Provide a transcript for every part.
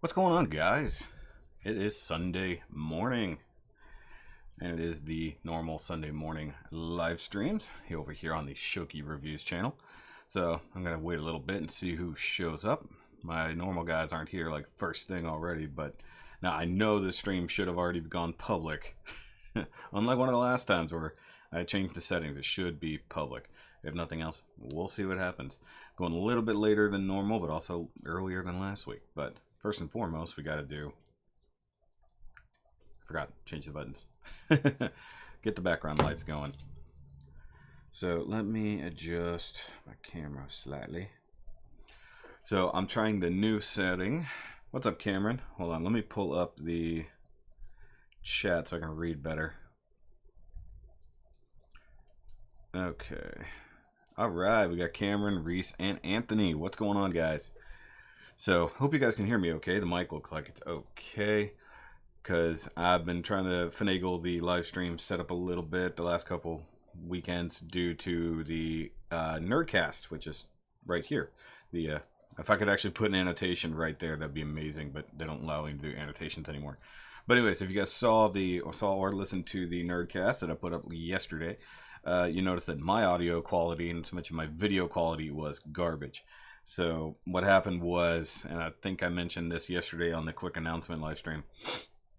What's going on, guys? It is Sunday morning, and it is the normal Sunday morning live streams over here on the Shoky Reviews channel. So I'm gonna wait a little bit and see who shows up. My normal guys aren't here like first thing already, but now I know this stream should have already gone public. Unlike one of the last times where I changed the settings, it should be public. If nothing else, we'll see what happens. Going a little bit later than normal, but also earlier than last week. But first and foremost, we got to do... I forgot, change the buttons. Get the background lights going. So let me adjust my camera slightly. So I'm trying the new setting. What's up, Cameron? Hold on, let me pull up the chat so I can read better. Okay. Alright, we got Cameron, Reese, and Anthony. What's going on, guys? So, hope you guys can hear me okay. The mic looks like it's okay, because I've been trying to finagle the live stream setup a little bit the last couple weekends due to the Nerdcast, which is right here. The if I could actually put an annotation right there, that'd be amazing, but they don't allow me to do annotations anymore. But anyways, if you guys saw or listened to the Nerdcast that I put up yesterday, you notice that my audio quality and so much of my video quality was garbage. So what happened was, and I think I mentioned this yesterday on the quick announcement live stream,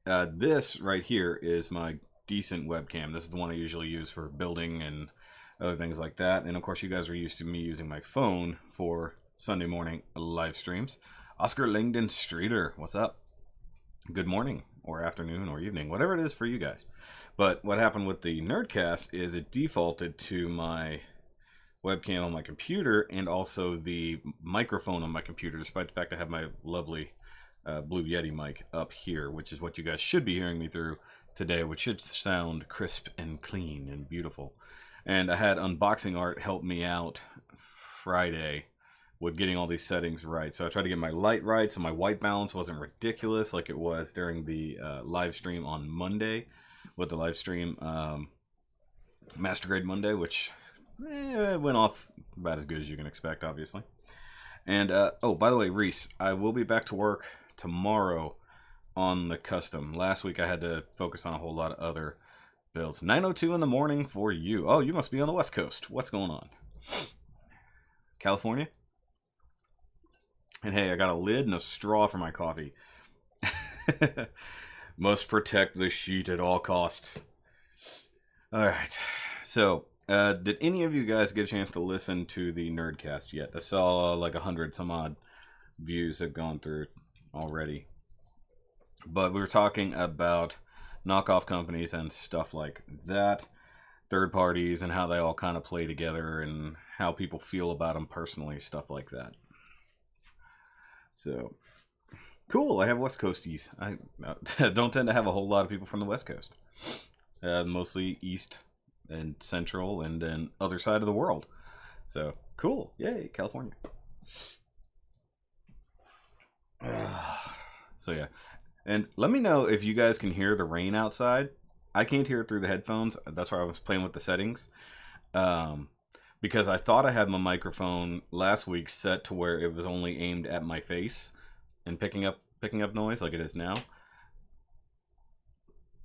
this right here is my decent webcam. This is the one I usually use for building and other things like that. And of course you guys are used to me using my phone for Sunday morning live streams. Oscar Langdon Streeter, what's up? Good morning or afternoon or evening, whatever it is for you guys. But what happened with the Nerdcast is it defaulted to my webcam on my computer and also the microphone on my computer, despite the fact I have my lovely Blue Yeti mic up here, which is what you guys should be hearing me through today, which should sound crisp and clean and beautiful. And I had Unboxing Art help me out Friday with getting all these settings right. So I tried to get my light right so my white balance wasn't ridiculous like it was during the live stream on Monday with the live stream Master Grade Monday, which went off about as good as you can expect, obviously. And oh, by the way, Reese, I will be back to work tomorrow on the custom. Last week I had to focus on a whole lot of other builds. 9:02 in the morning for you. Oh, you must be on the West Coast. What's going on? California? And hey, I got a lid and a straw for my coffee. Must protect the sheet at all costs. Alright, so did any of you guys get a chance to listen to the Nerdcast yet? I saw like 100 some odd views have gone through already. But we were talking about knockoff companies and stuff like that. Third parties and how they all kind of play together and how people feel about them personally, stuff like that. So, cool, I have West Coasties. I don't tend to have a whole lot of people from the West Coast. Mostly East and Central and then other side of the world. So, cool. Yay, California. So, yeah. And let me know if you guys can hear the rain outside. I can't hear it through the headphones. That's why I was playing with the settings. Because I thought I had my microphone last week set to where it was only aimed at my face and picking up noise like it is now.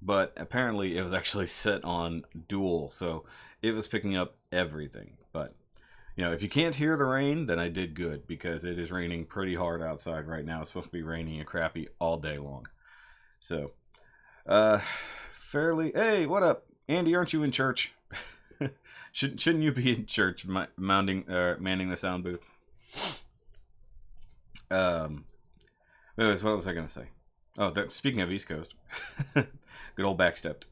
But apparently it was actually set on dual, so it was picking up everything. But you know, if you can't hear the rain, then I did good, because it is raining pretty hard outside right now. It's supposed to be raining and crappy all day long. So fairly, hey, what up, Andy? Aren't you in church? Shouldn't you be in church manning the sound booth? Anyways, what was I gonna say? Oh, speaking of East Coast, good old backstepped.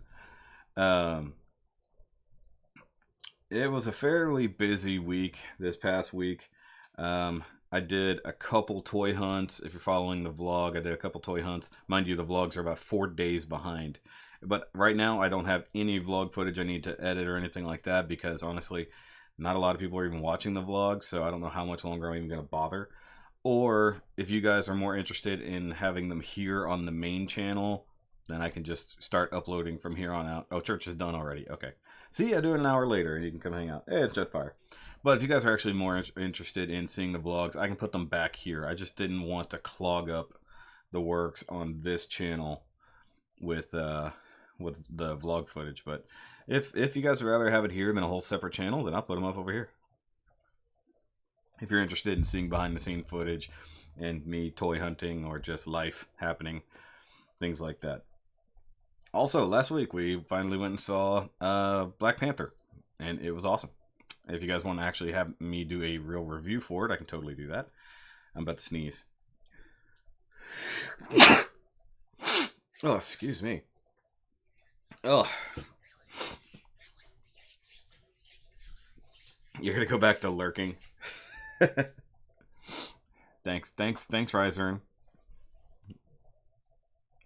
It was a fairly busy week this past week. I did a couple toy hunts. If you're following the vlog, I did a couple toy hunts. Mind you, the vlogs are about 4 days behind. But right now, I don't have any vlog footage I need to edit or anything like that, because honestly, not a lot of people are even watching the vlog, so I don't know how much longer I'm even going to bother. Or if you guys are more interested in having them here on the main channel, then I can just start uploading from here on out. Oh, church is done already. Okay. See, I do it an hour later, and you can come hang out. Hey, it's Jetfire. But if you guys are actually more interested in seeing the vlogs, I can put them back here. I just didn't want to clog up the works on this channel with the vlog footage. But if you guys would rather have it here than a whole separate channel, then I'll put them up over here. If you're interested in seeing behind the scene footage and me toy hunting or just life happening, things like that. Also, last week we finally went and saw Black Panther, and it was awesome. If you guys want to actually have me do a real review for it, I can totally do that. I'm about to sneeze. Oh, excuse me. Oh. You're gonna go back to lurking. Thanks, Ryzern.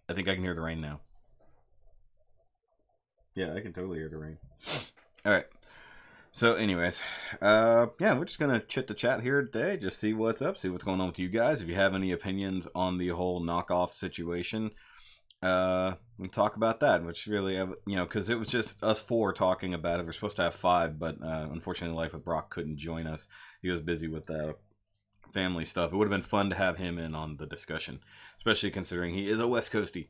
I think I can hear the rain now. Yeah, I can totally hear the rain. Alright. So, anyways, yeah, we're just gonna chit the chat here today, just see what's up, see what's going on with you guys. If you have any opinions on the whole knockoff situation, we can talk about that, which really, you know, because it was just us four talking about it. We're supposed to have 5, but unfortunately, Life with Brock couldn't join us. He was busy with family stuff. It would have been fun to have him in on the discussion, especially considering he is a West Coastie.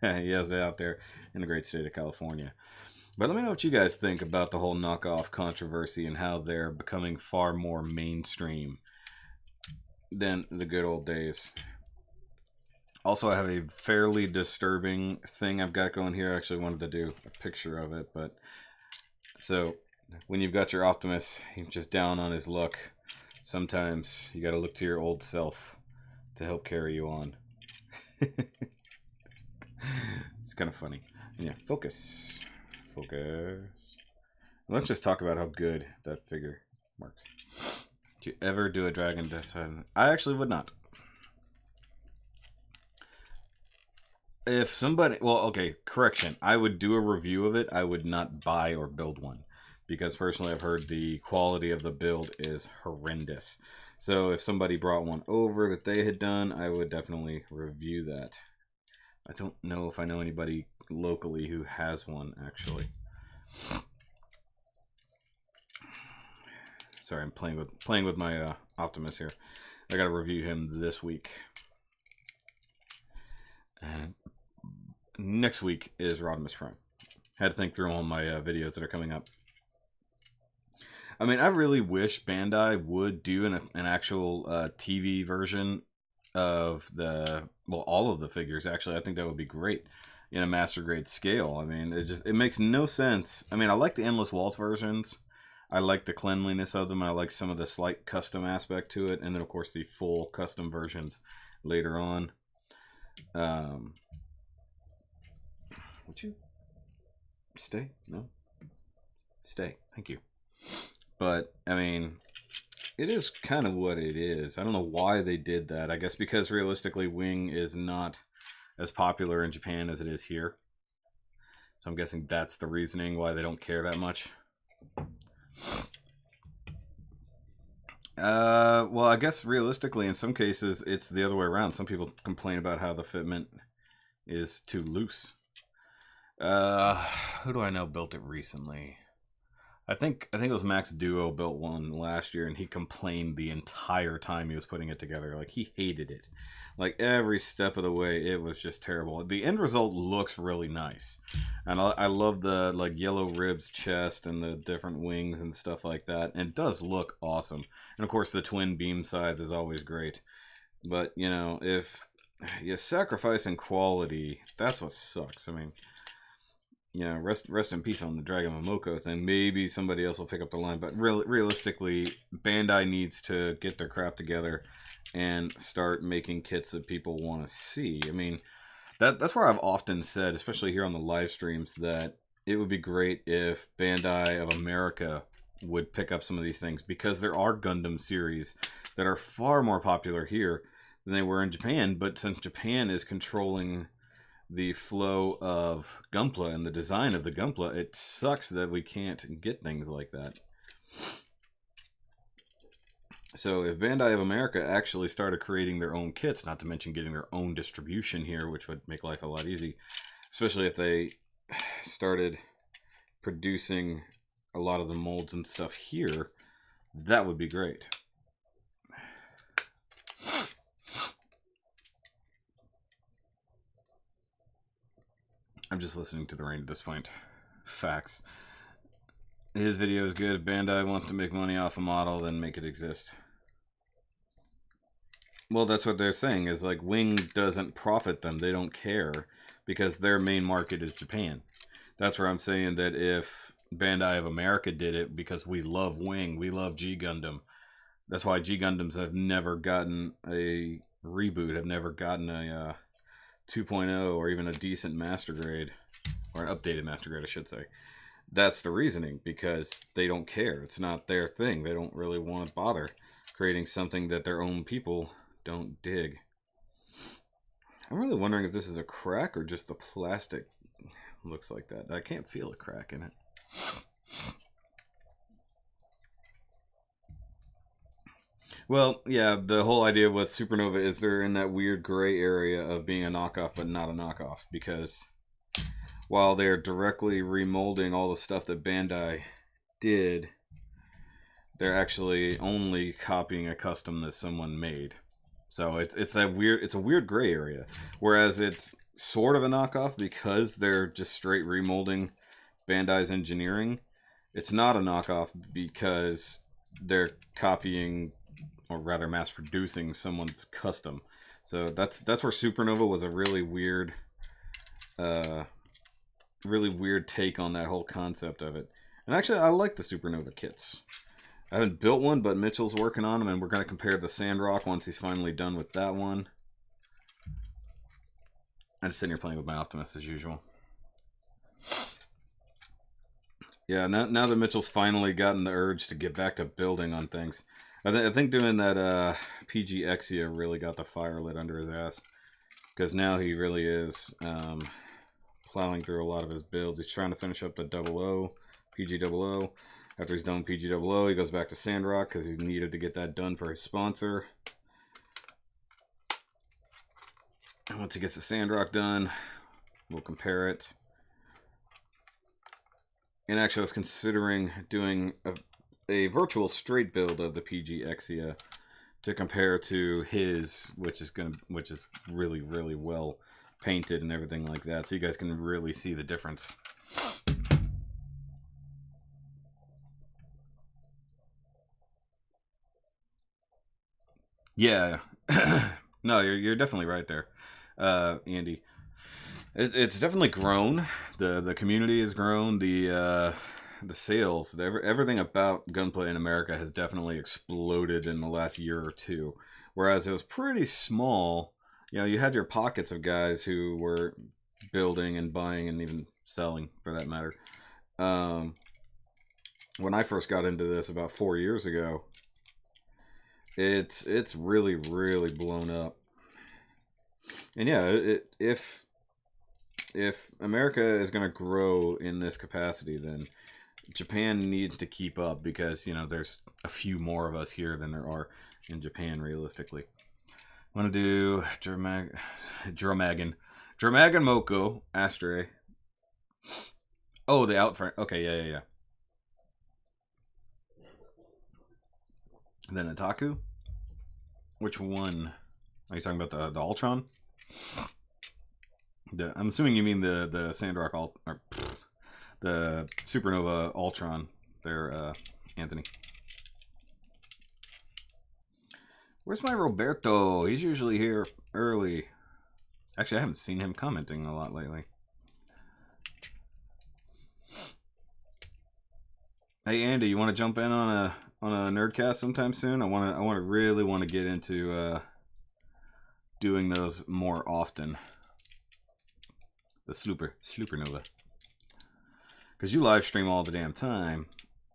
He is out there in the great state of California. But let me know what you guys think about the whole knockoff controversy and how they're becoming far more mainstream than the good old days. Also, I have a fairly disturbing thing I've got going here. I actually wanted to do a picture of it, but so when you've got your Optimus, he's just down on his luck. Sometimes you got to look to your old self to help carry you on. It's kind of funny. Yeah, focus. Let's just talk about how good that figure works. Did you ever do a Dragon Design? I actually would not. If somebody, well, okay, correction. I would do a review of it. I would not buy or build one, because personally I've heard the quality of the build is horrendous. So if somebody brought one over that they had done, I would definitely review that. I don't know if I know anybody locally who has one, actually. Sorry, I'm playing with my Optimus here. I gotta review him this week. And next week is Rodimus Prime. Had to think through all my videos that are coming up. I mean, I really wish Bandai would do an actual TV version of all of the figures. Actually, I think that would be great in a master grade scale. I mean, it makes no sense. I mean, I like the Endless Waltz versions. I like the cleanliness of them. I like some of the slight custom aspect to it, and then of course the full custom versions later on. Would you stay? No? Stay. Thank you. But, I mean, it is kind of what it is. I don't know why they did that. I guess because realistically Wing is not as popular in Japan as it is here. So I'm guessing that's the reasoning why they don't care that much. Well, I guess realistically in some cases it's the other way around. Some people complain about how the fitment is too loose. Who do I know built it recently? I think it was Max Duo built one last year, and he complained the entire time he was putting it together. Like, he hated it. Like, every step of the way, it was just terrible. The end result looks really nice. And I love the, like, yellow ribs chest and the different wings and stuff like that. And it does look awesome. And, of course, the twin beam sides is always great. But, you know, if you sacrifice in quality, that's what sucks. I mean, you know, rest in peace on the Dragon Momoko thing. Maybe somebody else will pick up the line. But realistically, Bandai needs to get their crap together and start making kits that people want to see. I mean, that's where I've often said, especially here on the live streams, that it would be great if Bandai of America would pick up some of these things, because there are Gundam series that are far more popular here than they were in Japan. But since Japan is controlling the flow of Gunpla and the design of the Gunpla, it sucks that we can't get things like that. So if Bandai of America actually started creating their own kits, not to mention getting their own distribution here, which would make life a lot easy, especially if they started producing a lot of the molds and stuff here, that would be great. I'm just listening to the rain at this point. Facts. His video is good. If Bandai wants to make money off a model, then make it exist. Well, that's what they're saying, is like Wing doesn't profit them. They don't care because their main market is Japan. That's where I'm saying that if Bandai of America did it, because we love Wing, we love G Gundam. That's why G Gundams have never gotten a reboot, have never gotten a 2.0 or even a decent master grade, or an updated master grade, I should say. That's the reasoning, because they don't care. It's not their thing. They don't really want to bother creating something that their own people don't dig. I'm really wondering if this is a crack or just the plastic looks like that. I can't feel a crack in it. Well, yeah, the whole idea with Supernova is they're in that weird gray area of being a knockoff but not a knockoff, because while they're directly remolding all the stuff that Bandai did, they're actually only copying a custom that someone made. So it's a weird gray area. Whereas it's sort of a knockoff because they're just straight remolding Bandai's engineering. It's not a knockoff because they're copying, or rather mass producing, someone's custom. So that's where Supernova was a really weird take on that whole concept of it. And actually, I like the Supernova kits. I haven't built one, but Mitchell's working on them, and we're going to compare the Sandrock once he's finally done with that one. I'm just sitting here playing with my Optimus as usual. Yeah, now that Mitchell's finally gotten the urge to get back to building on things. I think doing that PG Exia really got the fire lit under his ass. Because now he really is plowing through a lot of his builds. He's trying to finish up the 00, PG 00. After he's done PG 00, he goes back to Sandrock because he needed to get that done for his sponsor. And once he gets the Sandrock done, we'll compare it. And actually, I was considering doing a virtual straight build of the PG Exia to compare to his, which is really, really well painted and everything like that, so you guys can really see the difference. Yeah, no, you're definitely right there, Andy. It's definitely grown. The community has grown. The sales, everything about gunplay in America has definitely exploded in the last year or two. Whereas it was pretty small. You know, you had your pockets of guys who were building and buying and even selling, for that matter. When I first got into this about 4 years ago, it's really, really blown up. And yeah, if America is going to grow in this capacity, then Japan needs to keep up, because, you know, there's a few more of us here than there are in Japan, realistically. I'm going to do Dromagan Moko, Astre. Oh, the outfront. Okay, yeah. And then Itaku. Which one? Are you talking about the Ultron? I'm assuming you mean the Sandrock or the Supernova Ultron there, Anthony. Where's my Roberto? He's usually here early. Actually, I haven't seen him commenting a lot lately. Hey Andy, you want to jump in on a Nerdcast sometime soon? I really want to get into doing those more often. The Supernova. Because you live stream all the damn time,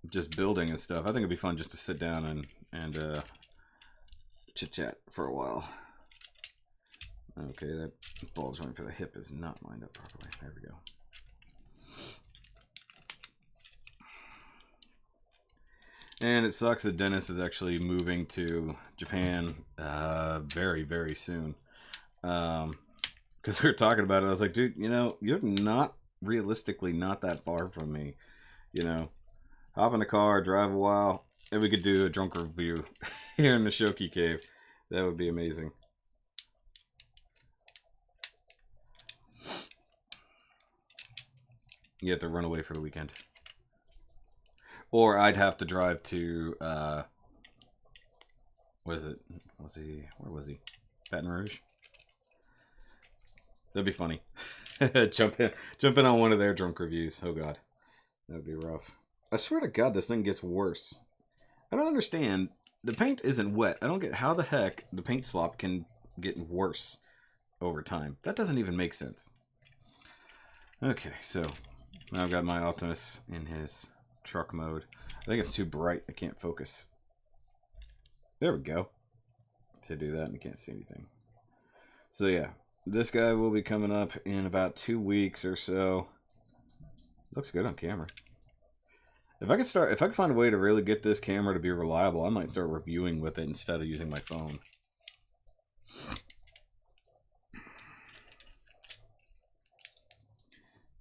just building and stuff. I think it'd be fun just to sit down and chit chat for a while. Okay, that ball joint for the hip is not lined up properly. There we go. And it sucks that Dennis is actually moving to Japan very, very soon. Because we were talking about it, I was like, dude, you know, you're not realistically not that far from me. You know, hop in the car, drive a while, and we could do a drunk review here in the Shoky cave. That would be amazing. You have to run away for the weekend. Or I'd have to drive to, what is it? Where was he? Baton Rouge? That'd be funny. Jump in on one of their drunk reviews. Oh god. That'd be rough. I swear to god this thing gets worse. I don't understand. The paint isn't wet. I don't get how the heck the paint slop can get worse over time. That doesn't even make sense. Okay, so now I've got my Optimus in his truck mode. I think it's too bright. I can't focus. There we go. To do that, and you can't see anything. So yeah, this guy will be coming up in about 2 weeks or so. Looks good on camera. If I could find a way to really get this camera to be reliable, I might start reviewing with it instead of using my phone.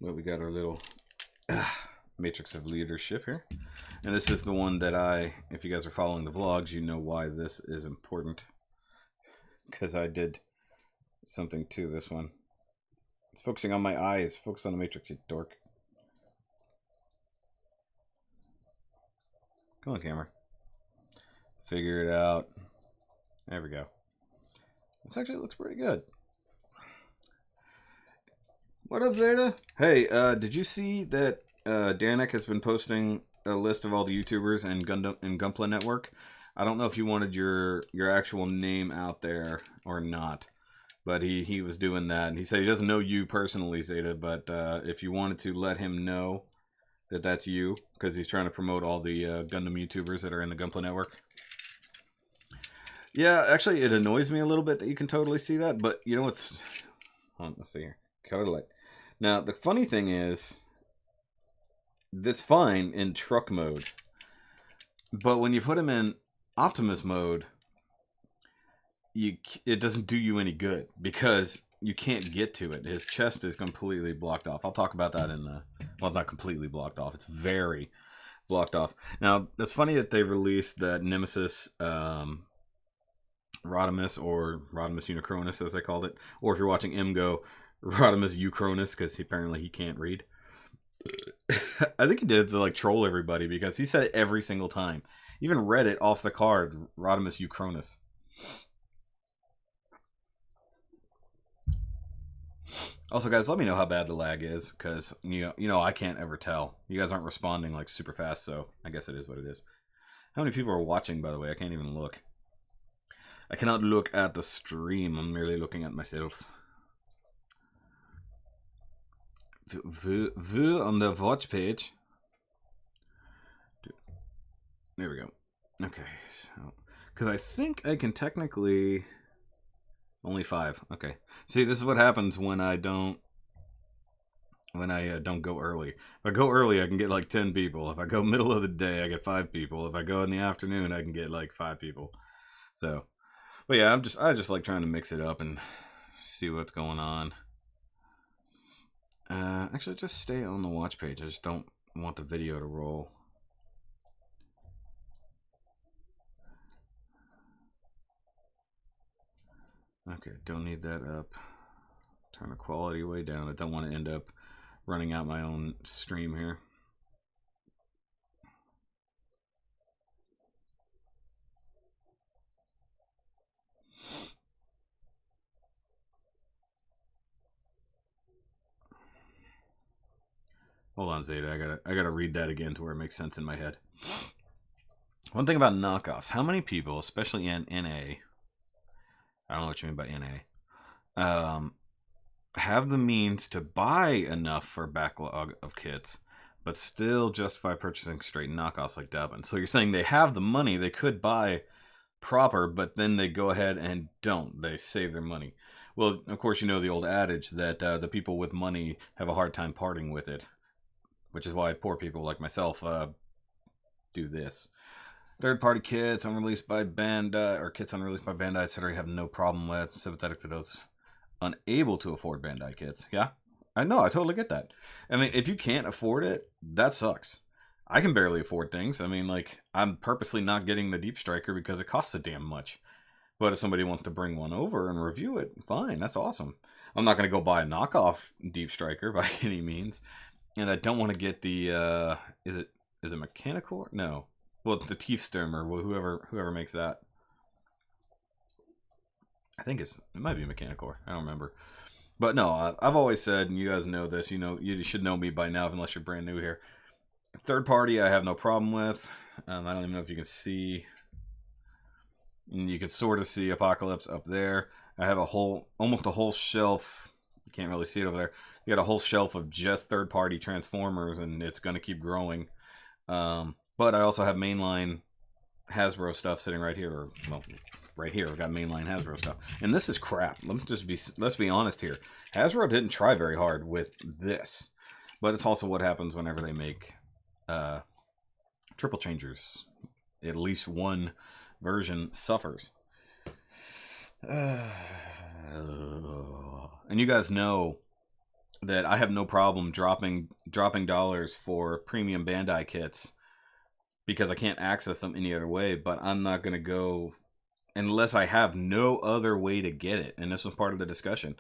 Well, we got our little matrix of leadership here. And this is the one that if you guys are following the vlogs, you know why this is important. Because I did something to this one. It's focusing on my eyes. Focus on the matrix, you dork. Come on, camera. Figure it out. There we go. This actually looks pretty good. What up, Zeta? Hey, did you see that Danik has been posting a list of all the YouTubers and Gunpla Network? I don't know if you wanted your actual name out there or not, but he was doing that. And he said he doesn't know you personally, Zeta, but if you wanted to let him know that that's you, because he's trying to promote all the Gundam YouTubers that are in the Gunpla Network. Yeah, actually, it annoys me a little bit that you can totally see that, but you know what's... Hold on, let's see here. Color light. Now, the funny thing is, that's fine in truck mode, but when you put him in Optimus mode, it doesn't do you any good, because you can't get to it. His chest is completely blocked off. I'll talk about that in the... Well, not completely blocked off. It's very blocked off. Now, it's funny that they released that Nemesis Rodimus, or Rodimus Unicronus, as I called it. Or if you're watching Imgo, Rodimus Eucronus, because apparently he can't read. I think he did it to, like, troll everybody, because he said it every single time. Even read it off the card, Rodimus Eucronus. Also, guys, let me know how bad the lag is, because, you know, I can't ever tell. You guys aren't responding, like, super fast, so I guess it is what it is. How many people are watching, by the way? I can't even look. I cannot look at the stream. I'm merely looking at myself. View on the watch page. There we go. Okay. Because I think I can technically... Only 5. Okay. See, this is what happens when I don't go early. If I go early, I can get like 10 people. If I go middle of the day, I get 5 people. If I go in the afternoon, I can get like 5 people. So, but yeah, I just like trying to mix it up and see what's going on. Actually, just stay on the watch page. I just don't want the video to roll. Okay, don't need that up. Turn the quality way down. I don't want to end up running out my own stream here. Hold on, Zeta. I gotta read that again to where it makes sense in my head. One thing about knockoffs: how many people, especially in NA, I don't know what you mean by NA, have the means to buy enough for a backlog of kits, but still justify purchasing straight knockoffs like Dubbin. So you're saying they have the money, they could buy proper, but then they go ahead and don't. They save their money. Well, of course, you know the old adage that the people with money have a hard time parting with it, which is why poor people like myself do this. Third-party kits unreleased by Bandai, or kits unreleased by Bandai, etc. have no problem with. Sympathetic to those unable to afford Bandai kits. Yeah, I know. I totally get that. I mean, if you can't afford it, that sucks. I can barely afford things. I mean, like, I'm purposely not getting the Deep Striker because it costs a damn much. But if somebody wants to bring one over and review it, fine. That's awesome. I'm not going to go buy a knockoff Deep Striker by any means. And I don't want to get the, is it Mechanicore? No. Well, the Tiefstürmer, whoever makes that. I think it might be Mechanicore. I don't remember. But no, I've always said, and you guys know this, you should know me by now unless you're brand new here. Third party, I have no problem with. I don't even know if you can see. And you can sort of see Apocalypse up there. I have almost a whole shelf. You can't really see it over there. You got a whole shelf of just third-party Transformers, and it's going to keep growing. But I also have mainline Hasbro stuff sitting right here. Well, right here, I've got mainline Hasbro stuff. And this is crap. Let's be honest here. Hasbro didn't try very hard with this. But it's also what happens whenever they make triple changers. At least one version suffers. And you guys know that I have no problem dropping dollars for premium Bandai kits because I can't access them any other way, but I'm not going to go unless I have no other way to get it. And this was part of the discussion.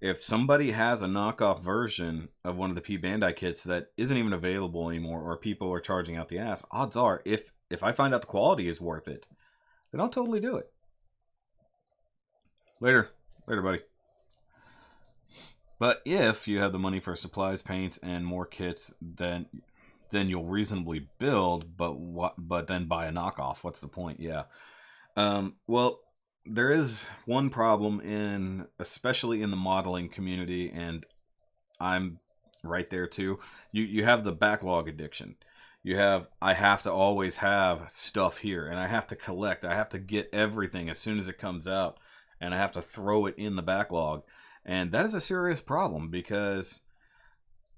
If somebody has a knockoff version of one of the P Bandai kits that isn't even available anymore, or people are charging out the ass, odds are, if I find out the quality is worth it, then I'll totally do it. Later, buddy. But if you have the money for supplies, paints, and more kits, then you'll reasonably build. But then buy a knockoff. What's the point? Yeah. Well, there is one problem especially in the modeling community, and I'm right there too. You have the backlog addiction. I have to always have stuff here, and I have to collect. I have to get everything as soon as it comes out, and I have to throw it in the backlog. And that is a serious problem because,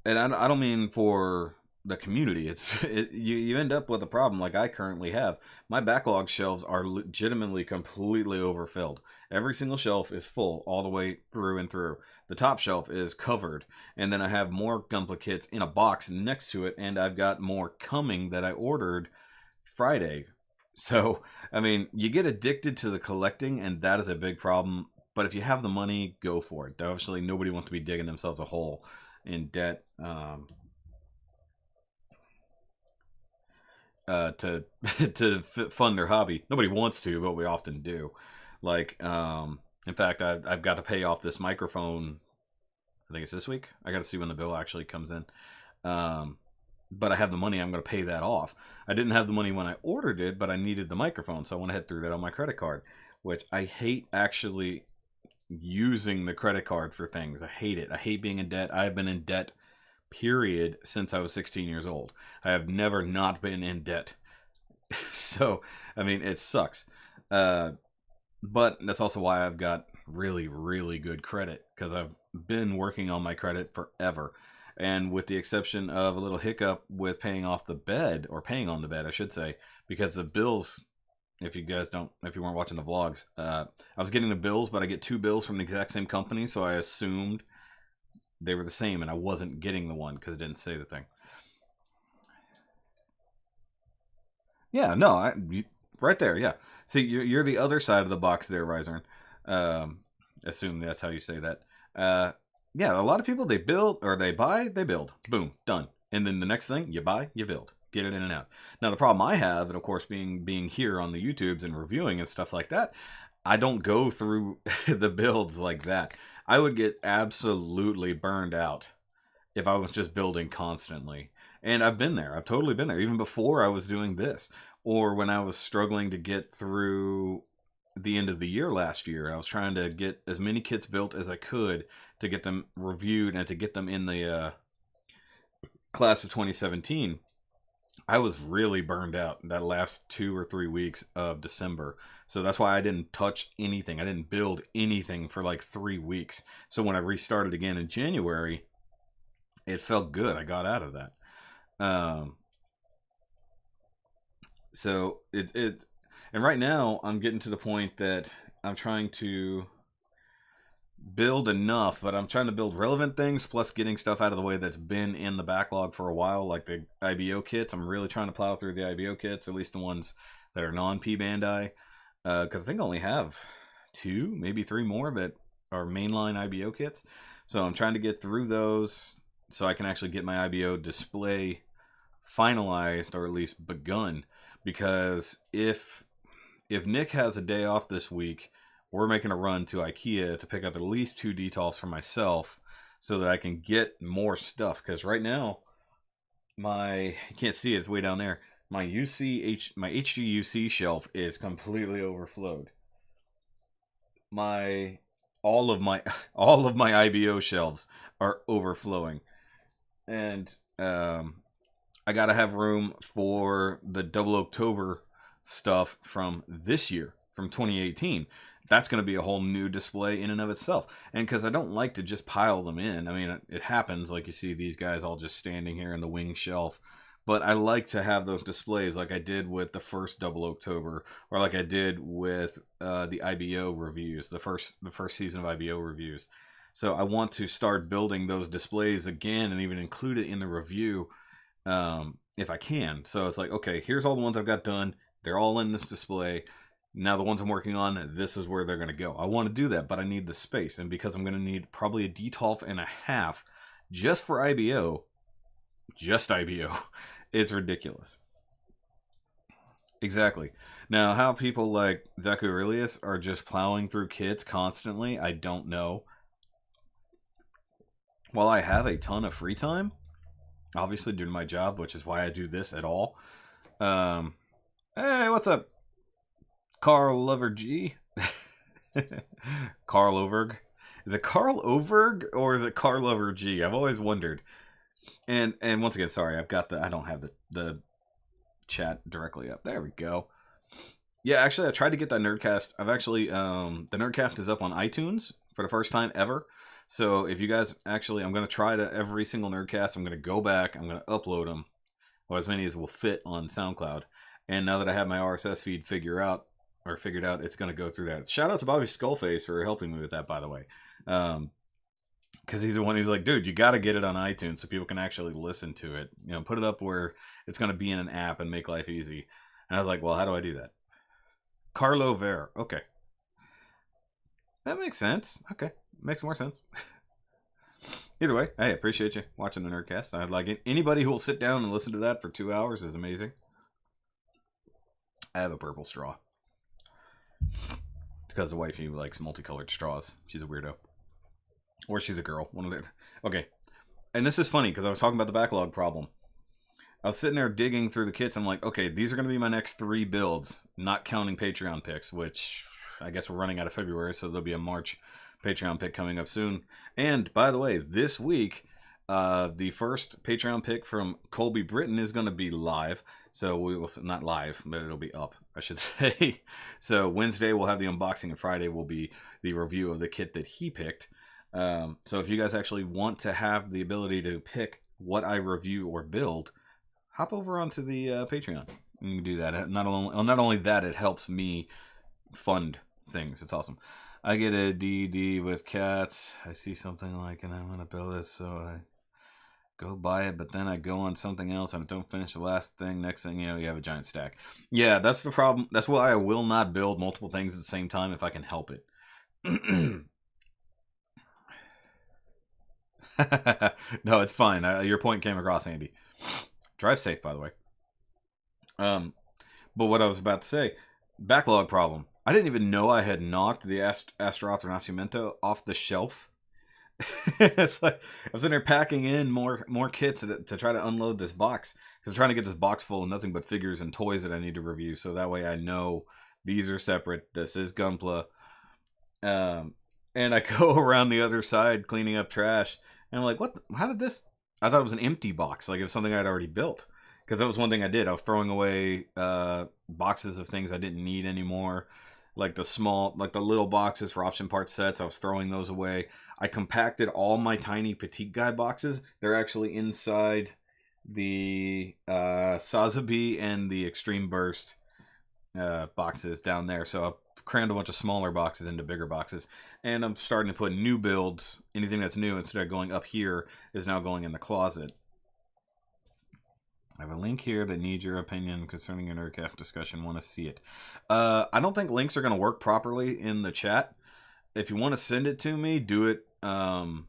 and I don't mean for the community, you end up with a problem like I currently have. My backlog shelves are legitimately completely overfilled. Every single shelf is full all the way through and through. The top shelf is covered, and then I have more Gunpla kits in a box next to it, and I've got more coming that I ordered Friday. So, I mean, you get addicted to the collecting, and that is a big problem. But if you have the money, go for it. Obviously, nobody wants to be digging themselves a hole in debt to fund their hobby. Nobody wants to, but we often do. Like, in fact, I've got to pay off this microphone. I think it's this week. I got to see when the bill actually comes in. But I have the money. I'm going to pay that off. I didn't have the money when I ordered it, but I needed the microphone, so I went ahead and threw that on my credit card, which I hate actually using the credit card for things. I hate it. I hate being in debt. I've been in debt, period, since I was 16 years old. I have never not been in debt. So, I mean, it sucks. But that's also why I've got really, really good credit, because I've been working on my credit forever. And with the exception of a little hiccup with paying on the bed, I should say, because the bills, if you weren't watching the vlogs, I was getting the bills, but I get two bills from the exact same company, so I assumed they were the same, and I wasn't getting the one because it didn't say the thing. Yeah, no, right there, yeah. See, you're the other side of the box there, Ryzern. Assume that's how you say that. Yeah, a lot of people, they build, or they buy, they build. Boom, done. And then the next thing, you buy, you build. Get it in and out. Now, the problem I have, and of course being here on the YouTubes and reviewing and stuff like that, I don't go through the builds like that. I would get absolutely burned out if I was just building constantly. And I've been there. I've totally been there. Even before I was doing this. Or when I was struggling to get through the end of the year last year. I was trying to get as many kits built as I could to get them reviewed and to get them in the class of 2017. I was really burned out that last 2 or 3 weeks of December. So that's why I didn't touch anything. I didn't build anything for like 3 weeks. So when I restarted again in January, it felt good. I got out of that. So and right now I'm getting to the point that I'm trying to build enough, but I'm trying to build relevant things plus getting stuff out of the way that's been in the backlog for a while, like the IBO kits. I'm really trying to plow through the IBO kits, at least the ones that are non-P Bandai, because I think I only have 2, maybe 3 more that are mainline IBO kits. So I'm trying to get through those so I can actually get my IBO display finalized, or at least begun. Because if Nick has a day off this week, we're making a run to IKEA to pick up at least 2 detolfs for myself so that I can get more stuff. Because right now, you can't see it, it's way down there. My HGUC shelf is completely overflowed. All of my IBO shelves are overflowing, and I gotta have room for the Double October stuff from this year, from 2018. That's going to be a whole new display in and of itself. And because I don't like to just pile them in. I mean, it happens, like you see these guys all just standing here in the wing shelf. But I like to have those displays like I did with the first Double October, or like I did with the IBO reviews, the first season of IBO reviews. So I want to start building those displays again and even include it in the review if I can. So it's like, okay, here's all the ones I've got done. They're all in this display. Now the ones I'm working on, this is where they're going to go. I want to do that, but I need the space. And because I'm going to need probably a detolf and a half just for IBO, it's ridiculous. Exactly. Now, how people like Zaku Aurelius are just plowing through kits constantly, I don't know. While I have a ton of free time, obviously due to my job, which is why I do this at all. Hey, what's up? Carl Lover G. Carl Overg. Is it Carl Overg or is it Carl Lover G? I've always wondered. And once again, sorry, I don't have the chat directly up. There we go. Yeah, actually, I tried to get that Nerdcast. I've actually, the Nerdcast is up on iTunes for the first time ever. So if you guys actually, I'm going to try to every single Nerdcast. I'm going to go back. I'm going to upload them. Well, as many as will fit on SoundCloud. And now that I have my RSS feed figured out, it's going to go through that. Shout out to Bobby Skullface for helping me with that, by the way. Because he's the one who's like, dude, you got to get it on iTunes so people can actually listen to it. You know, put it up where it's going to be in an app and make life easy. And I was like, well, how do I do that? Carlo Ver. Okay. That makes sense. Okay. Makes more sense. Either way, hey, appreciate you watching the Nerdcast. I'd like it. Anybody who will sit down and listen to that for 2 hours is amazing. I have a purple straw. It's because the wifey likes multicolored straws. She's a weirdo. Or she's a girl. One of the... Okay. And this is funny because I was talking about the backlog problem. I was sitting there digging through the kits. I'm like, okay, these are going to be my next 3 builds, not counting Patreon picks, which I guess we're running out of February, so there'll be a March Patreon pick coming up soon. And by the way, this week, the first Patreon pick from Kolby Britton is going to be live. So we will, not live, but it'll be up, I should say. So Wednesday we'll have the unboxing, and Friday will be the review of the kit that he picked. So if you guys actually want to have the ability to pick what I review or build, hop over onto the Patreon. You can do that. Not only that, it helps me fund things. It's awesome. I get a DD with cats. I see something like, and I want to build it, so I go buy it, but then I go on something else and I don't finish the last thing. Next thing you know, you have a giant stack. Yeah, that's the problem. That's why I will not build multiple things at the same time if I can help it. No, it's fine. Your point came across, Andy. Drive safe, by the way. But what I was about to say, backlog problem. I didn't even know I had knocked the Astaroth Renacimento off the shelf. It's like I was in there packing in more kits to try to unload this box, because I'm trying to get this box full of nothing but figures and toys that I need to review, so that way I know these are separate. This is Gunpla. And I go around the other side cleaning up trash, and I'm like, what? How did this? I thought it was an empty box, like it was something I'd already built. Because that was one thing I did. I was throwing away boxes of things I didn't need anymore. Like the little boxes for option part sets, I was throwing those away. I compacted all my tiny petite guy boxes. They're actually inside the Sazabi and the Extreme Burst boxes down there. So I've crammed a bunch of smaller boxes into bigger boxes. And I'm starting to put new builds. Anything that's new, instead of going up here, is now going in the closet. I have a link here that needs your opinion concerning your Nerdcast discussion. Want to see it. I don't think links are going to work properly in the chat. If you want to send it to me, do it on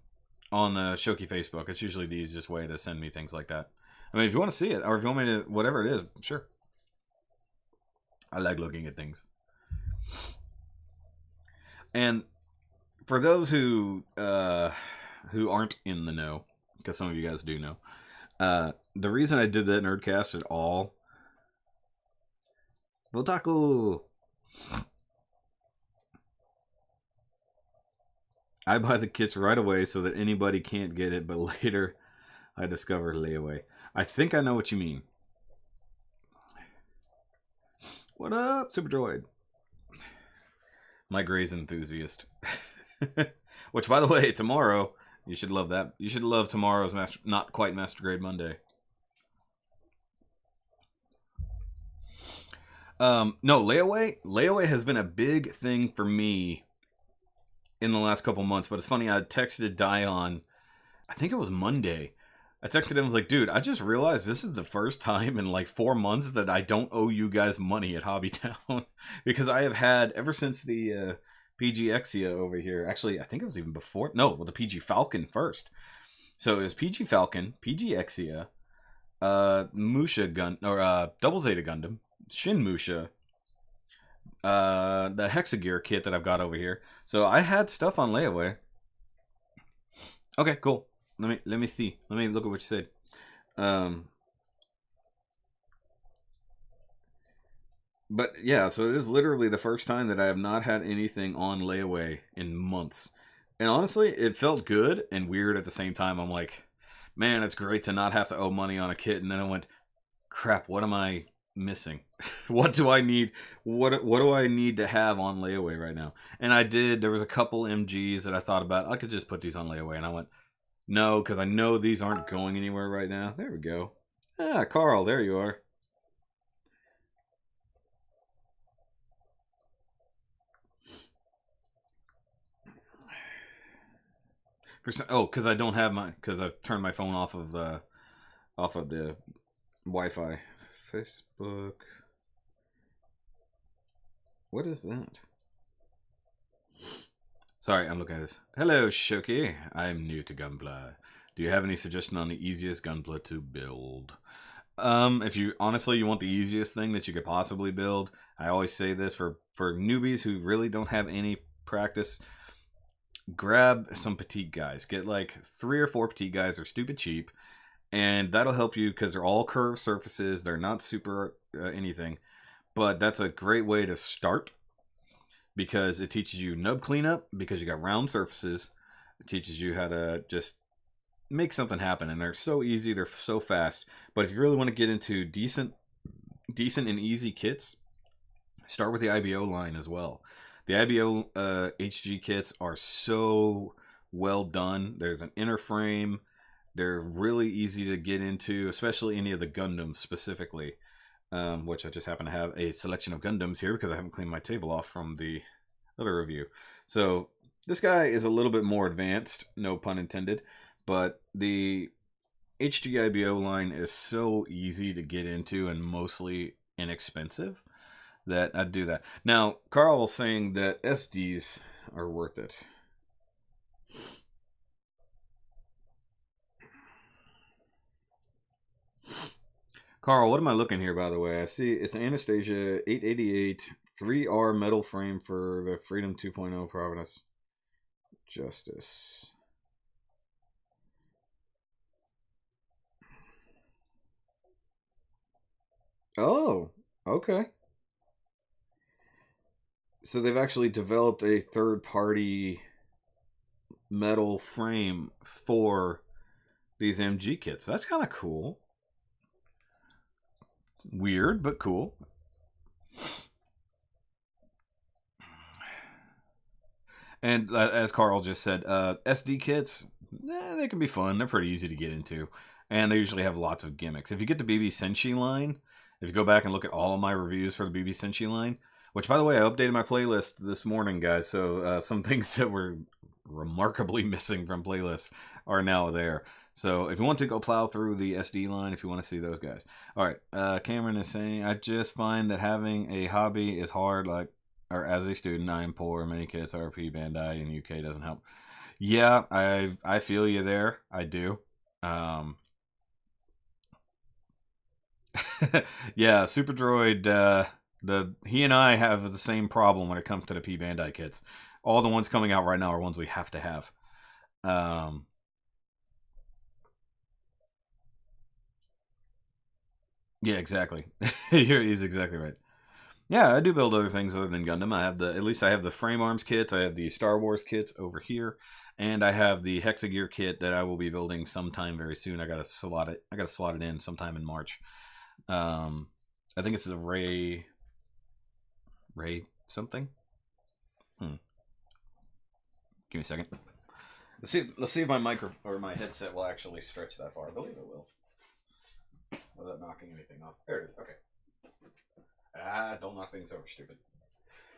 on the Shoky Facebook. It's usually the easiest way to send me things like that. I mean, if you want to see it, or if you want me to, whatever it is, sure. I like looking at things. And for those who aren't in the know, because some of you guys do know, the reason I did that Nerdcast at all, Votaku, I buy the kits right away so that anybody can't get it, but later I discover layaway. I think I know what you mean. What up, Super Droid? My Grey's enthusiast. Which, by the way, tomorrow, you should love that. You should love tomorrow's not quite Master Grade Monday. No, layaway. Layaway has been a big thing for me in the last couple months. But it's funny, I texted Dion, I think it was Monday. I texted him, I was like, dude, I just realized this is the first time in like 4 months that I don't owe you guys money at Hobbytown. Because I have had, ever since the PG Exia over here, actually, I think it was even before, no, well, the PG Falcon first. So it was PG Falcon, PG Exia, Musha Gun, or Double Zeta Gundam, Shin Musha, the Hexagear kit that I've got over here. So I had stuff on layaway. Okay, cool. Let me see. Let me look at what you said. But yeah, so it is literally the first time that I have not had anything on layaway in months. And honestly, it felt good and weird at the same time. I'm like, man, it's great to not have to owe money on a kit. And then I went, crap, what am I missing? What do I need? What do I need to have on layaway right now? And I did. There was a couple MGs that I thought about. I could just put these on layaway. And I went, no, because I know these aren't going anywhere right now. There we go. Ah, Carl, there you are. Oh, because I don't have my, because I've turned my phone off of the Wi-Fi. Facebook. What is that? Sorry, I'm looking at this. Hello, Shoky. I'm new to Gunpla. Do you have any suggestion on the easiest Gunpla to build? If you honestly you want the easiest thing that you could possibly build, I always say this for newbies who really don't have any practice. Grab some petite guys. Get like 3 or 4 petite guys. They're stupid cheap, and that'll help you because they're all curved surfaces. They're not super anything, but that's a great way to start because it teaches you nub cleanup because you got round surfaces. It teaches you how to just make something happen, and they're so easy. They're so fast. But if you really want to get into decent and easy kits, start with the IBO line as well. The IBO HG kits are so well done. There's an inner frame. They're really easy to get into, especially any of the Gundams specifically, which I just happen to have a selection of Gundams here because I haven't cleaned my table off from the other review. So this guy is a little bit more advanced, no pun intended, but the HG IBO line is so easy to get into and mostly inexpensive that I'd do that. Now, Carl is saying that SDs are worth it. Carl, what am I looking here, by the way? I see it's an Anastasia 888 3R metal frame for the Freedom 2.0 Providence Justice. Oh, okay. So they've actually developed a third-party metal frame for these MG kits. That's kind of cool. Weird, but cool. And as Carl just said, SD kits, they can be fun. They're pretty easy to get into. And they usually have lots of gimmicks. If you get the BB Senshi line, if you go back and look at all of my reviews for the BB Senshi line, which, by the way, I updated my playlist this morning, guys. So some things that were remarkably missing from playlists are now there. So if you want to go plow through the SD line, if you want to see those guys. All right, Cameron is saying, I just find that having a hobby is hard. Like, or as a student, I am poor. Many kits, RP, Bandai, and UK doesn't help. Yeah, I feel you there. I do. Um, yeah, Super Droid. He and I have the same problem when it comes to the P Bandai kits. All the ones coming out right now are ones we have to have. Um, yeah, exactly. He's exactly right. Yeah, I do build other things other than Gundam. I have the at least I have the frame arms kits. I have the Star Wars kits over here, and I have the Hexagear kit that I will be building sometime very soon. I gotta slot it. I gotta slot it in sometime in March. Um, I think it's a Ray something. Hmm. Give me a second. Let's see if my micro or my headset will actually stretch that far. I believe it will, without knocking anything off. There it is. Okay. Don't knock things over, stupid.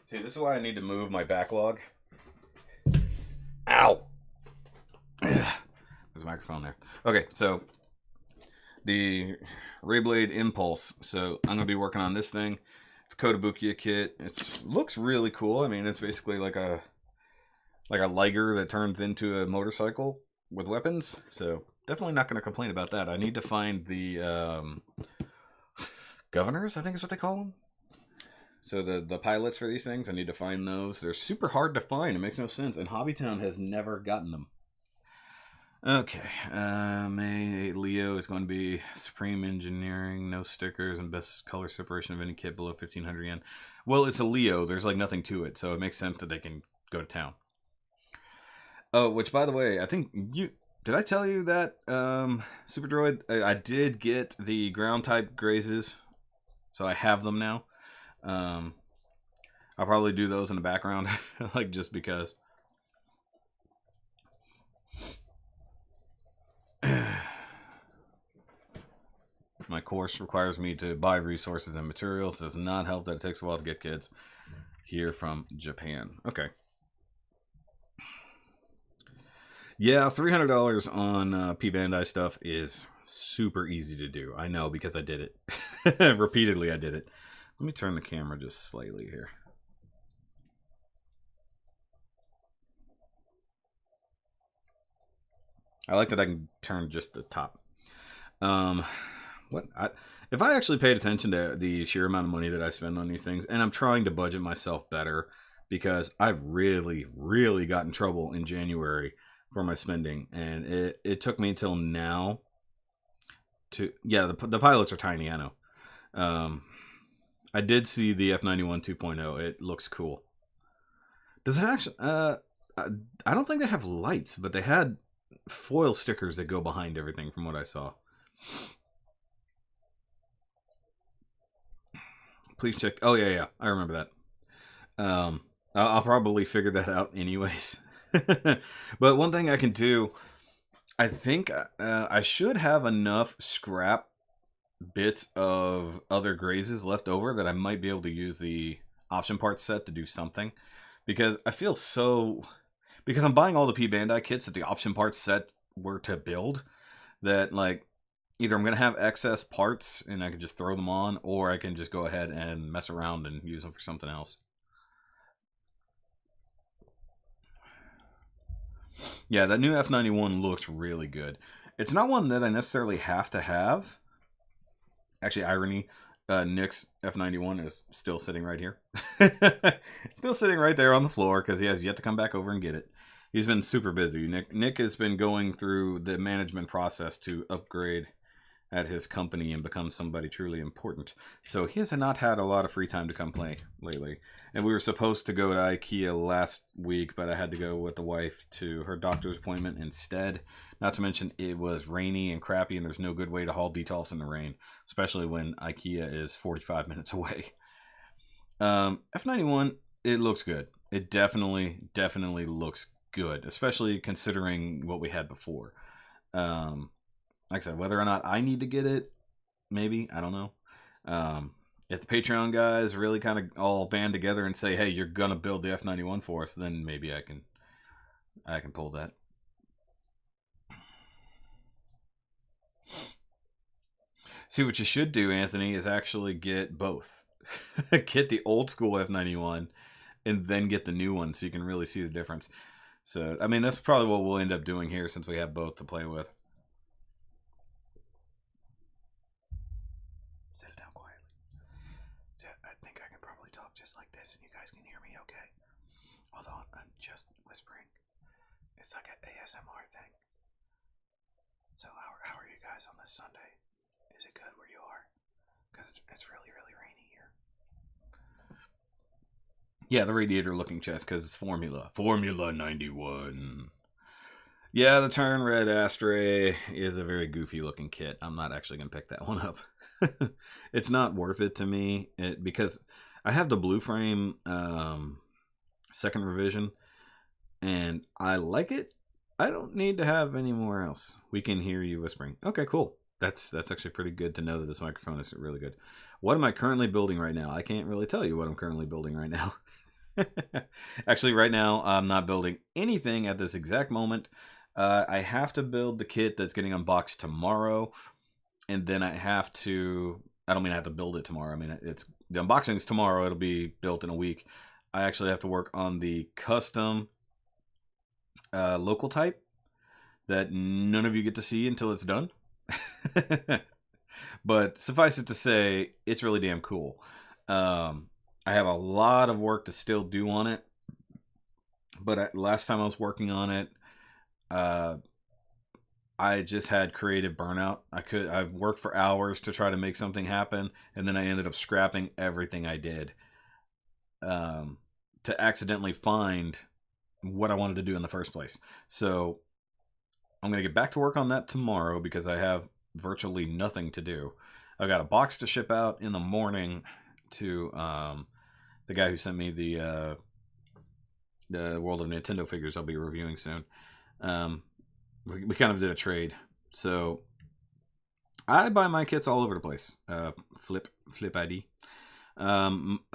See, this is why I need to move my backlog. Ow! There's a microphone there. Okay, so the Rayblade Impulse. So I'm gonna be working on this thing. It's Kotobukiya kit. It looks really cool. I mean, it's basically like a Liger that turns into a motorcycle with weapons. So definitely not gonna complain about that. I need to find the governors, I think is what they call them. So the pilots for these things, I need to find those. They're super hard to find. It makes no sense. And Hobbytown has never gotten them. Okay. May Leo is going to be Supreme Engineering, no stickers, and best color separation of any kit below 1,500 yen. Well, it's a Leo. There's like nothing to it. So it makes sense that they can go to town. Oh, which by the way, I think you... Did I tell you that, Super Droid? I did get the ground type grazes. So I have them now. I'll probably do those in the background, like just because. My course requires me to buy resources and materials. Does not help that it takes a while to get kids here from Japan. Okay. Yeah, $300 on P Bandai stuff is super easy to do. I know because I did it. Repeatedly, I did it. Let me turn the camera just slightly here. I like that I can turn just the top. If I actually paid attention to the sheer amount of money that I spend on these things, and I'm trying to budget myself better because I've really, really got in trouble in January for my spending, and it took me until now to the pilots are tiny. I know. I did see the F91 2.0. It looks cool. Does it actually? I don't think they have lights, but they had foil stickers that go behind everything, from what I saw. Please check. Oh yeah, I remember that. I'll probably figure that out anyways. But one thing I can do, I think I should have enough scrap bits of other grazes left over that I might be able to use the option parts set to do something, because I feel so, because I'm buying all the P Bandai kits that the option parts set were to build, that like either I'm gonna have excess parts and I can just throw them on, or I can just go ahead and mess around and use them for something else. Yeah, that new F91 looks really good. It's not one that I necessarily have to have. Actually, irony, Nick's F91 is still sitting right here. Still sitting right there on the floor because he has yet to come back over and get it. He's been super busy. Nick has been going through the management process to upgrade at his company and become somebody truly important. So he has not had a lot of free time to come play lately. And we were supposed to go to IKEA last week, but I had to go with the wife to her doctor's appointment instead. Not to mention it was rainy and crappy, and there's no good way to haul detolfs in the rain, especially when IKEA is 45 minutes away. F91, it looks good. It definitely looks good, especially considering what we had before. Like I said, whether or not I need to get it, maybe, I don't know. If the Patreon guys really kind of all band together and say, hey, you're going to build the F91 for us, then maybe I can pull that. See, what you should do, Anthony, is actually get both. Get the old school F91 and then get the new one so you can really see the difference. So, I mean, that's probably what we'll end up doing here since we have both to play with. Set it down quietly. So I think I can probably talk just like this and you guys can hear me okay. Although I'm just whispering. It's like an ASMR thing. So how are you guys on this Sunday? Is it good where you are? Because it's really, really rainy here. Yeah, the radiator looking chest because it's Formula 91. Yeah, the Turn Red Astray is a very goofy looking kit. I'm not actually going to pick that one up. It's not worth it to me because I have the Blue Frame second revision and I like it. I don't need to have anywhere else. We can hear you whispering. Okay, cool. That's actually pretty good to know that this microphone is really good. What am I currently building right now? I can't really tell you what I'm currently building right now. Actually, right now, I'm not building anything at this exact moment. I have to build the kit that's getting unboxed tomorrow. And then I have to... I don't mean I have to build it tomorrow. I mean, the unboxing is tomorrow. It'll be built in a week. I actually have to work on the custom local type that none of you get to see until it's done. But suffice it to say, it's really damn cool. I have a lot of work to still do on it. But last time I was working on it, I just had creative burnout. I worked for hours to try to make something happen, and then I ended up scrapping everything I did to accidentally find what I wanted to do in the first place. So I'm going to get back to work on that tomorrow because I have virtually nothing to do. I've got a box to ship out in the morning to the guy who sent me the World of Nintendo figures I'll be reviewing soon. We kind of did a trade. So I buy my kits all over the place. Flip ID.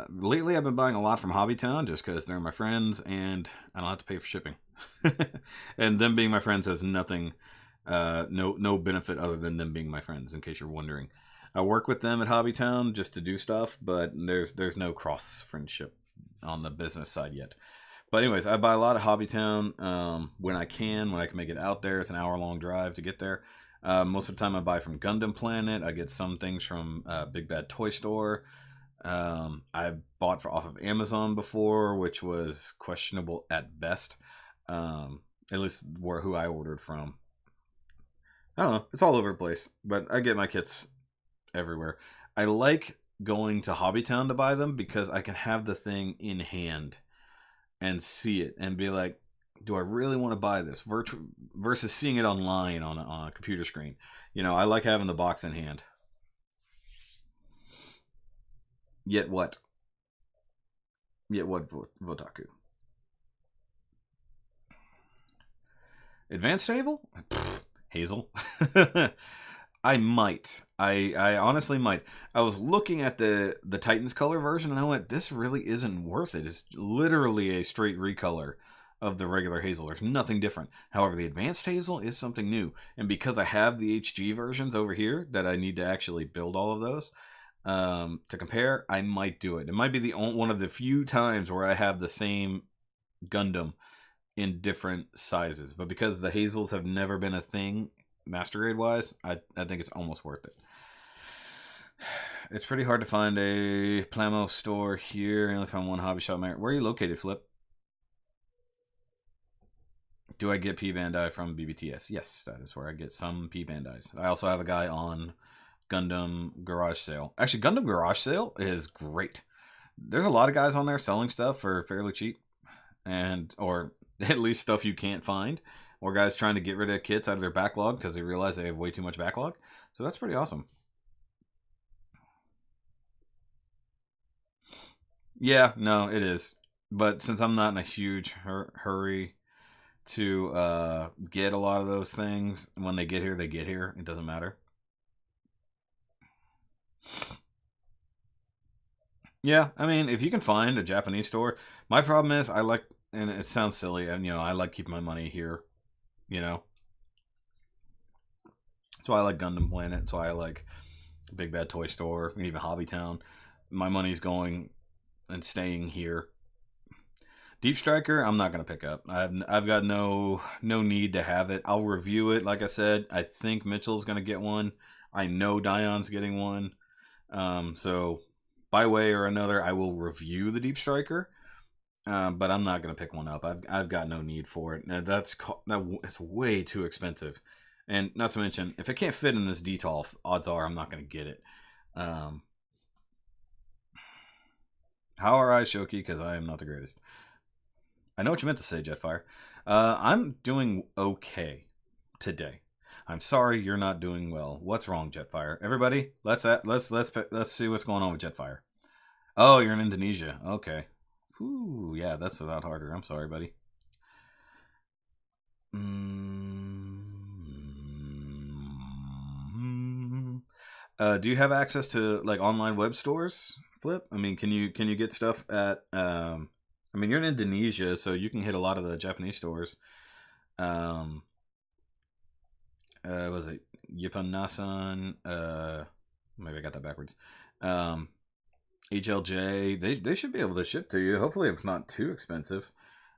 Lately I've been buying a lot from Hobbytown just because they're my friends and I don't have to pay for shipping. And them being my friends has nothing, no benefit other than them being my friends, in case you're wondering. I work with them at Hobbytown just to do stuff, but there's no cross friendship on the business side yet. But anyways, I buy a lot of Hobbytown when I can make it out there. It's an hour-long drive to get there. Most of the time I buy from Gundam Planet. I get some things from Big Bad Toy Store. I bought off of Amazon before, which was questionable at best. At least who I ordered from. I don't know. It's all over the place. But I get my kits everywhere. I like going to Hobbytown to buy them because I can have the thing in hand and see it and be like, do I really want to buy this? Versus seeing it online on a computer screen. You know, I like having the box in hand. Yet what? Votaku? Advanced Hazel? Hazel? I might. I honestly might. I was looking at the Titans color version and I went, this really isn't worth it. It's literally a straight recolor of the regular Hazel. There's nothing different. However, the Advanced Hazel is something new. And because I have the HG versions over here that I need to actually build all of those to compare, I might do it. It might be one of the few times where I have the same Gundam in different sizes. But because the Hazels have never been a thing master grade wise, I think it's almost worth it. It's pretty hard to find a Plamo store here. I only found one hobby shop. Where are you located, Flip? Do I get P Bandai from BBTS? Yes, that is where I get some P Bandais. I also have a guy on Gundam Garage Sale. Actually, Gundam Garage Sale is great. There's a lot of guys on there selling stuff for fairly cheap, or at least stuff you can't find, or guys trying to get rid of kits out of their backlog because they realize they have way too much backlog. So that's pretty awesome. Yeah, no, it is. But since I'm not in a huge hurry to get a lot of those things, when they get here, they get here. It doesn't matter. Yeah, I mean, if you can find a Japanese store, my problem is and it sounds silly, and I like keeping my money here, That's why I like Gundam Planet. That's why I like Big Bad Toy Store, and even Hobbytown. My money's going and staying here. Deep Striker, I'm not gonna pick up. I've got no need to have it. I'll review it. Like I said, I think Mitchell's gonna get one. I know Dion's getting one. So by way or another, I will review the Deep Striker. But I'm not gonna pick one up. I've got no need for it. It's way too expensive. And not to mention, if it can't fit in this DTOL, odds are I'm not gonna get it. How are I, Shoky? Because I am not the greatest. I know what you meant to say, Jetfire. I'm doing okay today. I'm sorry you're not doing well. What's wrong, Jetfire? Everybody, let's see what's going on with Jetfire. Oh, you're in Indonesia. Okay. Ooh, yeah, that's a lot harder. I'm sorry, buddy. Do you have access to like online web stores, Flip? I mean, can you get stuff at I mean, you're in Indonesia, so you can hit a lot of the Japanese stores. Was it Yipan-Nasan? Maybe I got that backwards. HLJ, they should be able to ship to you. Hopefully, it's not too expensive.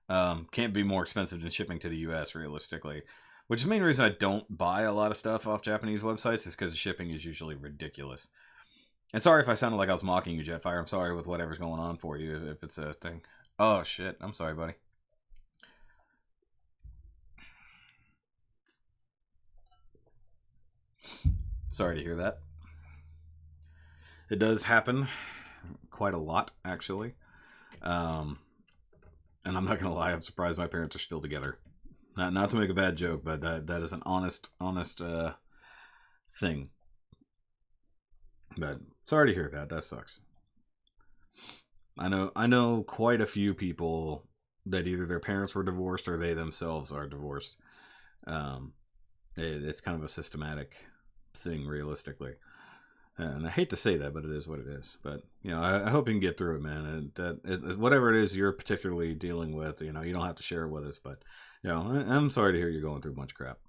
Can't be more expensive than shipping to the U.S. realistically. Which is the main reason I don't buy a lot of stuff off Japanese websites is because the shipping is usually ridiculous. And sorry if I sounded like I was mocking you, Jetfire. I'm sorry with whatever's going on for you if it's a thing. Oh, shit. I'm sorry, buddy. Sorry to hear that. It does happen quite a lot, actually. And I'm not going to lie, I'm surprised my parents are still together. Not to make a bad joke, but that is an honest thing. But sorry to hear that. That sucks. I know quite a few people that either their parents were divorced or they themselves are divorced. It's kind of a systematic thing, realistically. And I hate to say that, but it is what it is. But I hope you can get through it, man. And whatever it is you're particularly dealing with, you don't have to share it with us. But I'm sorry to hear you're going through a bunch of crap.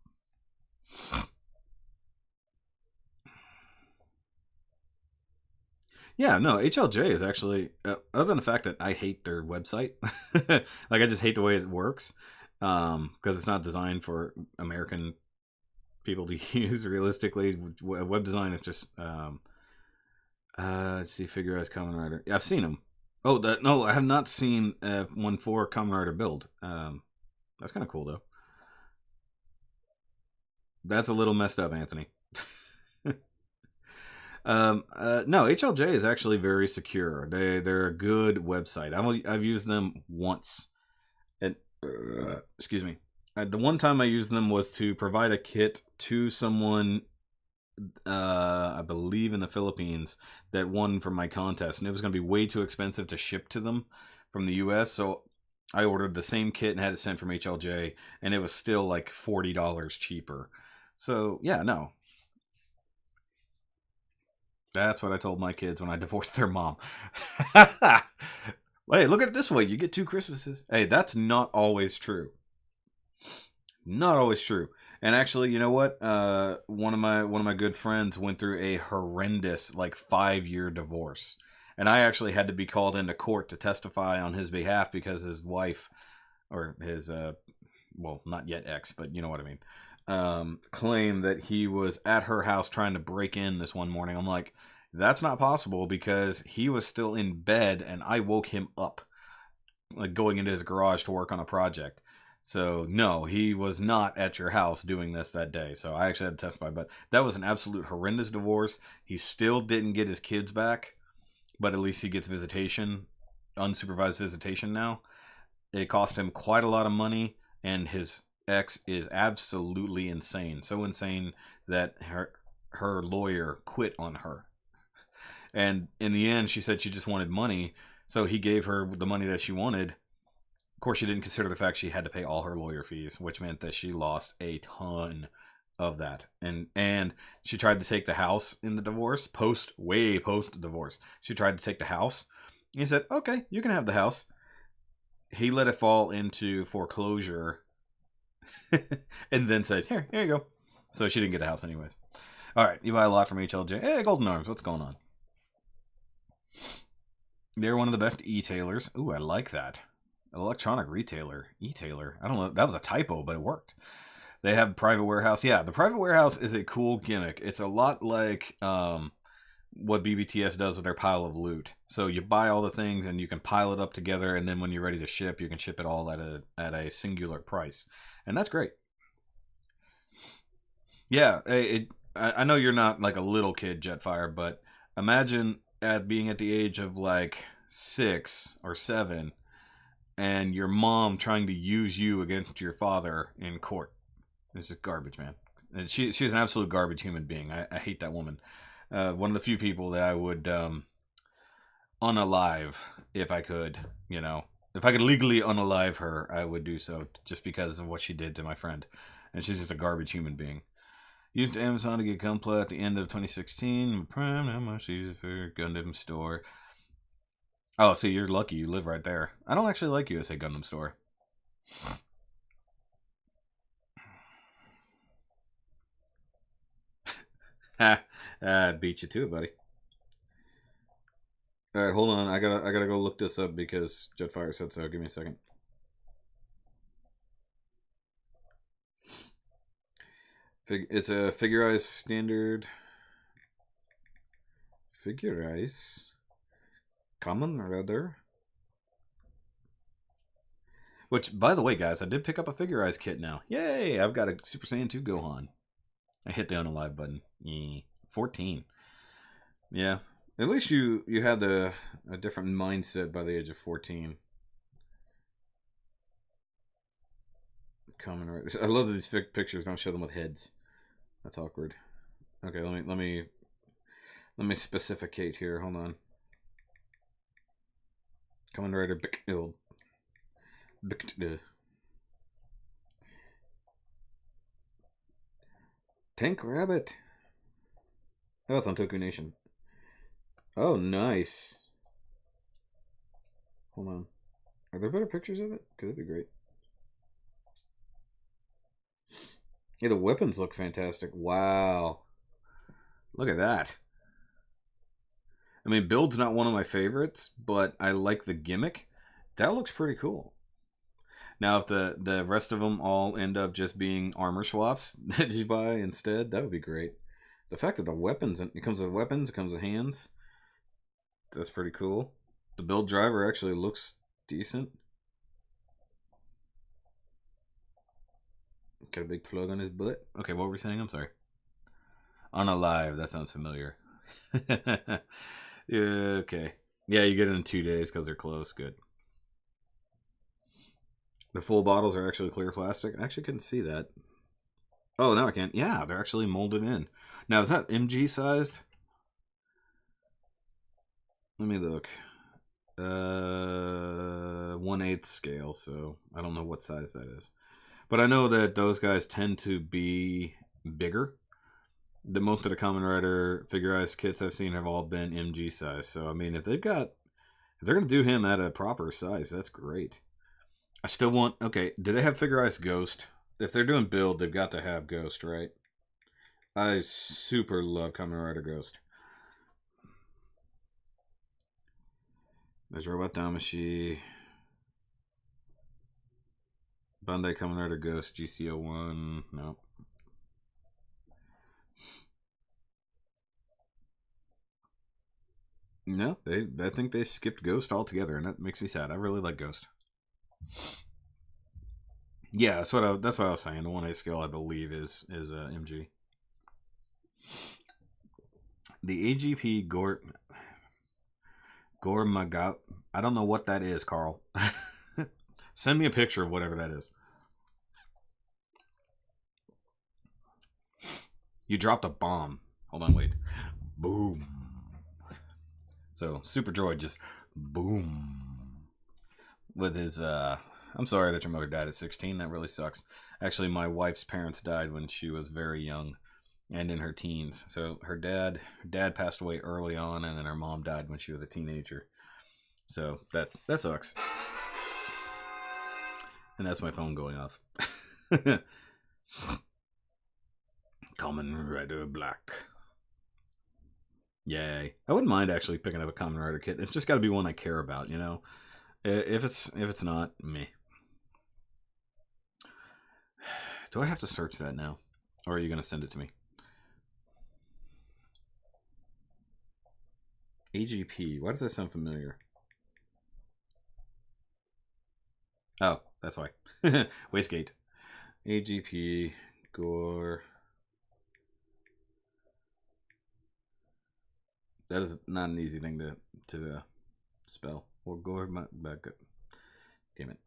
Yeah, no, HLJ is actually, other than the fact that I hate their website, like I just hate the way it works, because it's not designed for American people to use realistically. Web design is just, let's see, Figure as Kamen Rider. Yeah, I've seen them. Oh, no, I have not seen one for Kamen Rider build. That's kind of cool, though. That's a little messed up, Anthony. No, HLJ is actually very secure. They're a good website. I've used them once. And excuse me. The one time I used them was to provide a kit to someone, I believe in the Philippines, that won from my contest, and it was going to be way too expensive to ship to them from the US. So I ordered the same kit and had it sent from HLJ, and it was still like $40 cheaper. So yeah, no. That's what I told my kids when I divorced their mom. Hey, look at it this way. You get 2 Christmases. Hey, that's not always true. Not always true. And actually, you know what? One of my good friends went through a horrendous 5-year divorce. And I actually had to be called into court to testify on his behalf because his wife, or his, well, not yet ex, but you know what I mean, claimed that he was at her house trying to break in this one morning. I'm like, that's not possible because he was still in bed and I woke him up, going into his garage to work on a project. So no, he was not at your house doing this that day. So I actually had to testify, but that was an absolute horrendous divorce. He still didn't get his kids back, but at least he gets visitation, unsupervised visitation now. It cost him quite a lot of money, and his ex is absolutely insane. So insane that her lawyer quit on her. And in the end, she said she just wanted money. So he gave her the money that she wanted. Of course, she didn't consider the fact she had to pay all her lawyer fees, which meant that she lost a ton of that. And she tried to take the house in the divorce, way post divorce. She tried to take the house. He said, okay, you can have the house. He let it fall into foreclosure and then said, here you go. So she didn't get the house anyways. All right, you buy a lot from HLJ. Hey, Golden Arms, what's going on? They're one of the best e-tailers. Ooh, I like that. electronic retailer, e-tailer. I don't know. That was a typo, but it worked. They have private warehouse. Yeah, the private warehouse is a cool gimmick. It's a lot like what BBTS does with their pile of loot. So you buy all the things and you can pile it up together, and then when you're ready to ship, you can ship it all at a singular price, and that's great. Yeah, I know you're not like a little kid, Jetfire, but imagine being at the age of like 6 or 7, and your mom trying to use you against your father in court. It's just garbage, man. And she's an absolute garbage human being. I hate that woman. One of the few people that I would unalive if I could. You know, if I could legally unalive her, I would do so, just because of what she did to my friend. And she's just a garbage human being. Used to Amazon to get Gunpla at the end of 2016. Prime, how much easier for Gundam Store? Oh, see, you're lucky you live right there. I don't actually like USA Gundam Store. Ha! Beat you to it, buddy. All right, hold on. I gotta go look this up because Jetfire said so. Give me a second. It's a Figure Eyes standard. Figure Eyes. Common, rather. Which, by the way, guys, I did pick up a Figure Eyes kit now. Yay! I've got a Super Saiyan 2 Gohan. I hit the unalive button. 14. Yeah. At least you had a different mindset by the age of 14. Common right. I love that these pictures don't show them with heads. That's awkward. Okay, let me specificate here. Hold on. Kamen Rider Tank Rabbit. Oh, it's on Toku Nation. Oh, nice. Hold on. Are there better pictures of it? Because that'd be great. Yeah, the weapons look fantastic. Wow. Look at that. I mean, build's not one of my favorites, but I like the gimmick. That looks pretty cool. Now, if the rest of them all end up just being armor swaps that you buy instead, that would be great. The fact that the weapons, it comes with weapons, it comes with hands, that's pretty cool. The build driver actually looks decent. Got a big plug on his butt. Okay, what were we saying? I'm sorry. Unalive, that sounds familiar. Yeah, okay. Yeah, you get it in 2 days because they're close. Good. The full bottles are actually clear plastic. I actually couldn't see that. Oh, now I can. Yeah, they're actually molded in. Now, is that MG sized? Let me look. 1/8 scale, so I don't know what size that is. But I know that those guys tend to be bigger. The most of the Kamen Rider Figure Eyes kits I've seen have all been MG size. So I mean, if they're gonna do him at a proper size, that's great. I still want. Okay, do they have Figure Eyes Ghost? If they're doing build, they've got to have Ghost, right? I super love Kamen Rider Ghost. There's Robot Damashi. Bandai Kamen Rider Ghost, GCO1. Nope. No, I think they skipped Ghost altogether, and that makes me sad. I really like Ghost. Yeah, that's what I was saying. The 1/8 scale, I believe, is MG. The AGP Gore Magal. I don't know what that is, Carl. Send me a picture of whatever that is. You dropped a bomb. Hold on, wait. Boom. So Super Droid just boom with his. I'm sorry that your mother died at 16. That really sucks. Actually, my wife's parents died when she was very young and in her teens. So her dad passed away early on, and then her mom died when she was a teenager. So that sucks. And that's my phone going off. Kamen Rider Black. Yay. I wouldn't mind actually picking up a Kamen Rider kit. It's just got to be one I care about, you know? If it's not me, do I have to search that now, or are you gonna send it to me? AGP. Why does that sound familiar? Oh, that's why. Wastegate. AGP Gore. That is not an easy thing to spell. Or Gore back up. Damn it.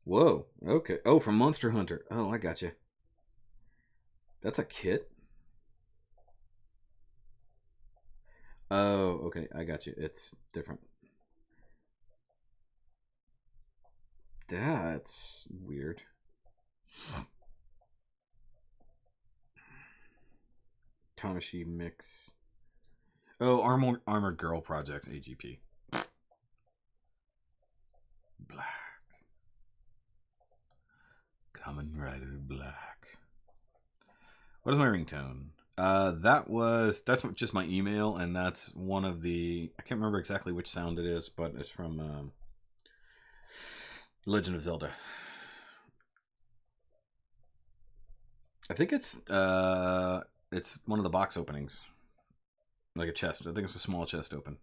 Whoa. Okay. Oh, from Monster Hunter. Oh, I got you. That's a kit. Oh, okay. I got you. It's different. That's weird. Tamashi mix. Oh, Armored Girl Projects, AGP. Black. Kamen Rider Black. What is my ringtone? That's just my email, and that's one of the, I can't remember exactly which sound it is, but it's from Legend of Zelda. I think it's one of the box openings, like a chest. I think it's a small chest open.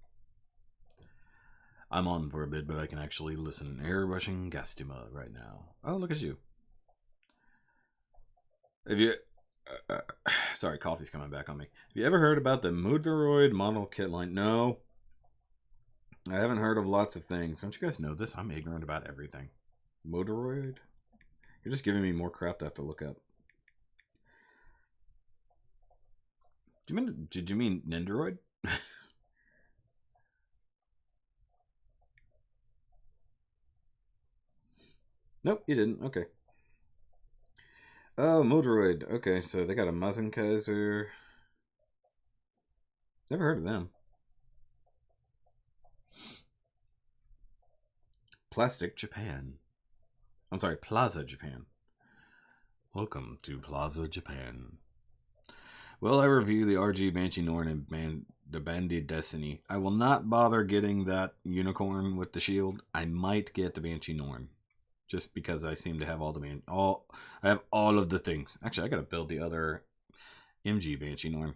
I'm on for a bit, but I can actually listen. Airbrushing Gastima right now. Oh, look at you. Have you? Sorry, coffee's coming back on me. Have you ever heard about the Moodroid model kit line? No. I haven't heard of lots of things. Don't you guys know this? I'm ignorant about everything. Moodroid? You're just giving me more crap to have to look up. Did you mean Nendoroid? Nope, you didn't. Okay. Oh, Moodroid. Okay, so they got a Mazenkaiser. Never heard of them. Plastic Japan. I'm sorry, Plaza Japan. Welcome to Plaza Japan. Will I review the RG Banshee Norn and the Bandit Destiny? I will not bother getting that unicorn with the shield. I might get the Banshee Norn, just because I seem to have I have all of the things. Actually, I gotta build the other MG Banshee Norn.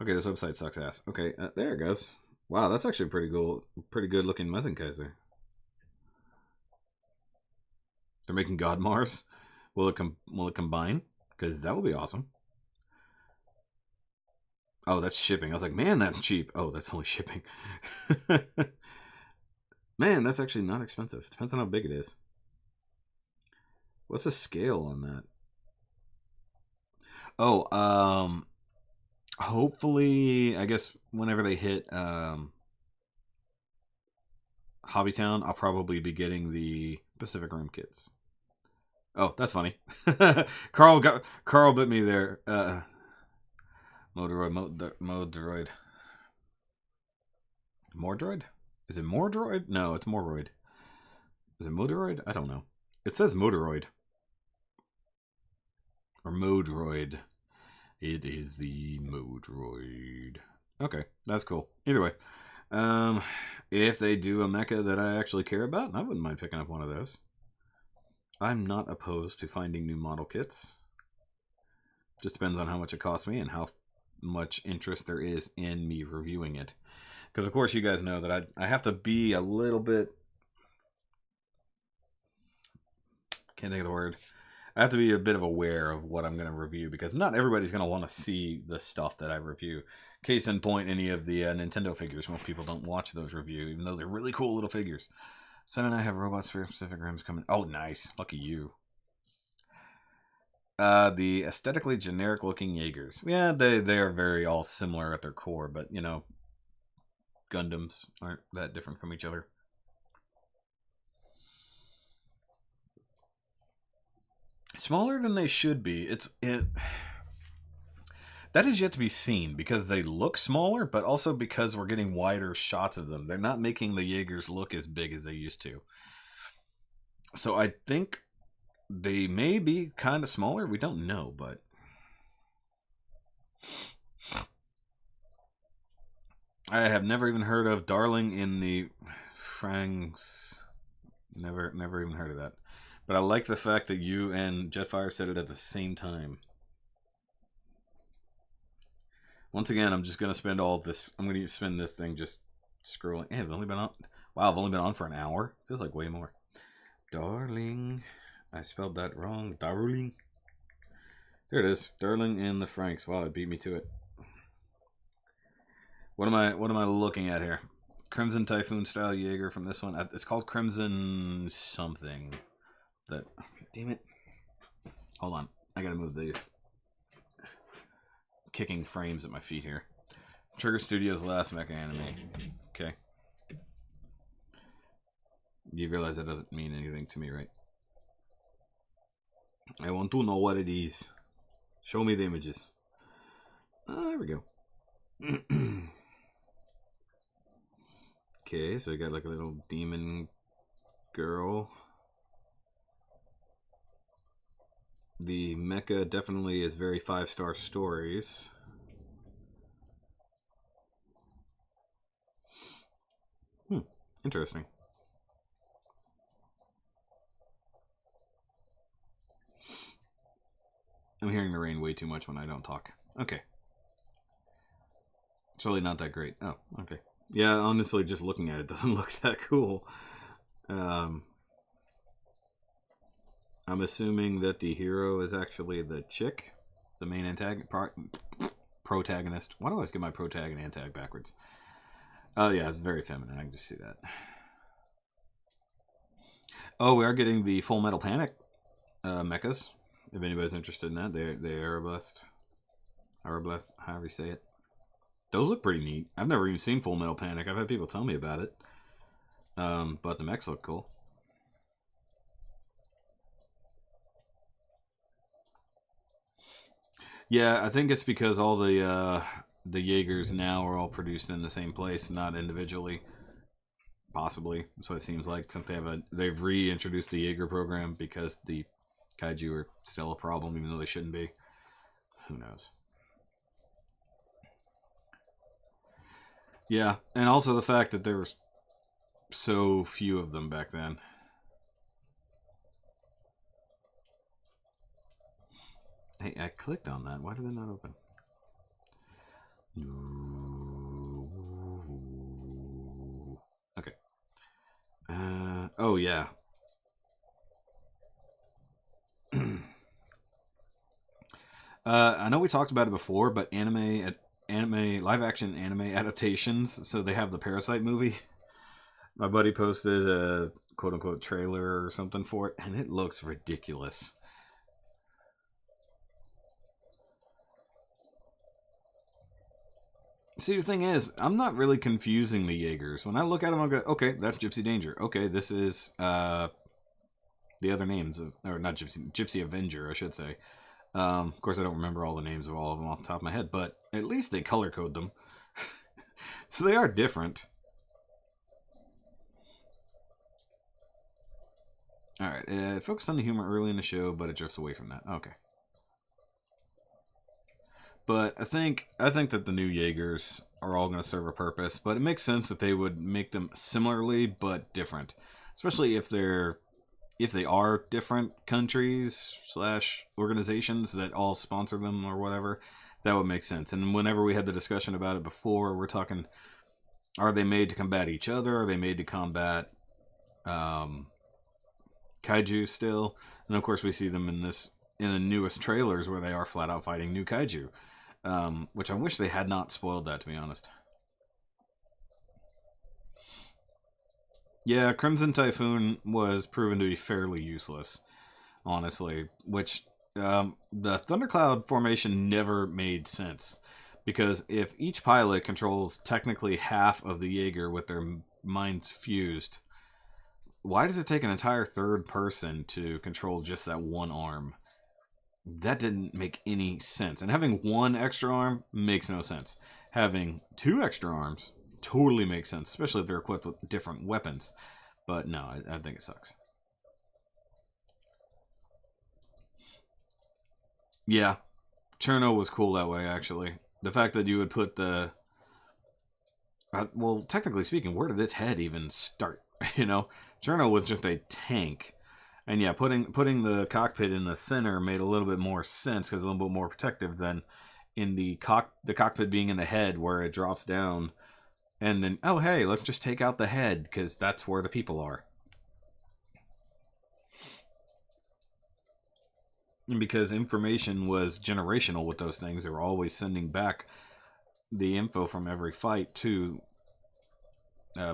Okay, this website sucks ass. Okay, there it goes. Wow, that's actually pretty good looking Mazenkaiser. They're making God Mars. Will it combine? Because that would be awesome. Oh, that's shipping. I was like, man, that's cheap. Oh, that's only shipping. Man, that's actually not expensive. Depends on how big it is. What's the scale on that? Oh, hopefully, I guess whenever they hit Hobbytown, I'll probably be getting the Pacific Rim kits. Oh, that's funny. Carl bit me there. Modroid. Mordroid? Is it Mordroid? No, it's Moroid. Is it Modroid? I don't know. It says Modroid. Or Modroid. It is the Modroid. Okay, that's cool. Either way. If they do a mecha that I actually care about, I wouldn't mind picking up one of those. I'm not opposed to finding new model kits. Just depends on how much it costs me and how much interest there is in me reviewing it. Because, of course, you guys know that I have to be a little bit... Can't think of the word. I have to be a bit of aware of what I'm going to review, because not everybody's going to want to see the stuff that I review. Case in point, any of the Nintendo figures. Most people don't watch those review, even though they're really cool little figures. Son and I have Robot Sphere Pacific Rims coming. Oh, nice. Lucky you. The aesthetically generic looking Jaegers. Yeah, they are very all similar at their core, but, you know, Gundams aren't that different from each other. Smaller than they should be. That is yet to be seen, because they look smaller, but also because we're getting wider shots of them. They're not making the Jaegers look as big as they used to. So I think they may be kind of smaller. We don't know, but... I have never even heard of Darling in the Franks. Never even heard of that. But I like the fact that you and Jetfire said it at the same time. Once again, I'm just gonna spend all this. I'm gonna spend this thing just scrolling. Hey, I've only been on. Wow, I've only been on for an hour. Feels like way more. Darling, I spelled that wrong. Darling. There it is. Darling in the Franks. Wow, it beat me to it. What am I looking at here? Crimson Typhoon style Jaeger from this one. It's called Crimson something. That. Damn it. Hold on. I gotta move these kicking frames at my feet here. Trigger Studios' last mecha anime. Okay. You realize that doesn't mean anything to me, right? I want to know what it is. Show me the images. There we go. Okay, so you got like a little demon girl. The mecha definitely is very 5-star stories. Interesting. I'm hearing the rain way too much when I don't talk. Okay. It's really not that great. Oh, okay. Yeah, honestly, just looking at it doesn't look that cool. I'm assuming that the hero is actually the chick, the main protagonist. Why do I always get my protag and antag backwards? Oh, yeah, it's very feminine. I can just see that. Oh, we are getting the Full Metal Panic mechas. If anybody's interested in that, they're Arabblessed, however you say it. Those look pretty neat. I've never even seen Full Metal Panic. I've had people tell me about it. But the mechs look cool. Yeah, I think it's because all the Jaegers now are all produced in the same place, not individually. Possibly, that's what it seems like. Since they've reintroduced the Jaeger program because the Kaiju are still a problem, even though they shouldn't be. Who knows? Yeah, and also the fact that there were so few of them back then. Hey, I clicked on that. Why did it not open? Okay. Oh, yeah. I know we talked about it before, but live action anime adaptations. So they have the Parasite movie. My buddy posted a quote unquote trailer or something for it, and it looks ridiculous. See, the thing is, I'm not really confusing the Jaegers. When I look at them, I go, okay, that's Gypsy Danger. Okay, this is the other names, or not Gypsy Avenger, I should say. Of course, I don't remember all the names of all of them off the top of my head, but at least they color code them. So they are different. Alright, it focused on the humor early in the show, but it drifts away from that. Okay. But I think that the new Jaegers are all going to serve a purpose, but it makes sense that they would make them similarly but different. Especially if they are different countries / organizations that all sponsor them or whatever, that would make sense. And whenever we had the discussion about it before, we're talking, are they made to combat each other? Are they made to combat kaiju still? And of course we see them in the newest trailers where they are flat out fighting new kaiju. Which I wish they had not spoiled that, to be honest. Yeah, Crimson Typhoon was proven to be fairly useless, honestly. Which, the Thundercloud formation never made sense. Because if each pilot controls technically half of the Jaeger with their minds fused, why does it take an entire third person to control just that one arm? That didn't make any sense. And having one extra arm makes no sense. Having 2 extra arms totally makes sense, especially if they're equipped with different weapons. But no, I think it sucks. Yeah, Cherno was cool that way, actually. The fact that you would put the well, technically speaking, where did its head even start? You know, Cherno was just a tank. And yeah, putting the cockpit in the center made a little bit more sense because it's a little bit more protective than in the cockpit being in the head where it drops down. And then, oh hey, let's just take out the head because that's where the people are. And because information was generational with those things, they were always sending back the info from every fight to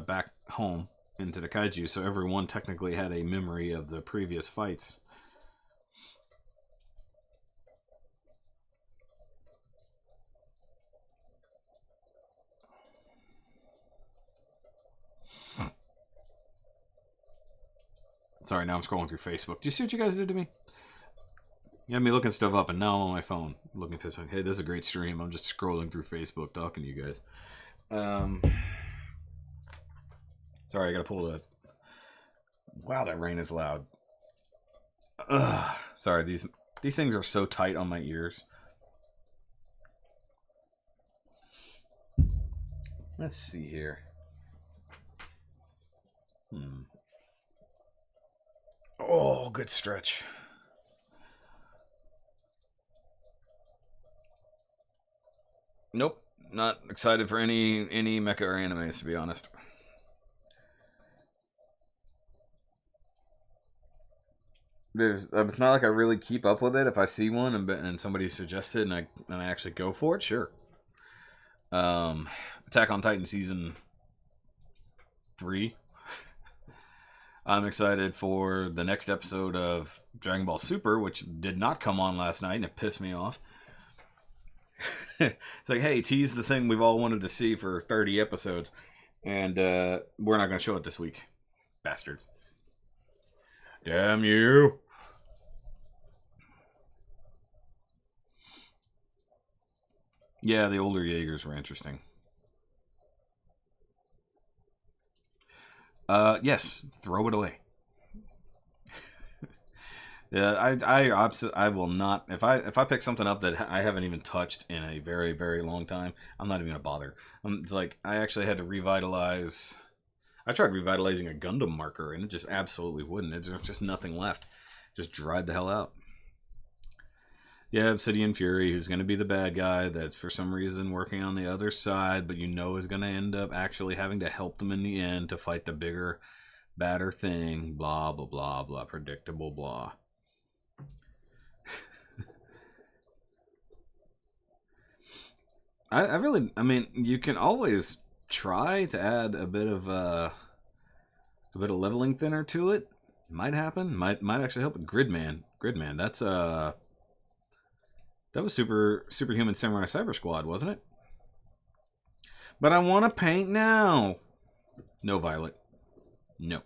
back home into the kaiju, so everyone technically had a memory of the previous fights. Sorry, now I'm scrolling through Facebook. Do you see what you guys did to me? You had me looking stuff up, and now I'm on my phone looking at Facebook. Hey, this is a great stream. I'm just scrolling through Facebook talking to you guys. Sorry, I gotta pull the... Wow, that rain is loud. Ugh. Sorry, these things are so tight on my ears. Let's see here. Oh, good stretch. Nope, not excited for any mecha or animes, to be honest. It's not like I really keep up with it. If I see one and somebody suggests it and I actually go for it, sure. Attack on Titan season 3. I'm excited for the next episode of Dragon Ball Super, which did not come on last night, and it pissed me off. It's like, hey, tease the thing we've all wanted to see for 30 episodes, and we're not going to show it this week. Bastards. Damn you. Yeah, the older Jaegers were interesting. Yes, throw it away. Yeah, I will not. If I pick something up that I haven't even touched in a very, very long time, I'm not even gonna bother. It's like I actually had to revitalize. I tried revitalizing a Gundam marker, and it just absolutely wouldn't. There's just nothing left. It just dried the hell out. Yeah, Obsidian Fury, who's going to be the bad guy that's for some reason working on the other side, but you know is going to end up actually having to help them in the end to fight the bigger, badder thing. Blah, blah, blah, blah. Predictable, blah. I mean, you can always try to add a bit of leveling thinner to it. Might happen. Might actually help. Gridman, that's that was Superhuman Samurai Cyber Squad, wasn't it? But I want to paint now. No, Violet. No.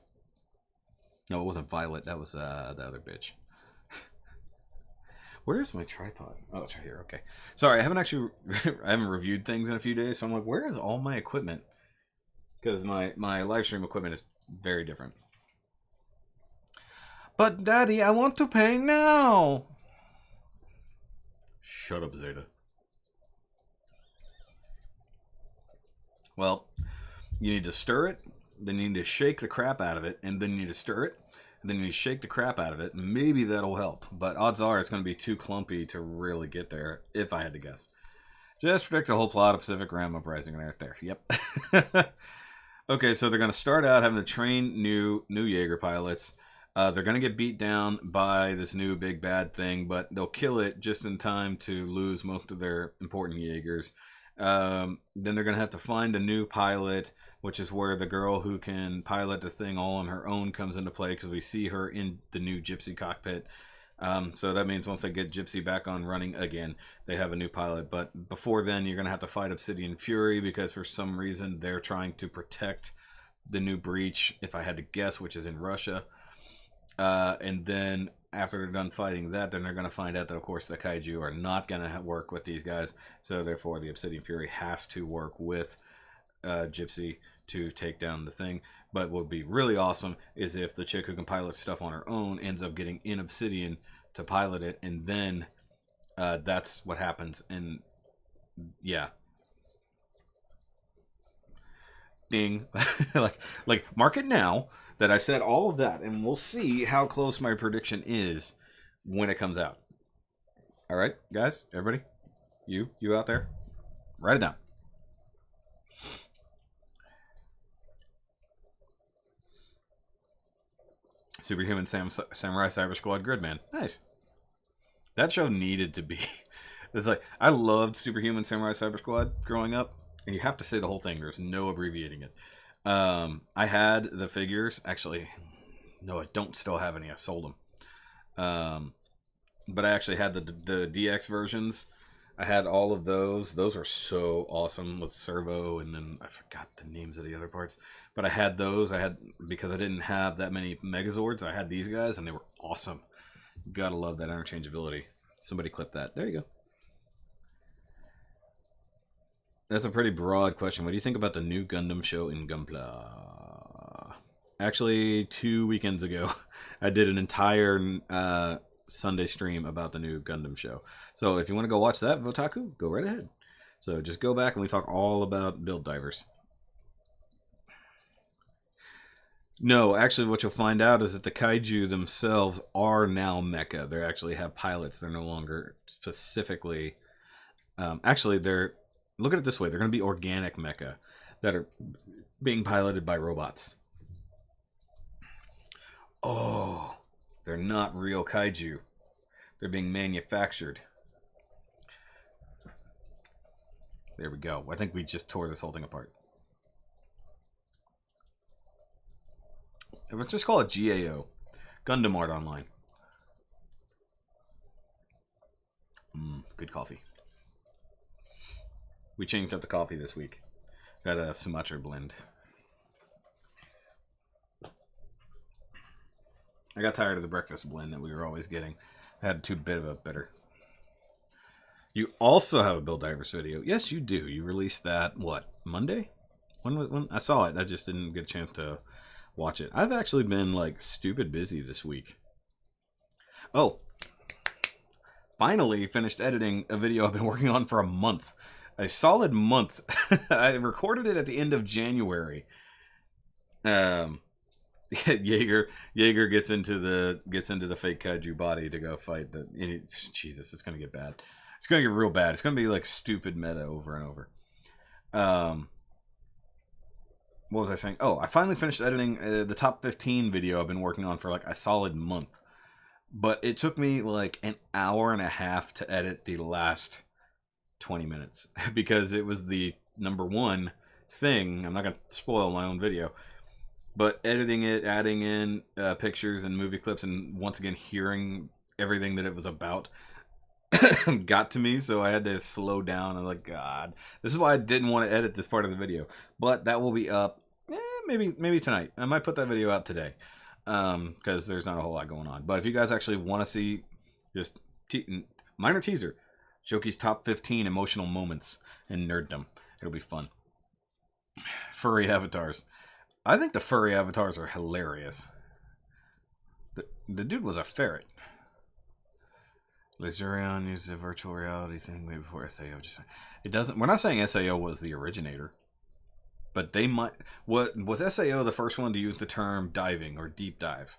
No, it wasn't Violet. That was the other bitch. Where's my tripod? Oh, it's right here. Okay. Sorry, I haven't reviewed things in a few days, so I'm like, where is all my equipment? Because my live stream equipment is very different. But Daddy, I want to paint now. Shut up, Zeta. Well, you need to stir it, then you need to shake the crap out of it, and then you need to stir it, and then you need to shake the crap out of it. Maybe that'll help, but odds are it's going to be too clumpy to really get there, if I had to guess. Just predict the whole plot of Pacific Rim Uprising right there. Yep. Okay, so they're going to start out having to train new Jaeger pilots. They're going to get beat down by this new big bad thing, but they'll kill it just in time to lose most of their important Jaegers. Then they're going to have to find a new pilot, which is where the girl who can pilot the thing all on her own comes into play, because we see her in the new Gypsy cockpit. So that means once they get Gypsy back on running again, they have a new pilot. But before then, you're going to have to fight Obsidian Fury, because for some reason they're trying to protect the new breach, if I had to guess, which is in Russia. And then after they're done fighting that, then they're going to find out that, of course, the kaiju are not going to work with these guys. So therefore, the Obsidian Fury has to work with Gypsy to take down the thing. But what would be really awesome is if the chick who can pilot stuff on her own ends up getting in Obsidian to pilot it, and then that's what happens. And yeah. Ding. like mark it now that I said all of that, and we'll see how close my prediction is when it comes out. All right, guys, everybody, you out there, write it down. Superhuman Samurai Cyber Squad Gridman. Nice. That show needed to be. It's like, I loved Superhuman Samurai Cyber Squad growing up, and you have to say the whole thing. There's no abbreviating it. I had the figures. Actually, no, I don't still have any. I sold them. But I actually had the DX versions. I had all of those. Those were so awesome with Servo, and then I forgot the names of the other parts. But I had those. Because I didn't have that many Megazords, I had these guys, and they were awesome. Gotta love that interchangeability. Somebody clip that. There you go. That's a pretty broad question. What do you think about the new Gundam show in Gunpla? Actually, 2 weekends ago, I did an entire Sunday stream about the new Gundam show. So if you want to go watch that, Votaku, go right ahead. So just go back and we talk all about build divers. No, actually what you'll find out is that the kaiju themselves are now mecha. They actually have pilots. They're no longer specifically... actually, they're... Look at it this way. They're going to be organic mecha that are being piloted by robots. Oh... They're not real kaiju. They're being manufactured. There we go. I think we just tore this whole thing apart. Let's just call it GAO. Gundam Art Online. Good coffee. We changed up the coffee this week. Got a Sumatra blend. I got tired of the breakfast blend that we were always getting. I had too bit of a bitter. You also have a Build Divers video. Yes, you do. You released that, what, Monday? When I saw it, I just didn't get a chance to watch it. I've actually been, like, stupid busy this week. Oh. Finally finished editing a video I've been working on for a month. A solid month. I recorded it at the end of January. Jaeger gets into the fake kaiju body to go fight. Jesus, it's gonna get bad. It's gonna get real bad. It's gonna be like stupid meta over and over. What was I saying? Oh, I finally finished editing the top 15 video I've been working on for like a solid month. But it took me like an hour and a half to edit the last 20 minutes because it was the number one thing. I'm not gonna spoil my own video. But editing it, adding in pictures and movie clips, and once again hearing everything that it was about got to me, so I had to slow down. I'm like, God, this is why I didn't want to edit this part of the video. But that will be up maybe tonight. I might put that video out today because there's not a whole lot going on. But if you guys actually want to see just minor teaser, Shoky's top 15 emotional moments in nerddom, it'll be fun. Furry avatars. I think the furry avatars are hilarious. The dude was a ferret. Lasurion used the virtual reality thing way before SAO. It doesn't. We're not saying SAO was the originator, but they might. What was SAO the first one to use the term diving or deep dive?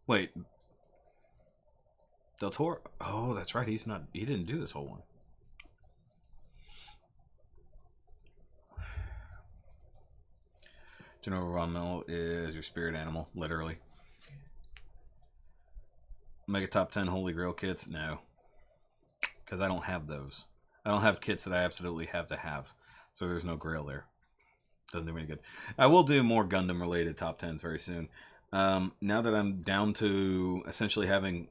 Wait, Del Toro? Oh, that's right. He didn't do this whole one. General Rommel is your spirit animal, literally. Mega top 10 Holy Grail kits? No, because I don't have those. I don't have kits that I absolutely have to have, so there's no Grail there. Doesn't do me any good. I will do more Gundam related top 10s very soon. Now that I'm down to essentially having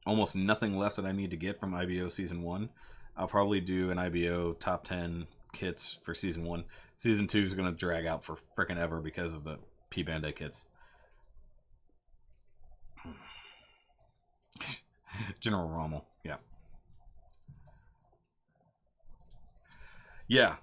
almost nothing left that I need to get from IBO Season 1, I'll probably do an IBO top 10 kits for Season 1. Season 2 is going to drag out for frickin' ever because of the P-Bandai kits. General Rommel, yeah. Yeah.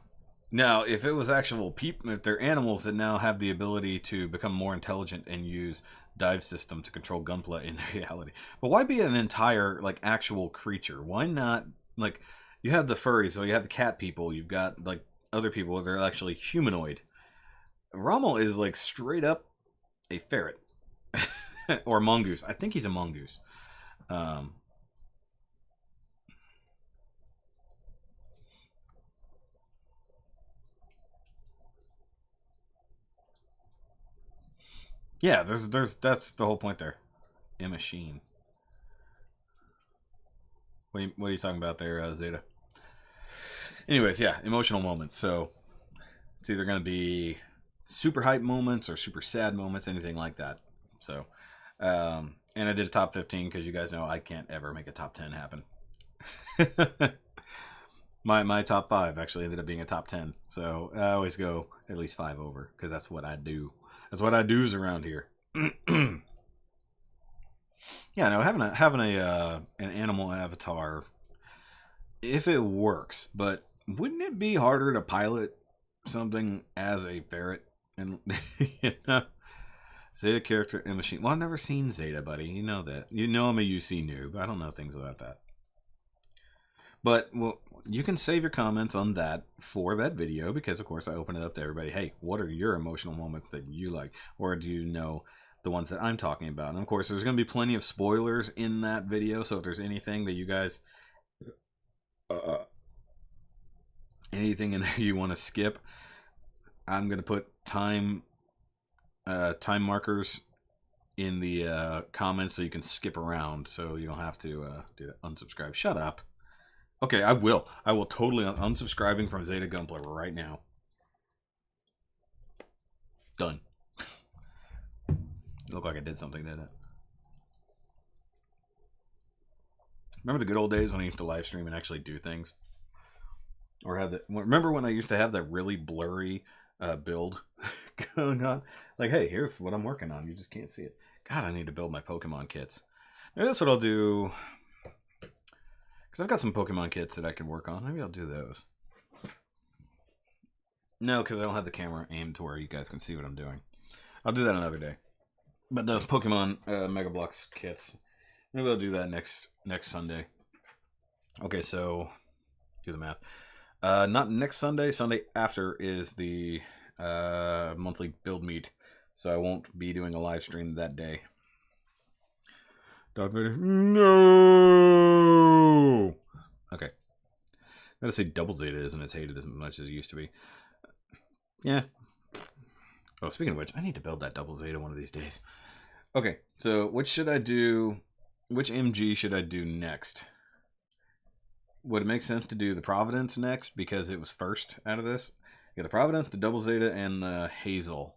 Now, if it was actual people, if they're animals that now have the ability to become more intelligent and use dive system to control Gunpla in reality, but why be an entire like actual creature? Why not like you have the furries, so you have the cat people, you've got like other people that are actually humanoid. Rommel is like straight up a ferret or a mongoose. I think he's a mongoose. Um, yeah, there's that's the whole point there. A machine. What are you talking about there, Zeta? Anyways, yeah, emotional moments. So it's either going to be super hype moments or super sad moments, anything like that. So, and I did a top 15 because you guys know I can't ever make a top 10 happen. my top 5 actually ended up being a top 10. So I always go at least 5 over because that's what I do. That's what I do's around here. Yeah, no, having a an animal avatar, if it works, but wouldn't it be harder to pilot something as a ferret? And you know, Zeta character and machine. Well, I've never seen Zeta, buddy. You know that. You know I'm a UC noob. I don't know things about that. But well, you can save your comments on that for that video because, of course, I open it up to everybody. Hey, what are your emotional moments that you like, or do you know the ones that I'm talking about? And of course, there's going to be plenty of spoilers in that video. So if there's anything that you guys, anything in there you want to skip, I'm going to put time markers in the comments so you can skip around, so you don't have to do that. Unsubscribe. Shut up. Okay, I will. I will totally unsubscribing from Zeta Gunpla right now. Done. It looked like I did something, didn't it? Remember the good old days when I used to live stream and actually do things? Or have the remember when I used to have that really blurry build going on? Like, hey, here's what I'm working on. You just can't see it. God, I need to build my Pokemon kits. Maybe that's what I'll do. Because I've got some Pokemon kits that I can work on. Maybe I'll do those. No, because I don't have the camera aimed to where you guys can see what I'm doing. I'll do that another day. But the Pokemon Mega Bloks kits, maybe I'll do that next Sunday. Okay, so do the math. Not next Sunday. Sunday after is the monthly build meet, so I won't be doing a live stream that day. Darth Vader, no. Okay, I gotta say, Double Zeta isn't as hated as much as it used to be. Yeah. Oh, speaking of which, I need to build that Double Zeta one of these days. Okay, so which should I do? Which MG should I do next? Would it make sense to do the Providence next because it was first out of this? Yeah, the Providence, the Double Zeta, and the Hazel.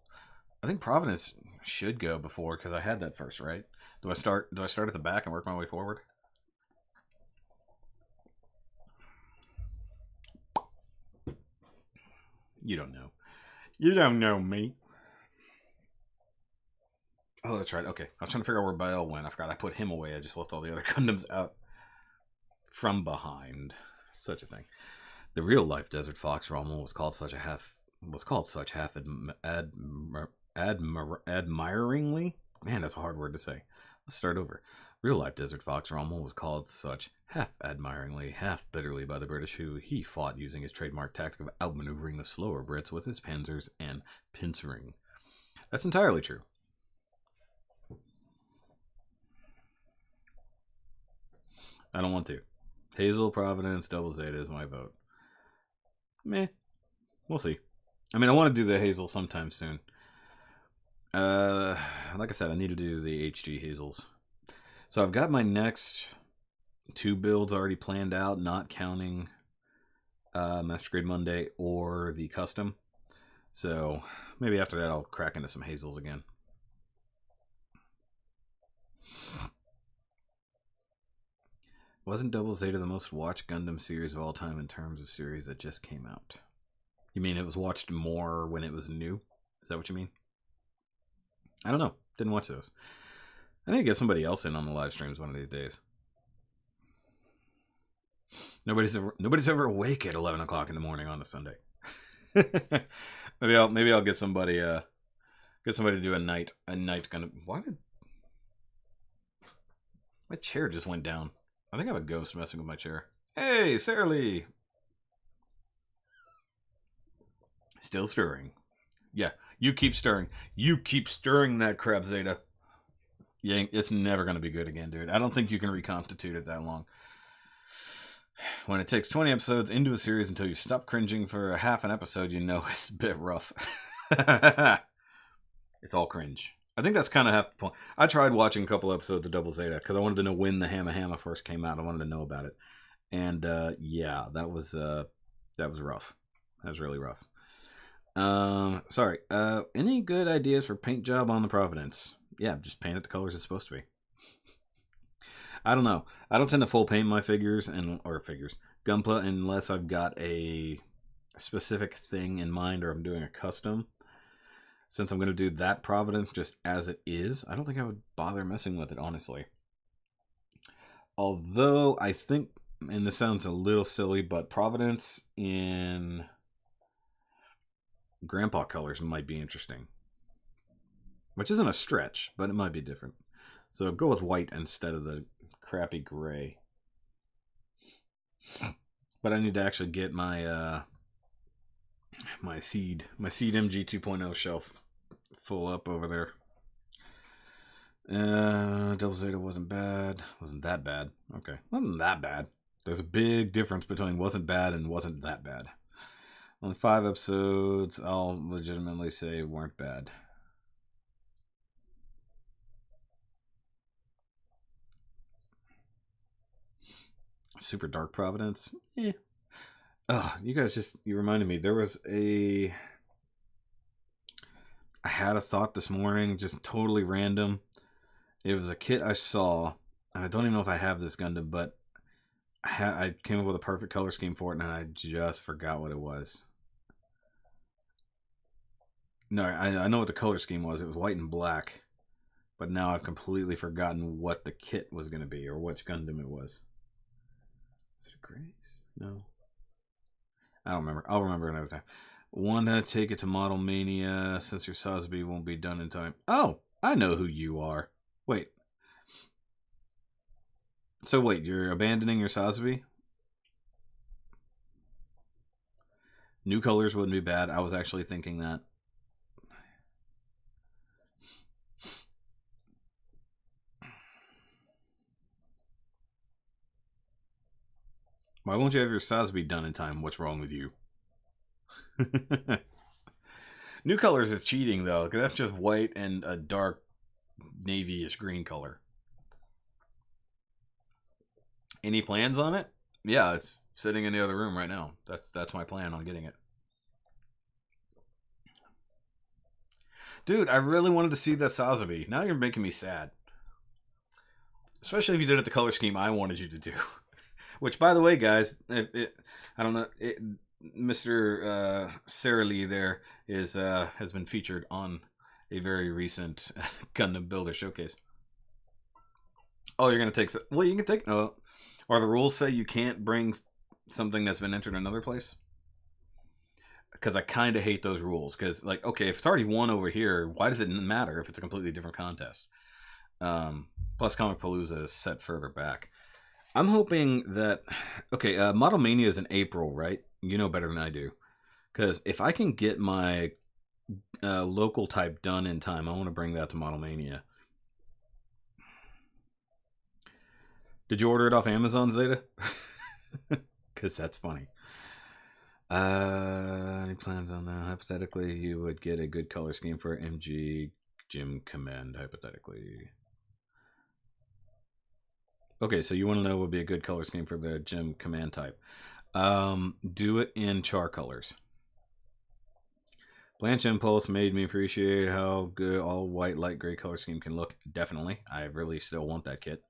I think Providence should go before because I had that first, right? Do I start at the back and work my way forward? You don't know. You don't know me. Oh, that's right. Okay. I was trying to figure out where Bael went. I forgot I put him away. I just left all the other Gundams out from behind. Such a thing. The real life Desert Fox Rommel was called such half admiringly. Man, that's a hard word to say. Let's start over. Real life Desert Fox Rommel was called such half admiringly, half bitterly by the British, who he fought using his trademark tactic of outmaneuvering the slower Brits with his panzers and pincering. That's entirely true. I don't want to. Hazel, Providence, Double Zeta is my vote. Meh. We'll see. I mean, I want to do the Hazel sometime soon. Like I said, I need to do the HG Hazels. So I've got my next 2 builds already planned out, not counting Master Grade Monday or the custom. So maybe after that I'll crack into some Hazels again. Wasn't Double Zeta the most watched Gundam series of all time in terms of series that just came out? You mean it was watched more when it was new? Is that what you mean? I don't know. Didn't watch those. I need to get somebody else in on the live streams one of these days. Nobody's ever awake at 11 o'clock in the morning on a Sunday. maybe I'll get somebody to do a night kind of. Why did my chair just went down? I think I have a ghost messing with my chair. Hey, Sarah Lee. Still stirring. Yeah, you keep stirring. You keep stirring that crap, Zeta. Yeah, it's never going to be good again, dude. I don't think you can reconstitute it that long. When it takes 20 episodes into a series until you stop cringing for a half an episode, you know it's a bit rough. It's all cringe. I think that's kind of half the point. I tried watching a couple episodes of Double Zeta because I wanted to know when the Hamma Hamma first came out. I wanted to know about it. And yeah, that was rough. That was really rough. Sorry. Any good ideas for paint job on the Providence? Yeah, just paint it the colors it's supposed to be. I don't know. I don't tend to full paint my figures Gunpla unless I've got a specific thing in mind or I'm doing a custom. Since I'm going to do that Providence just as it is, I don't think I would bother messing with it, honestly. Although I think, and this sounds a little silly, but Providence in Grandpa colors might be interesting. Which isn't a stretch, but it might be different. So go with white instead of the crappy gray. But I need to actually get my my Seed MG 2.0 shelf full up over there. Double Zeta wasn't bad. Wasn't that bad. Okay. Wasn't that bad. There's a big difference between wasn't bad and wasn't that bad. Only 5 episodes, I'll legitimately say weren't bad. Super Dark Providence? Eh. Oh, you guys you reminded me. I had a thought this morning, just totally random. It was a kit I saw, and I don't even know if I have this Gundam, but I came up with a perfect color scheme for it, and I just forgot what it was. No, I know what the color scheme was. It was white and black, but now I've completely forgotten what the kit was going to be, or which Gundam it was. Is it a Grace? No. I don't remember. I'll remember another time. Wanna take it to Model Mania since your Sosby won't be done in time. Oh, I know who you are. Wait. So wait, you're abandoning your Sosby? New colors wouldn't be bad. I was actually thinking that. Why won't you have your Sosby done in time? What's wrong with you? New colors is cheating, though, because that's just white and a dark navy-ish green color. Any plans on it? Yeah, it's sitting in the other room right now. That's my plan on getting it. Dude, I really wanted to see that Sosby. Now you're making me sad. Especially if you did it the color scheme I wanted you to do. Which, by the way, guys, I don't know, Mr. Sarah Lee there has been featured on a very recent Gundam Builder showcase. Oh, you're gonna take? Well, you can take. Or the rules say you can't bring something that's been entered another place. Because I kind of hate those rules. Because, like, okay, if it's already won over here, why does it matter if it's a completely different contest? Plus, Comic Palooza is set further back. I'm hoping that... Okay, Model Mania is in April, right? You know better than I do. Because if I can get my local type done in time, I want to bring that to Model Mania. Did you order it off Amazon, Zeta? Because that's funny. Any plans on that? Hypothetically, you would get a good color scheme for MG Gym Command, hypothetically. Okay, so you want to know what would be a good color scheme for the Gym Command type. Do it in char colors. Blanche Impulse made me appreciate how good all white light gray color scheme can look. Definitely. I really still want that kit.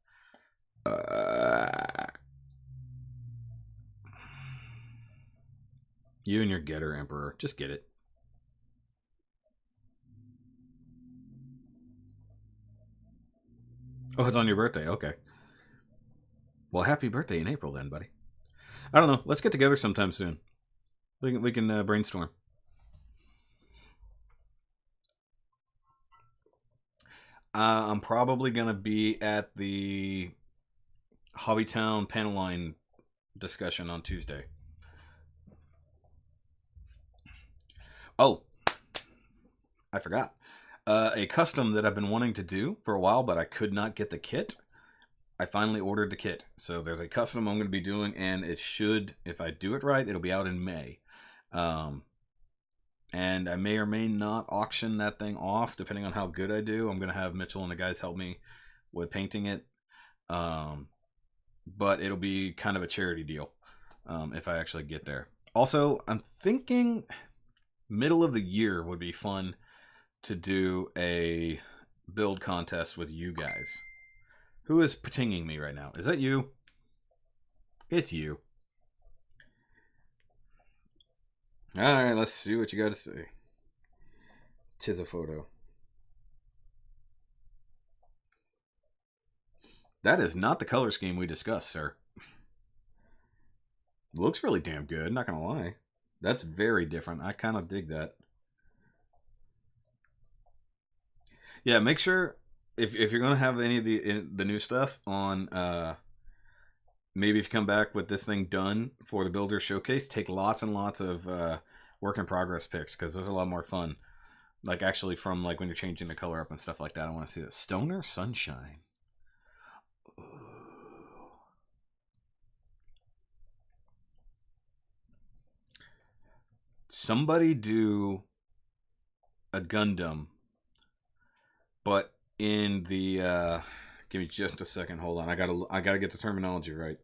You and your Getter Emperor. Just get it. Oh, it's on your birthday. Okay. Well, happy birthday in April then, buddy. I don't know. Let's get together sometime soon. We can brainstorm. I'm probably going to be at the Hobbytown panel line discussion on Tuesday. Oh, I forgot. A custom that I've been wanting to do for a while, but I could not get the kit. I finally ordered the kit. So there's a custom I'm going to be doing, and it should, if I do it right, it'll be out in May. And I may or may not auction that thing off, depending on how good I do. I'm going to have Mitchell and the guys help me with painting it. But it'll be kind of a charity deal if I actually get there. Also, I'm thinking middle of the year would be fun to do a build contest with you guys. Who is pinging me right now? Is that you? It's you. Alright, let's see what you got to say. Tis a photo. That is not the color scheme we discussed, sir. Looks really damn good, not gonna lie. That's very different. I kind of dig that. Yeah, make sure if you're gonna have any of the new stuff on, maybe if you come back with this thing done for the Builder Showcase, take lots and lots of work in progress pics, because those are a lot more fun. Like actually from like when you're changing the color up and stuff like that. I want to see it. Stoner Sunshine. Ooh. Somebody do a Gundam, but in the give me just a second. Hold on. I gotta get the terminology right.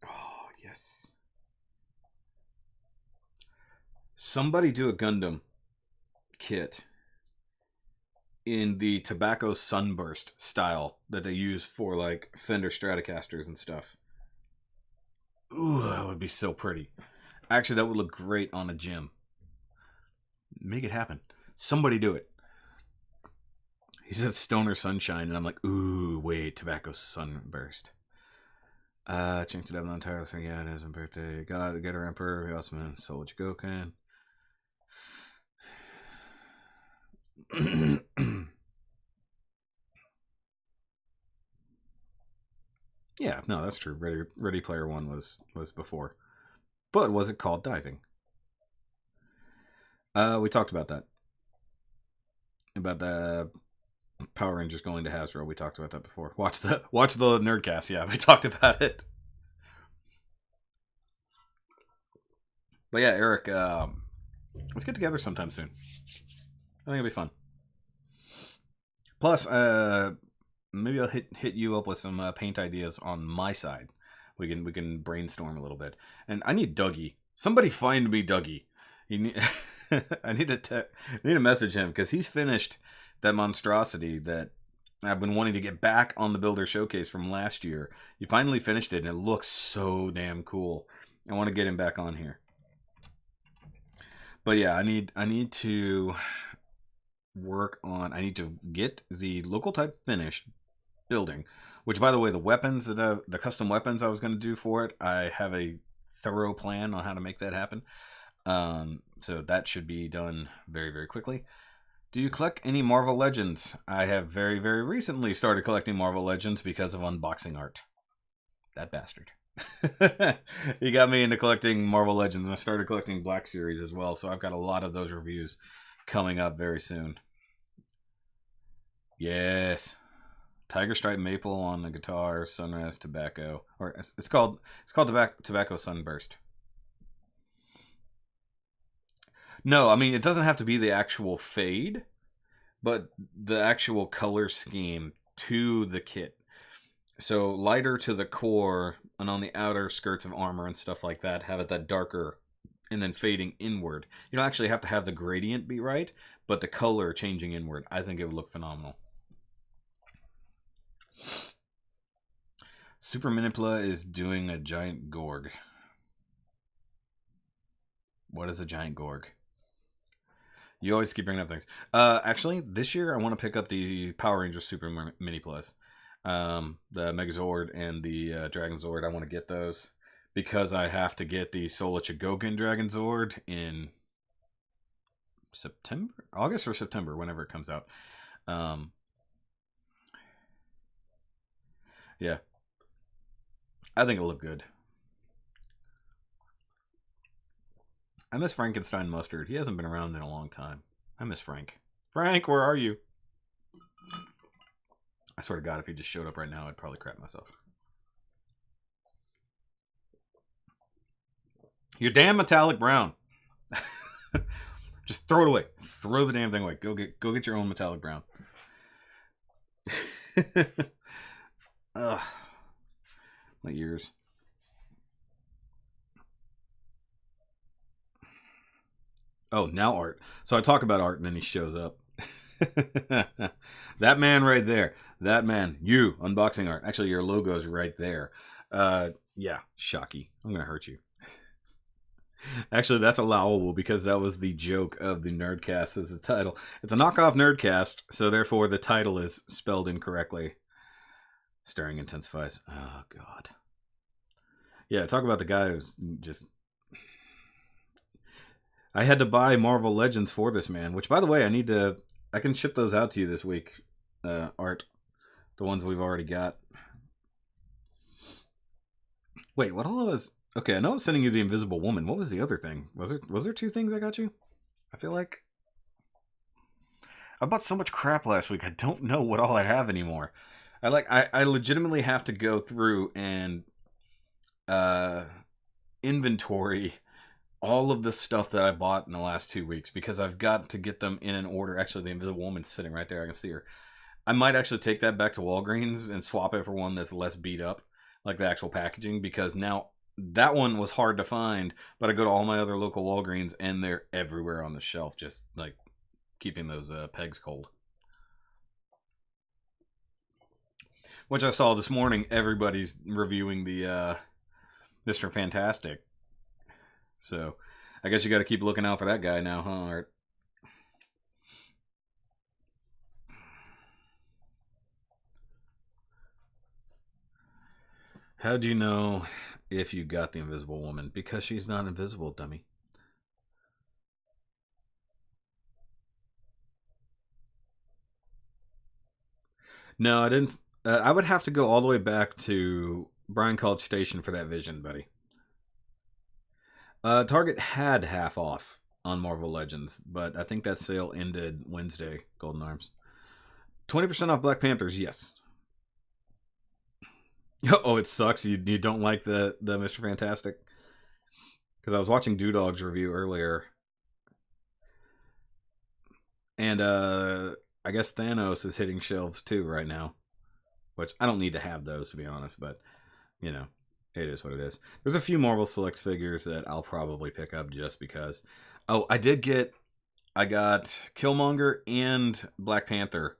Oh, yes. Somebody do a Gundam kit in the tobacco sunburst style that they use for like Fender Stratocasters and stuff. Ooh, that would be so pretty. Actually, that would look great on a gym. Make it happen. Somebody do it. He said Stoner Sunshine, and I'm like, ooh, wait, tobacco sunburst. Changed it up on Tyler saying, yeah, it is a birthday. God, get her Emperor, Osman, Soul Jigoken. Yeah, no, that's true. Ready Player One was before. But was it called diving? We talked about that. About the Power Rangers going to Hasbro. We talked about that before. Watch the Nerdcast. Yeah, we talked about it. But yeah, Eric, let's get together sometime soon. I think it'll be fun. Plus, maybe I'll hit you up with some paint ideas on my side. We can brainstorm a little bit. And I need Dougie. Somebody find me Dougie. I need to message him because he's finished that monstrosity that I've been wanting to get back on the Builder Showcase from last year. He finally finished it, and it looks so damn cool. I want to get him back on here. But yeah, I need to work on. I need to get the local type finished building. Which, by the way, the weapons the custom weapons I was going to do for it, I have a thorough plan on how to make that happen. So that should be done very, very quickly. Do you collect any Marvel Legends? I have very, very recently started collecting Marvel Legends because of unboxing art. That bastard. He got me into collecting Marvel Legends, and I started collecting Black Series as well, so I've got a lot of those reviews coming up very soon. Yes. Tiger Stripe Maple on the guitar, Sunrise Tobacco. Or it's called Tobacco Sunburst. No, I mean, it doesn't have to be the actual fade, but the actual color scheme to the kit. So lighter to the core, and on the outer skirts of armor and stuff like that, have it that darker, and then fading inward. You don't actually have to have the gradient be right, but the color changing inward. I think it would look phenomenal. Super Manipula is doing a giant Gorg. What is a giant Gorg? You always keep bringing up things. Actually, this year I want to pick up the Power Rangers Super Mini Plus. The Megazord and the Dragon Zord. I want to get those because I have to get the Sola Chogokin Dragon Zord in September, August or September, whenever it comes out. Yeah, I think it'll look good. I miss Frankenstein Mustard. He hasn't been around in a long time. I miss Frank. Frank, where are you? I swear to God, if he just showed up right now, I'd probably crap myself. Your damn metallic brown. Just throw it away. Throw the damn thing away. Go get your own metallic brown. Ugh. My ears. Oh, now art. So I talk about art and then he shows up. That man right there. That man. You, unboxing art. Actually, your logo's right there. Yeah, Shoky. I'm going to hurt you. Actually, that's allowable because that was the joke of the Nerdcast as the title. It's a knockoff Nerdcast, so therefore the title is spelled incorrectly. Staring intensifies. Oh, God. Yeah, talk about the guy who's just... I had to buy Marvel Legends for this man, which, by the way, I can ship those out to you this week. Art. The ones we've already got. Wait, what all was... Okay, I know I was sending you the Invisible Woman. What was the other thing? Was there two things I got you? I feel like I bought so much crap last week. I don't know what all I have anymore. I legitimately have to go through and inventory all of the stuff that I bought in the last 2 weeks because I've got to get them in an order. Actually, the Invisible Woman's sitting right there. I can see her. I might actually take that back to Walgreens and swap it for one that's less beat up, like the actual packaging, because now that one was hard to find, but I go to all my other local Walgreens and they're everywhere on the shelf, just like keeping those pegs cold. Which I saw this morning, everybody's reviewing the Mr. Fantastic. So I guess you got to keep looking out for that guy now, huh, Art? How do you know if you got the Invisible Woman? Because she's not invisible, dummy. No, I didn't. I would have to go all the way back to Bryan College Station for that Vision, buddy. Target had half off on Marvel Legends, but I think that sale ended Wednesday, Golden Arms. 20% off Black Panthers, yes. Oh, it sucks. You don't like the Mr. Fantastic? Because I was watching Doodog's review earlier. And I guess Thanos is hitting shelves too right now. Which I don't need to have those, to be honest, but you know, it is what it is. There's a few Marvel Select figures that I'll probably pick up just because. Oh, I got Killmonger and Black Panther.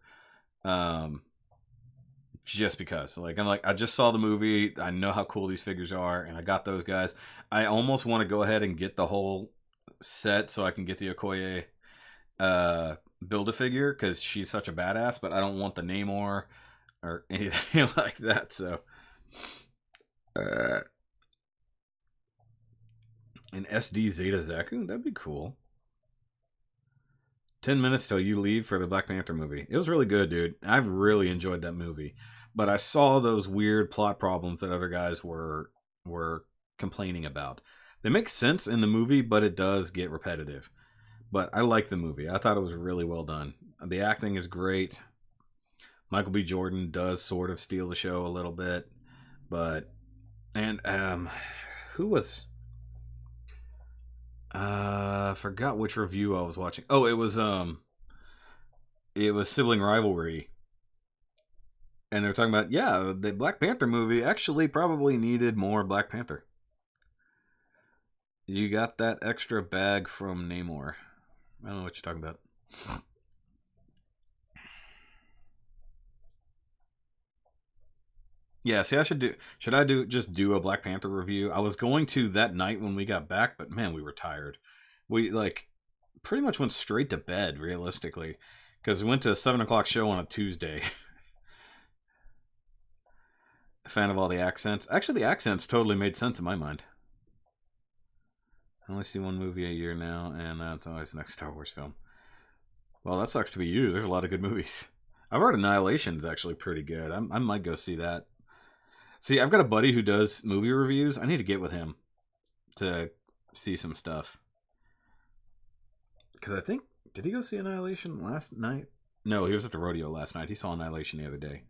Just because. I just saw the movie. I know how cool these figures are, and I got those guys. I almost want to go ahead and get the whole set so I can get the Okoye Build-A-Figure because she's such a badass, but I don't want the Namor or anything like that, so... An SD Zeta Zaku? That'd be cool. 10 minutes till you leave for the Black Panther movie. It was really good, dude. I've really enjoyed that movie. But I saw those weird plot problems that other guys were complaining about. They make sense in the movie, but it does get repetitive. But I like the movie. I thought it was really well done. The acting is great. Michael B. Jordan does sort of steal the show a little bit. But, and, who was... I forgot which review I was watching. Oh, it was Sibling Rivalry. And they're talking about, yeah, the Black Panther movie actually probably needed more Black Panther. You got that extra bag from Namor. I don't know what you're talking about. Yeah, see, should I just do a Black Panther review? I was going to that night when we got back, but man, we were tired. pretty much went straight to bed, realistically, because we went to a 7 o'clock show on a Tuesday. A fan of all the accents. Actually, the accents totally made sense in my mind. I only see one movie a year now, and that's always the next Star Wars film. Well, that sucks to be you. There's a lot of good movies. I've heard Annihilation's actually pretty good. I might go see that. See, I've got a buddy who does movie reviews. I need to get with him to see some stuff. Because I think... Did he go see Annihilation last night? No, he was at the rodeo last night. He saw Annihilation the other day.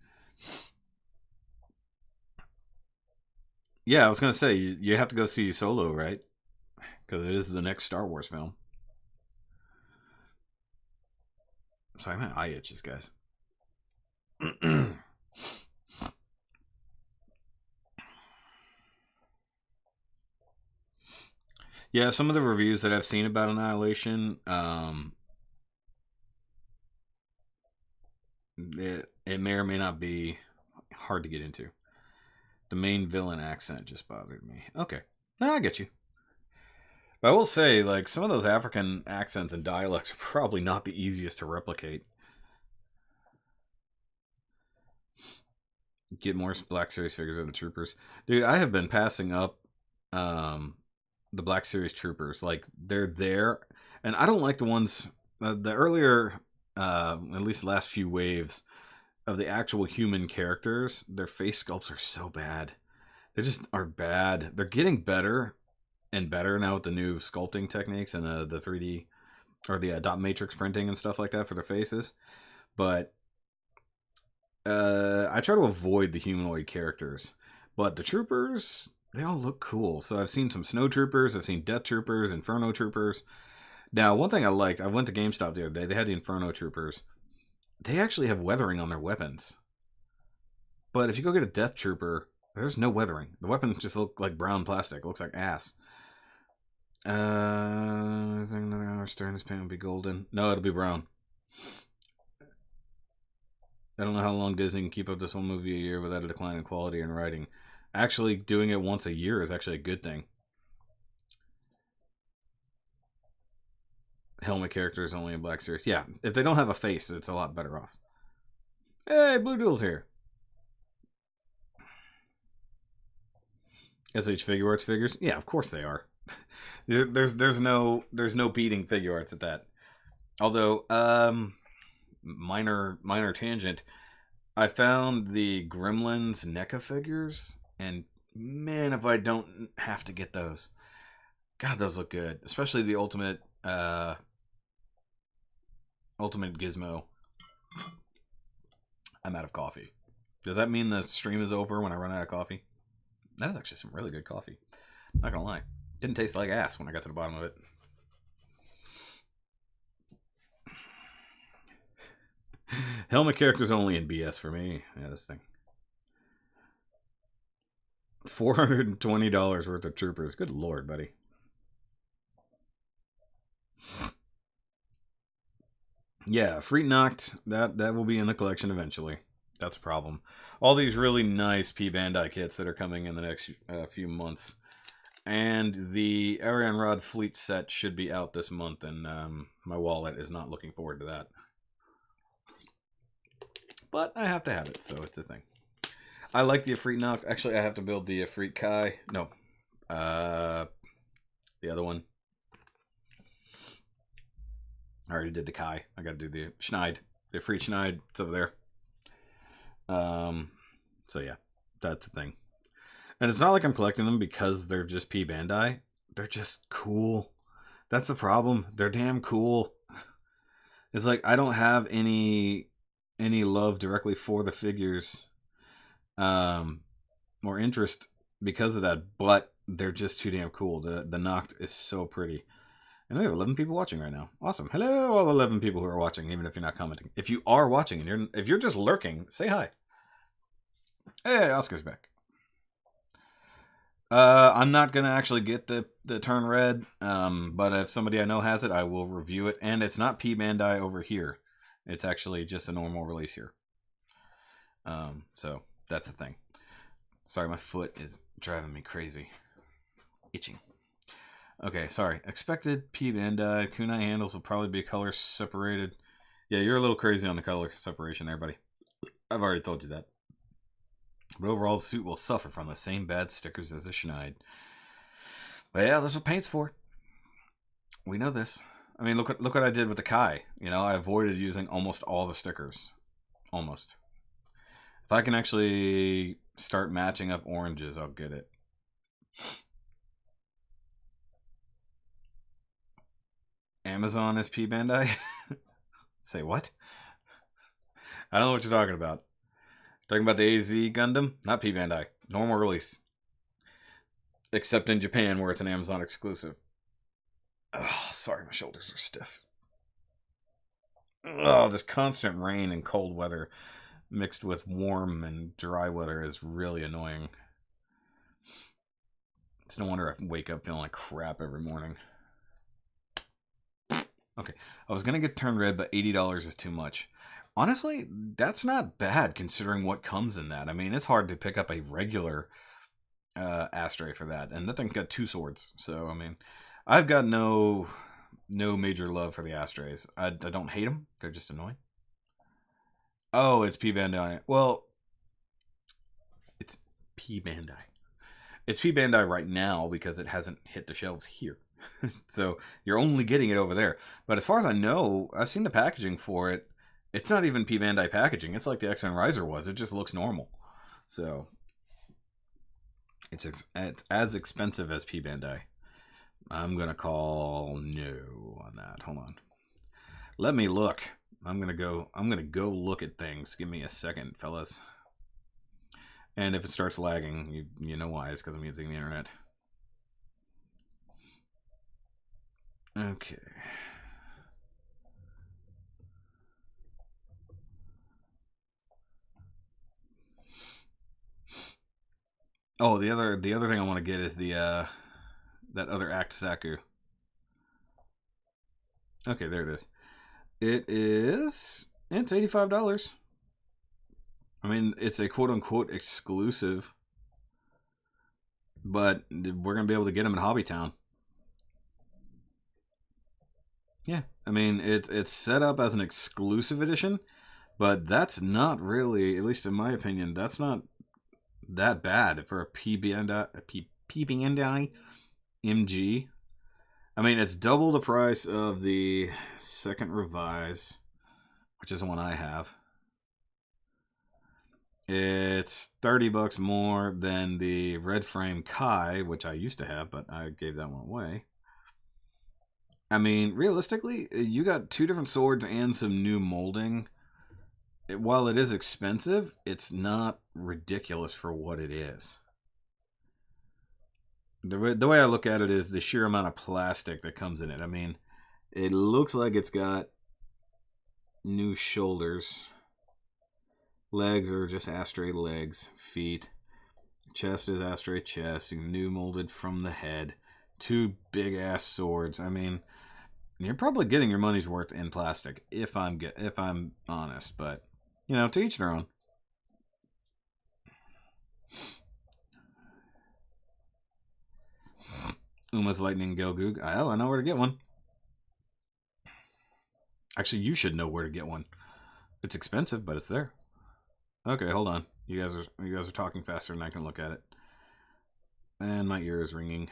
Yeah, I was going to say, you have to go see Solo, right? Because it is the next Star Wars film. Sorry, my eye itches, guys. Yeah, some of the reviews that I've seen about Annihilation, it may or may not be hard to get into. The main villain accent just bothered me. Okay, no, I get you. But I will say, like, some of those African accents and dialects are probably not the easiest to replicate. Get more Black Series figures of the Troopers. Dude, I have been passing up the Black Series Troopers. Like, they're there. And I don't like the ones, the earlier, at least the last few waves of the actual human characters. Their face sculpts are so bad. They just are bad. They're getting better and better now with the new sculpting techniques and the 3D or the dot matrix printing and stuff like that for their faces. But I try to avoid the humanoid characters. But the troopers, they all look cool. So I've seen some snow troopers, I've seen death troopers, inferno troopers. Now, one thing I liked, I went to GameStop the other day, they had the inferno troopers. They actually have weathering on their weapons. But if you go get a death trooper, there's no weathering. The weapons just look like brown plastic. It looks like ass. I think another hour starting this paint will be golden. No, it'll be brown. I don't know how long Disney can keep up this one movie a year without a decline in quality and writing. Actually, doing it once a year is actually a good thing. Helmet characters only in Black Series. Yeah, if they don't have a face, it's a lot better off. Hey, Blue Duel's here. SH Figure Arts figures? Yeah, of course they are. There's no beating figure arts at that. Although, minor tangent. I found the Gremlins NECA figures, and man, if I don't have to get those. God, those look good. Especially the Ultimate Gizmo. I'm out of coffee. Does that mean the stream is over when I run out of coffee? That is actually some really good coffee. Not gonna lie. Didn't taste like ass when I got to the bottom of it. Helmet characters only in BS for me. Yeah, this thing. $420 worth of troopers. Good lord, buddy. Yeah, Freak Knocked. That will be in the collection eventually. That's a problem. All these really nice P Bandai kits that are coming in the next few months. And the Arion Rod Fleet set should be out this month, and my wallet is not looking forward to that. But I have to have it, so it's a thing. I like the Ifrit Knocked. Actually, I have to build the Ifrit Kai. No. The other one. I already did the Kai. I gotta do the Schneid. The Ifrit Schneid. It's over there. So yeah, that's the thing. And it's not like I'm collecting them because they're just P Bandai. They're just cool. That's the problem. They're damn cool. It's like I don't have any love directly for the figures, or interest because of that. But they're just too damn cool. The Knocked is so pretty. And we have 11 people watching right now. Awesome. Hello, all 11 people who are watching, even if you're not commenting. If you are watching and if you're just lurking, say hi. Hey, Oscar's back. I'm not gonna actually get the Turn Red, but if somebody I know has it, I will review it. And it's not P Bandai over here; it's actually just a normal release here. So that's the thing. Sorry, my foot is driving me crazy, itching. Okay, sorry. Expected P Bandai. Kunai handles will probably be color separated. Yeah, you're a little crazy on the color separation there, buddy. I've already told you that. But overall, the suit will suffer from the same bad stickers as the Schneid. But yeah, that's what paint's for. We know this. I mean, look what I did with the Kai. You know, I avoided using almost all the stickers. Almost. If I can actually start matching up oranges, I'll get it. Amazon is P Bandai? Say what? I don't know what you're talking about. Talking about the AZ Gundam? Not P Bandai. Normal release. Except in Japan where it's an Amazon exclusive. Oh, sorry, my shoulders are stiff. Oh, this constant rain and cold weather mixed with warm and dry weather is really annoying. It's no wonder I wake up feeling like crap every morning. Okay, I was going to get turned red, but $80 is too much. Honestly, that's not bad considering what comes in that. I mean, it's hard to pick up a regular ashtray for that. And that thing got 2 swords. So, I mean, I've got no major love for the ashtrays. I don't hate them. They're just annoying. Oh, it's P Bandai. Well, it's P Bandai. It's P Bandai right now because it hasn't hit the shelves here. So you're only getting it over there. But as far as I know, I've seen the packaging for it. It's not even P Bandai packaging. It's like the XN Riser was. It just looks normal. So it's as expensive as P Bandai. I'm gonna call no on that. Hold on. Let me look. I'm gonna go look at things. Give me a second, fellas. And if it starts lagging, you know why. It's because I'm using the internet. Okay. Oh, the other thing I want to get is the that other Act Saku. Okay, there it is. It's $85. I mean, it's a quote-unquote exclusive, but we're going to be able to get them in Hobbytown. Yeah, I mean, it's set up as an exclusive edition, but that's not really, at least in my opinion, that's not that bad for a P Bandai MG. I mean, it's double the price of the second revise, which is the one I have. It's $30 more than the red frame Kai, which I used to have, but I gave that one away. I mean, realistically, you got 2 different swords and some new molding. While it is expensive, it's not ridiculous for what it is. The way I look at it is the sheer amount of plastic that comes in it. I mean, it looks like it's got new shoulders. Legs are just ashtray legs. Feet. Chest is ashtray chest. New molded from the head. 2 big ass swords. I mean, you're probably getting your money's worth in plastic, if I'm honest. But you know, to each their own. Uma's Lightning Gelgoog. I know where to get one. Actually, you should know where to get one. It's expensive, but it's there. Okay, hold on. You guys are talking faster than I can look at it. And my ear is ringing.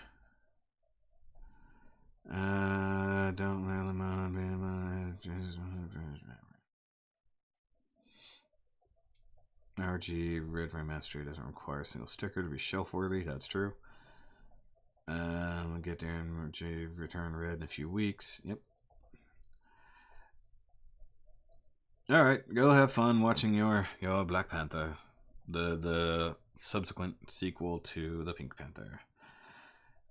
Don't really mind. RG Red Frame Mastery doesn't require a single sticker to be shelf worthy. That's true. We'll get there and return red in a few weeks. Yep. Alright, go have fun watching your Black Panther. The subsequent sequel to the Pink Panther.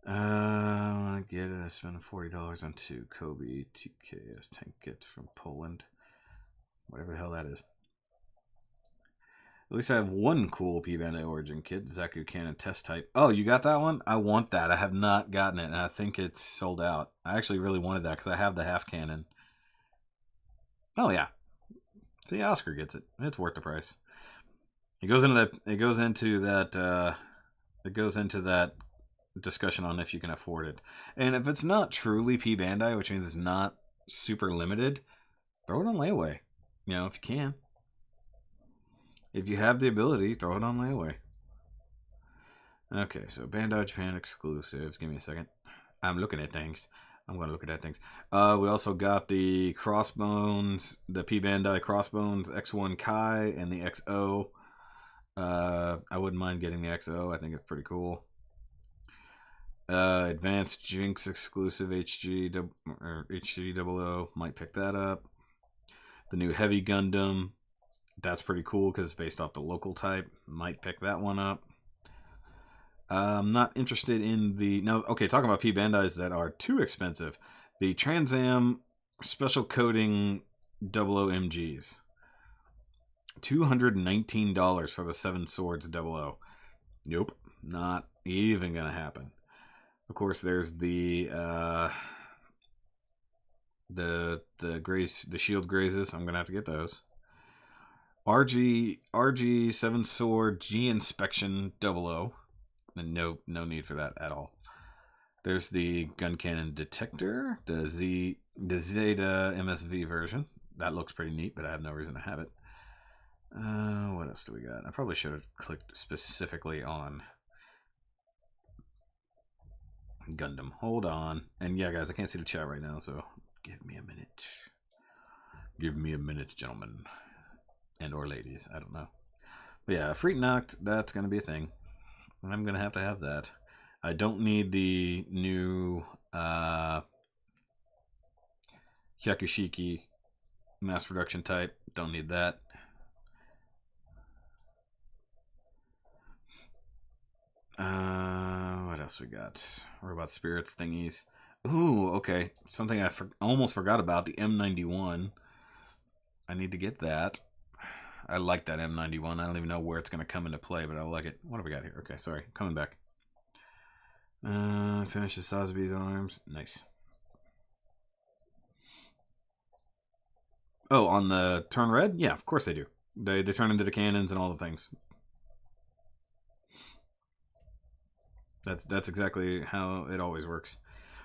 I want to get it. I spent $40 on 2 Kolby TKS tank kits from Poland. Whatever the hell that is. At least I have 1 cool P Bandai Origin kit. Zaku Cannon Test Type. Oh, you got that one? I want that. I have not gotten it, and I think it's sold out. I actually really wanted that because I have the half cannon. Oh yeah. See, Oscar gets it. It's worth the price. It goes into that discussion on if you can afford it. And if it's not truly P Bandai, which means it's not super limited, throw it on layaway. You know, if you can. If you have the ability, throw it on layaway. Okay, so Bandai Japan exclusives. Give me a second. I'm looking at things. I'm going to look at that things. We also got the Crossbones, the P Bandai Crossbones X1 Kai and the XO. I wouldn't mind getting the XO. I think it's pretty cool. Advanced Jinx exclusive HG 00. Might pick that up. The new Heavy Gundam. That's pretty cool because it's based off the local type. Might pick that one up. I'm not interested in the... Now, okay, talking about P Bandais that are too expensive. The Trans Am Special Coating 00 MGs. $219 for the Seven Swords 00. Nope, not even going to happen. Of course, there's the Shield Grazes. I'm going to have to get those. RG 7 Sword G Inspection 00. And no need for that at all. There's the Gun Cannon Detector, the Zeta MSV version. That looks pretty neat, but I have no reason to have it. What else do we got? I probably should have clicked specifically on Gundam. Hold on. And yeah, guys, I can't see the chat right now, so give me a minute. Give me a minute, gentlemen. And or ladies. I don't know. But yeah, Freak Knocked, that's going to be a thing. I'm going to have that. I don't need the new Hyakushiki mass production type. Don't need that. What else we got? Robot Spirits thingies. Ooh, okay. Something I almost forgot about. The M91. I need to get that. I like that M91. I don't even know where it's going to come into play, but I like it. What have we got here? Okay, sorry. Coming back. Finishes Sazabi's arms. Nice. Oh, on the turn red? Yeah, of course they do. They turn into the cannons and all the things. That's exactly how it always works.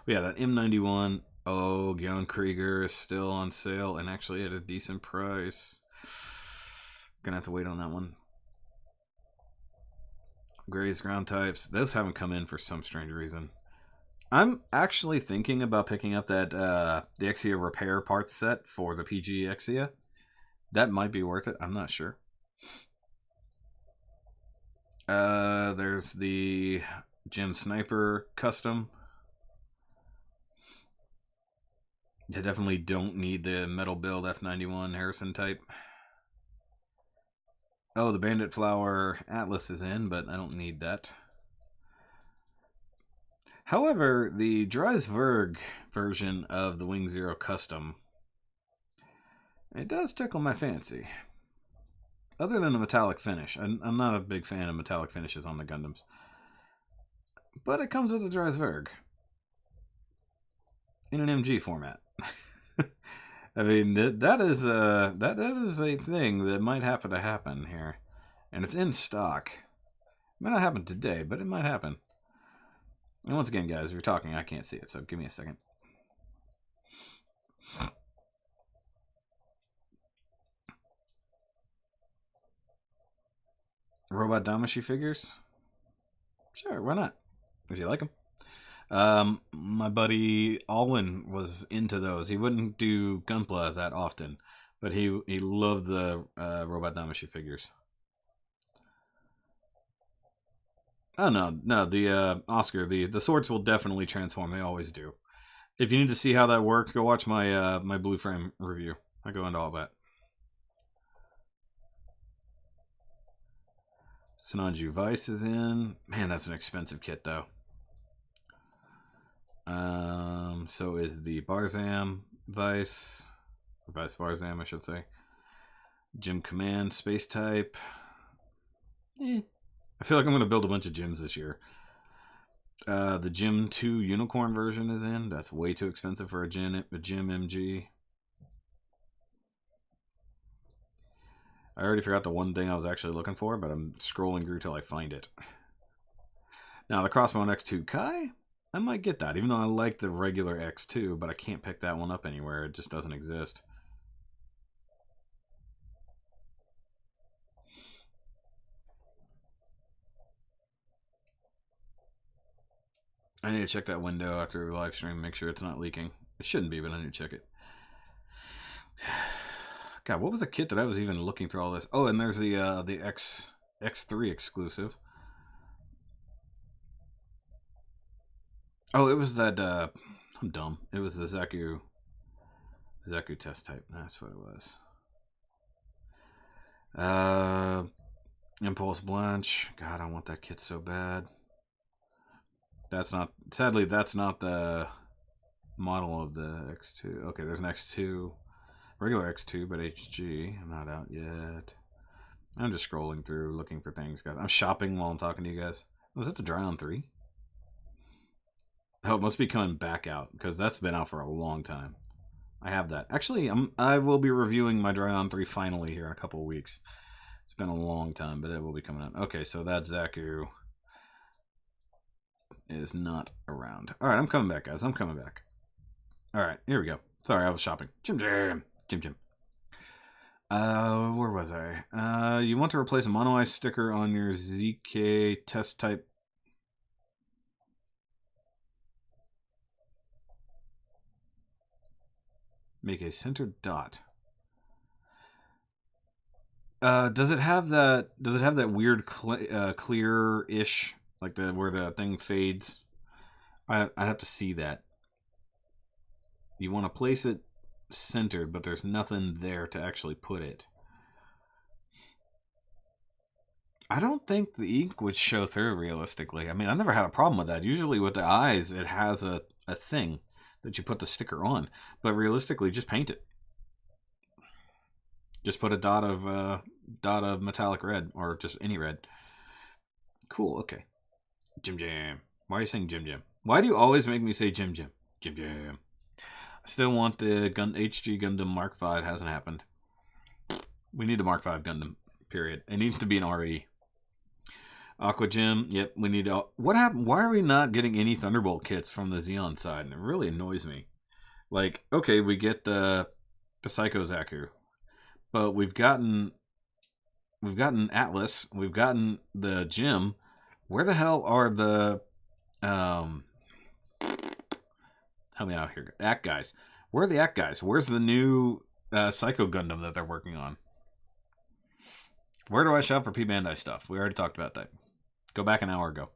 But yeah, that M91. Oh, Gyon Krieger is still on sale and actually at a decent price. Gonna have to wait on that one. Gray's ground types. Those haven't come in for some strange reason. I'm actually thinking about picking up that the Exia repair parts set for the PG Exia. That might be worth it. I'm not sure. There's the Gem Sniper custom. I definitely don't need the metal build F91 Harrison type. Oh, the Bandit Flower Atlas is in, but I don't need that. However, the Dreisberg version of the Wing Zero Custom, it does tickle my fancy. Other than the metallic finish. I'm not a big fan of metallic finishes on the Gundams. But it comes with the Dreisberg. In an MG format. I mean, that is a thing that might happen here. And it's in stock. It might not happen today, but it might happen. And once again, guys, if you're talking, I can't see it, so give me a second. Robot Damashi figures? Sure, why not? If you like them. My buddy Alwyn was into those. He wouldn't do Gunpla that often, but he loved the Robot Damashi figures. Oh no, the Oscar, the swords will definitely transform. They always do. If you need to see how that works, go watch my my Blue Frame review. I go into all that. Sinanju Vice is in. Man, that's an expensive kit though. So is the Barzam Vice. Vice Barzam, I should say. Gym Command Space Type. I feel like I'm going to build a bunch of gyms this year. The Gym 2 Unicorn version is in. That's way too expensive for a gym MG. I already forgot the one thing I was actually looking for, but I'm scrolling through till I find it. Now, the Crossbow X2 Kai, I might get that, even though I like the regular X2, but I can't pick that one up anywhere. It just doesn't exist. I need to check that window after the live stream, make sure it's not leaking. It shouldn't be, but I need to check it. God, what was the kit that I was even looking through all this? Oh, and there's the X3 exclusive. Oh, it was that, I'm dumb. It was the Zaku test type. That's what it was. Impulse Blanche. God, I want that kit so bad. That's not, sadly, that's not the model of the X2. Okay, there's an X2, regular X2, but HG. I'm not out yet. I'm just scrolling through, looking for things, guys. I'm shopping while I'm talking to you guys. Was it the Dry On 3? Oh, it must be coming back out, because that's been out for a long time. I have that. Actually, I will be reviewing my Dry On 3 finally here in a couple of weeks. It's been a long time, but it will be coming out. Okay, so that Zaku is not around. Alright, I'm coming back, guys. I'm coming back. Alright, here we go. Sorry, I was shopping. Jim. Where was I? You want to replace a Mono Eye sticker on your ZK test type. Make a centered dot. Does it have that weird clear-ish, like where the thing fades? I have to see that. You want to place it centered, but there's nothing there to actually put it. I don't think the ink would show through realistically. I mean, I never had a problem with that. Usually with the eyes, it has a thing that you put the sticker on, but realistically, just paint it. Just put a dot of metallic red, or just any red. Cool. Okay. Jim. Why are you saying Jim? Why do you always make me say Jim? Jim. I still want the HG Gundam Mark V. Hasn't happened. We need the Mark V Gundam. Period. It needs to be an RE. Aqua Gym. Yep. We need. What happened? Why are we not getting any Thunderbolt kits from the Xeon side? And it really annoys me. Like, okay, we get the Psycho Zaku, but we've gotten Atlas. We've gotten the Gym. Where the hell are the help me out here. Act guys. Where are the Act guys? Where's the new Psycho Gundam that they're working on? Where do I shop for P Bandai stuff? We already talked about that. Go back an hour ago.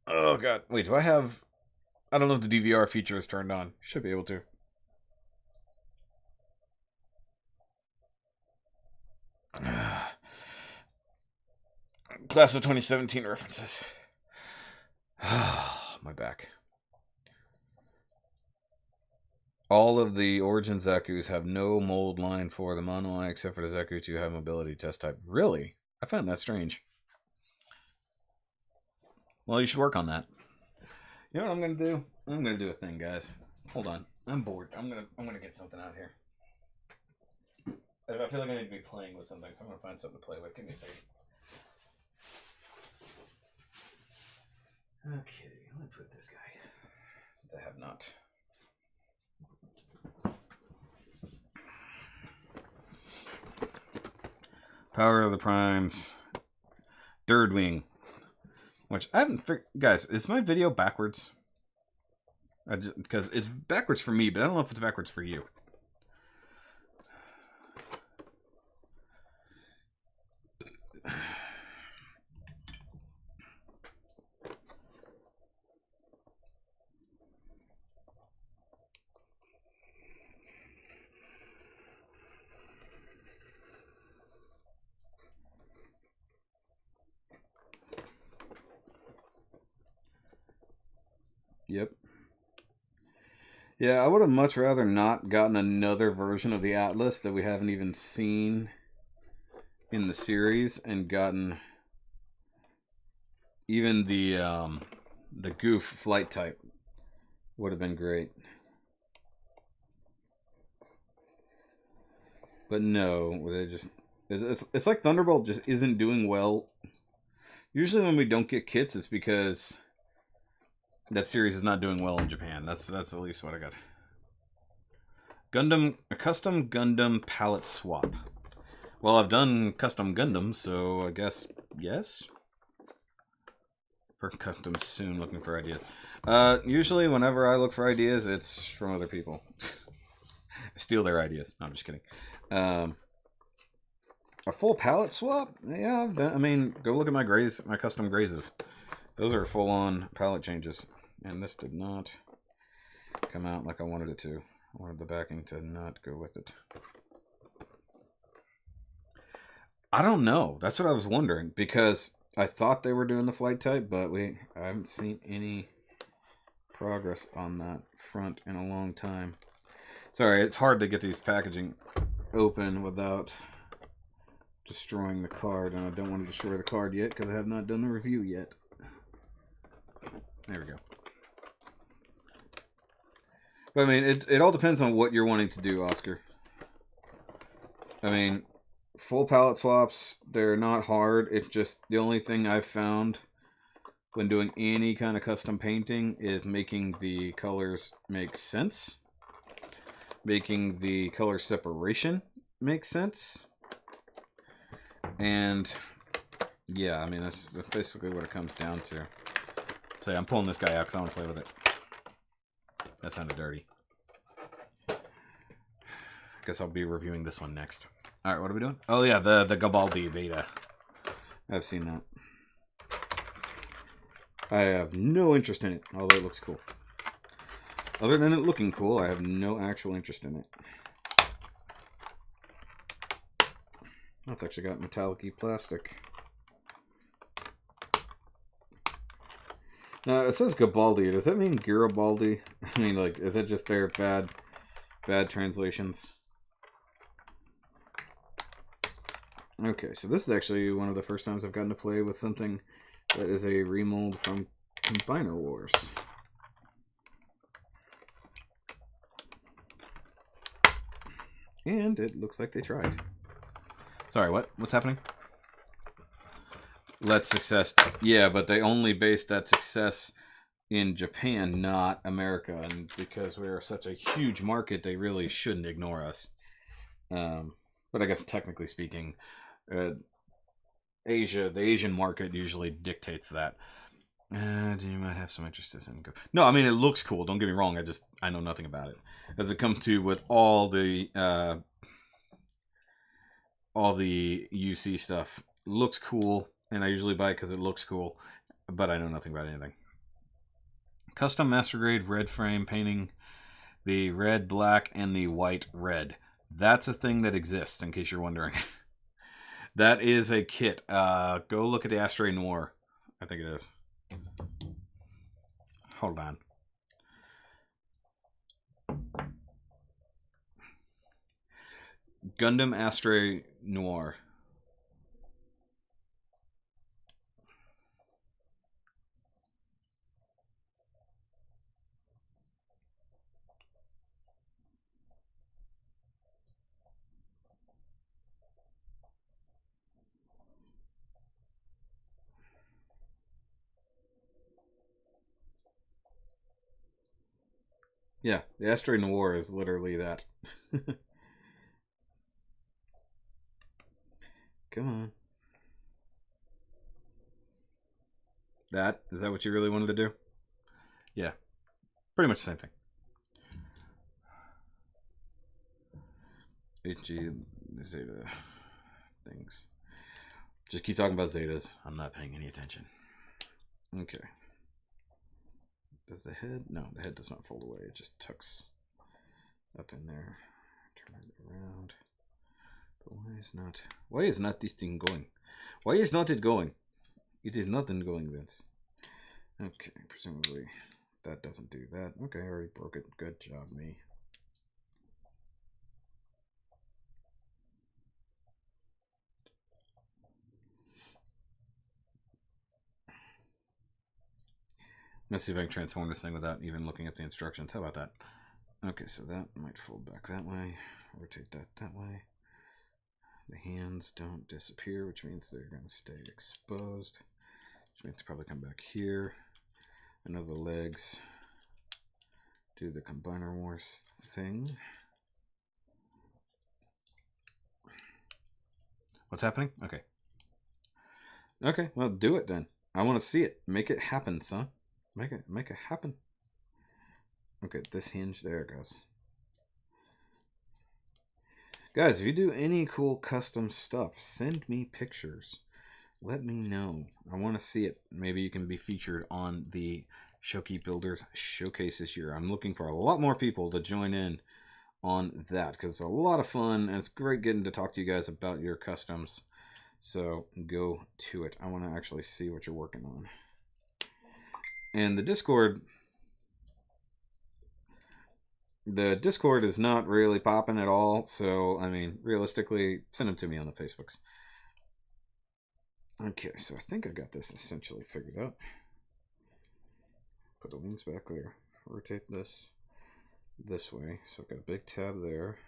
Oh god. Wait, do I have... I don't know if the DVR feature is turned on. Should be able to. Class of 2017 references. My back. All of the Origin Zakus have no mold line for the Mono Eye except for the Zaku 2 have mobility test type. Really? I found that strange. Well, you should work on that. You know what I'm gonna do? I'm gonna do a thing, guys. Hold on. I'm bored. I'm gonna get something out here. I feel like I need to be playing with something, so I'm gonna find something to play with. Give me a second. Okay, let me put this guy, since I have not. Power of the Primes. Dirdwing. Which I haven't figured. Guys, is my video backwards? Because it's backwards for me, but I don't know if it's backwards for you. Yep. Yeah, I would have much rather not gotten another version of the Atlas that we haven't even seen in the series, and gotten even the Goof flight type. Would have been great. But no, they just It's like Thunderbolt just isn't doing well. Usually when we don't get kits, it's because that series is not doing well in Japan. That's at least what I got. A custom Gundam palette swap. Well, I've done custom Gundams, so I guess yes. For custom soon, looking for ideas. Usually whenever I look for ideas, it's from other people. I steal their ideas. No, I'm just kidding. A full palette swap? Yeah, I've done, I mean, go look at my custom grazes. Those are full-on palette changes. And this did not come out like I wanted it to. I wanted the backing to not go with it. I don't know. That's what I was wondering, because I thought they were doing the flight type, but I haven't seen any progress on that front in a long time. Sorry, it's hard to get these packaging open without destroying the card, and I don't want to destroy the card yet because I have not done the review yet. There we go. But I mean, it all depends on what you're wanting to do, Oscar. I mean, full palette swaps, they're not hard. It's just the only thing I've found when doing any kind of custom painting is making the colors make sense. Making the color separation make sense. And yeah, I mean, that's basically what it comes down to. So yeah, I'm pulling this guy out because I want to play with it. That sounded dirty. Guess I'll be reviewing this one next. Alright, what are we doing? Oh yeah, the Gabaldi beta. I've seen that. I have no interest in it, although it looks cool. Other than it looking cool, I have no actual interest in it. That's actually got metallic-y plastic. Now, it says Gabaldi. Does that mean Garibaldi? I mean, like, is it just their bad translations? Okay, so this is actually one of the first times I've gotten to play with something that is a remold from Combiner Wars. And it looks like they tried. Sorry, what? What's happening? Let success. Yeah, but they only based that success in Japan, not America. And because we are such a huge market, they really shouldn't ignore us. But I guess technically speaking, Asia, the Asian market usually dictates that. You might have some interest in go. No, I mean, it looks cool. Don't get me wrong. I know nothing about it. As it comes to with all the UC stuff, looks cool, and I usually buy it because it looks cool, but I know nothing about anything. Custom master grade red frame painting the red, black, and the white red. That's a thing that exists, in case you're wondering. That is a kit. Go look at the Astray Noir. I think it is. Hold on. Gundam Astray Noir. Yeah, the Astray Noir is literally that. Come on. Is that what you really wanted to do? Yeah. Pretty much the same thing. HG Zeta things. Just keep talking about Zetas. I'm not paying any attention. Okay. Does the head? No, the head does not fold away. It just tucks up in there. Turn it around. But why is not this thing going? Why is not it going? It is not going, Vince. Okay, presumably that doesn't do that. Okay, I already broke it. Good job, me. Let's see if I can transform this thing without even looking at the instructions. How about that? Okay, so that might fold back that way. Rotate that way. The hands don't disappear, which means they're going to stay exposed. Which means probably come back here. And of the legs, do the combiner wars thing. What's happening? Okay. Okay, well, do it then. I want to see it. Make it happen, son. Make it happen. Okay, this hinge, there it goes. Guys, if you do any cool custom stuff, send me pictures. Let me know. I want to see it. Maybe you can be featured on the Shoky Builders Showcase this year. I'm looking for a lot more people to join in on that because it's a lot of fun and it's great getting to talk to you guys about your customs. So go to it. I want to actually see what you're working on. And the Discord is not really popping at all. So, I mean, realistically, send them to me on the Facebooks. Okay, so I think I got this essentially figured out. Put the wings back there. Rotate this way. So I've got a big tab there,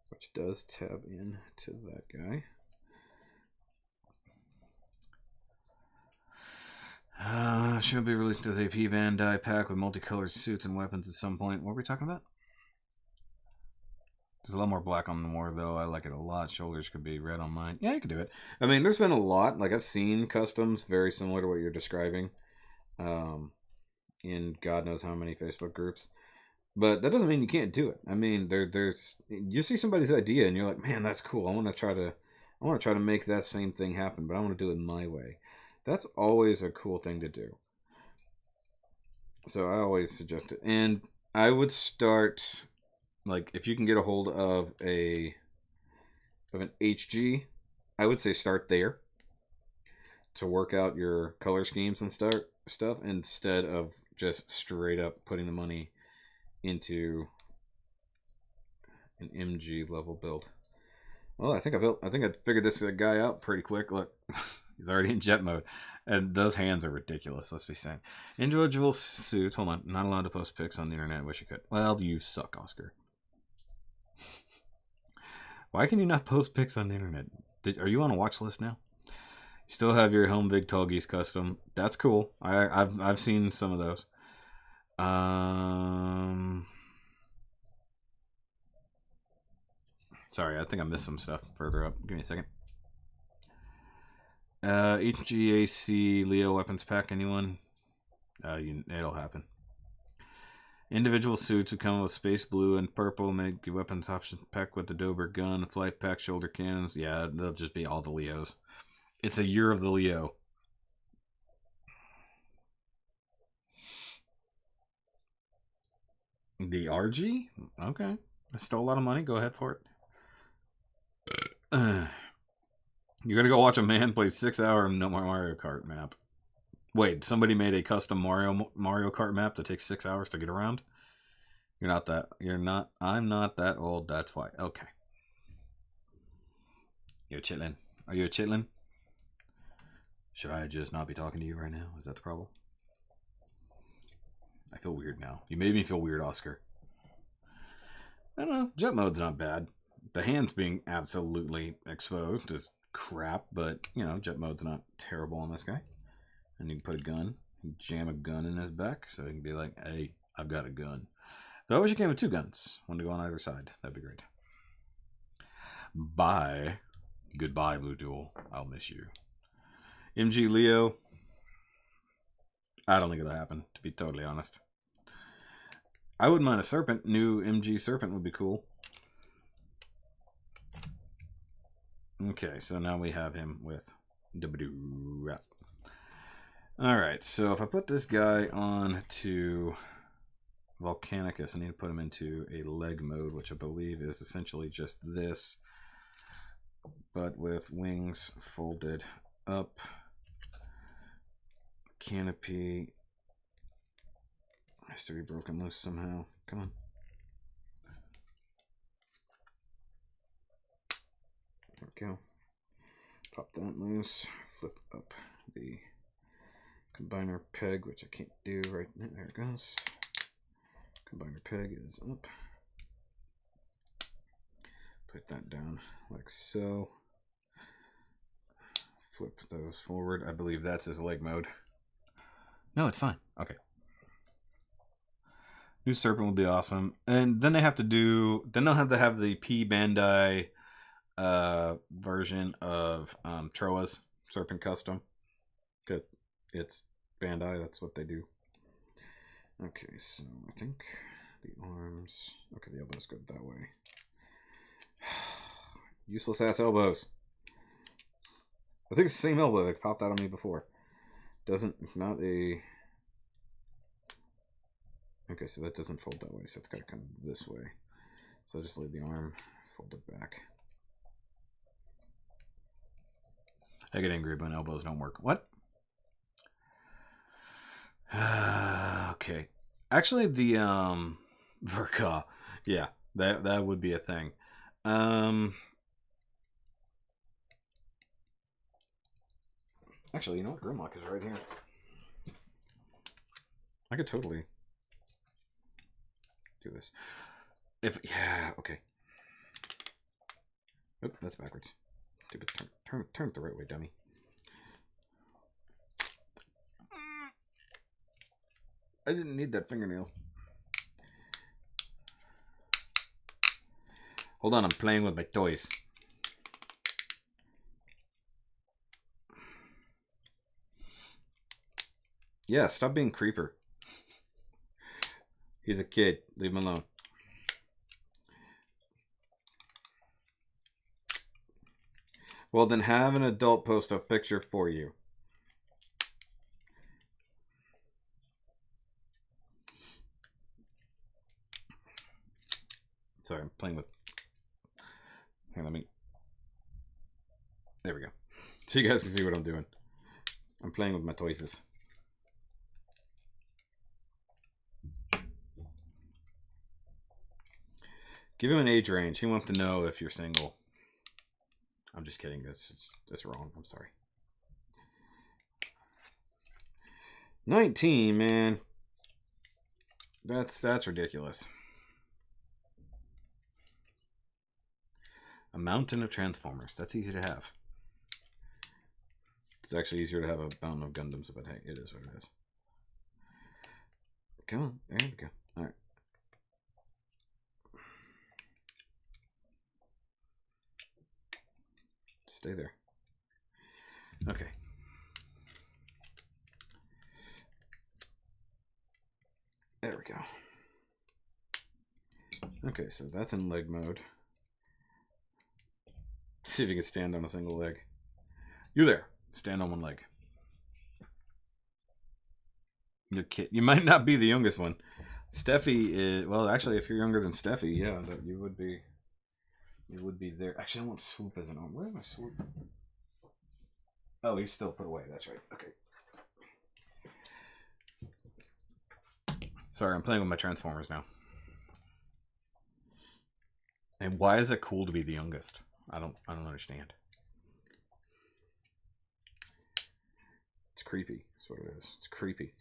which does tab in to that guy. Should be released as a P-Bandai pack with multicolored suits and weapons at some point. What were we talking about? There's a lot more black on the war, though. I like it a lot. Shoulders could be red on mine. Yeah, you can do it. I mean, there's been a lot. Like, I've seen customs very similar to what you're describing in God knows how many Facebook groups. But that doesn't mean you can't do it. I mean, there's you see somebody's idea and you're like, man, that's cool. I want to try to make that same thing happen, but I want to do it my way. That's always a cool thing to do. So I always suggest it. And I would start, like, if you can get a hold of an HG, I would say start there to work out your color schemes and stuff instead of just straight up putting the money into an MG level build. Well, I think I figured this guy out pretty quick. Look, he's already in jet mode. And those hands are ridiculous, let's be saying. Individual suits. Hold on. Not allowed to post pics on the internet. I wish you could. Well, you suck, Oscar. Why can you not post pics on the internet? Are you on a watch list now? You still have your Helm Big Tall Geese custom. That's cool. I've seen some of those. Sorry, I think I missed some stuff further up. Give me a second. HGAC Leo weapons pack, anyone? It'll happen. Individual suits who come with space blue and purple make your weapons option pack with the Dober gun, flight pack, shoulder cannons. Yeah, they'll just be all the Leos. It's a year of the Leo. The RG? Okay. That's still a lot of money. Go ahead for it. You're going to go watch a man play 6-hour No More Mario Kart map. Wait, somebody made a custom Mario Kart map that takes 6 hours to get around? I'm not that old, that's why. Okay. You're chitlin'. Are you a chitlin'? Should I just not be talking to you right now? Is that the problem? I feel weird now. You made me feel weird, Oscar. I don't know. Jet mode's not bad. The hands being absolutely exposed is crap, but, you know, jet mode's not terrible on this guy. And you can put a gun. You can jam a gun in his back, so he can be like, hey, I've got a gun. Though I wish it came with 2 guns. One to go on either side. That'd be great. Bye. Goodbye, Blue Jewel. I'll miss you. MG Leo. I don't think it'll happen, to be totally honest. I wouldn't mind a Serpent. New MG Serpent would be cool. Okay, so now we have him with Alright, so if I put this guy on to Volcanicus, I need to put him into a leg mode, which I believe is essentially just this, but with wings folded up. Canopy has to be broken loose somehow. Come on. There we go. Pop that loose. Flip up the combiner peg, which I can't do right now. There it goes. Combiner peg is up. Put that down like so. Flip those forward. I believe that's his leg mode. No, it's fine. Okay. New Serpent will be awesome. And then they have to do... Then they'll have to have the P Bandai version of Troa's Serpent Custom. Because it's Bandai. That's what they do. Okay, so I think the arms... Okay, the elbows go that way. Useless ass elbows. I think it's the same elbow that popped out on me before. Not a... Okay, so that doesn't fold that way, so it's got to come this way. So I'll just leave the arm, fold it back. I get angry when elbows don't work. What? Okay. Actually, the Verka, yeah, that would be a thing. Actually, you know what? Grimlock is right here. I could totally do this. Yeah, okay. Oop, that's backwards. Turn it the right way, dummy. I didn't need that fingernail. Hold on, I'm playing with my toys. Yeah, stop being creeper. He's a kid. Leave him alone. Well, then have an adult post a picture for you. Sorry, I'm playing with... Here, let me... There we go. So you guys can see what I'm doing. I'm playing with my toys. Give him an age range. He wants to know if you're single. I'm just kidding. That's wrong. I'm sorry. 19, man. That's ridiculous. A mountain of Transformers. That's easy to have. It's actually easier to have a mountain of Gundams, but hey, it is what it is. Come on. There we go. All right. Stay there. Okay. There we go. Okay, so that's in leg mode. See if you can stand on a single leg. You there. Stand on one leg. Your kid. You might not be the youngest one. Steffi is... Well, actually, if you're younger than Steffi, yeah, you would be... You would be there. Actually, I want Swoop as an arm. Where am I Swoop? Oh, he's still put away. That's right. Okay. Sorry, I'm playing with my Transformers now. And why is it cool to be the youngest? I don't understand. It's creepy. That's what it is. It's creepy.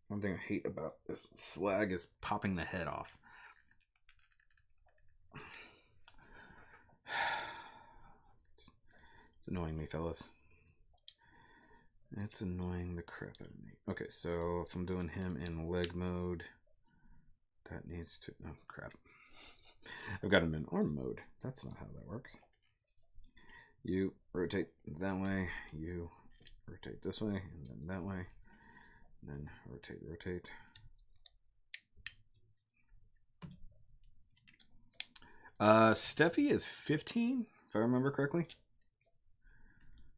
One thing I hate about this slag is popping the head off. It's annoying me, fellas. It's annoying the crap out of me. Okay, so if I'm doing him in leg mode, that needs to... Oh, crap. I've got him in arm mode. That's not how that works. You rotate that way. You rotate this way, and then that way. And then rotate. Steffi is 15, if I remember correctly.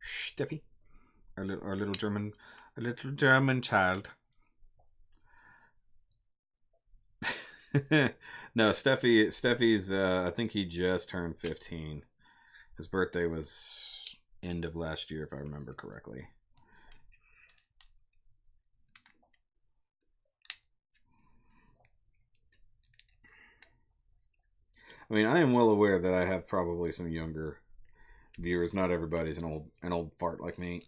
Steffi, our little German child. No, Steffi's. I think he just turned 15. His birthday was end of last year, if I remember correctly. I mean, I am well aware that I have probably some younger viewers. Not everybody's an old fart like me,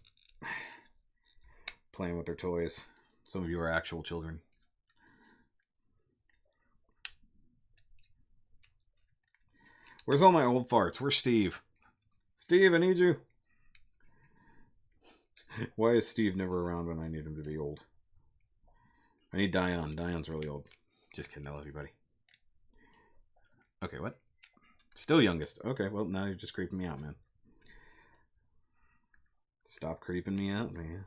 playing with their toys. Some of you are actual children. Where's all my old farts? Where's Steve? Steve, I need you. Why is Steve never around when I need him to be old? I need Dion. Dion's really old. Just kidding. I love you, buddy. Okay, what? Still youngest. Okay, well, now you're just creeping me out, man. Stop creeping me out, man.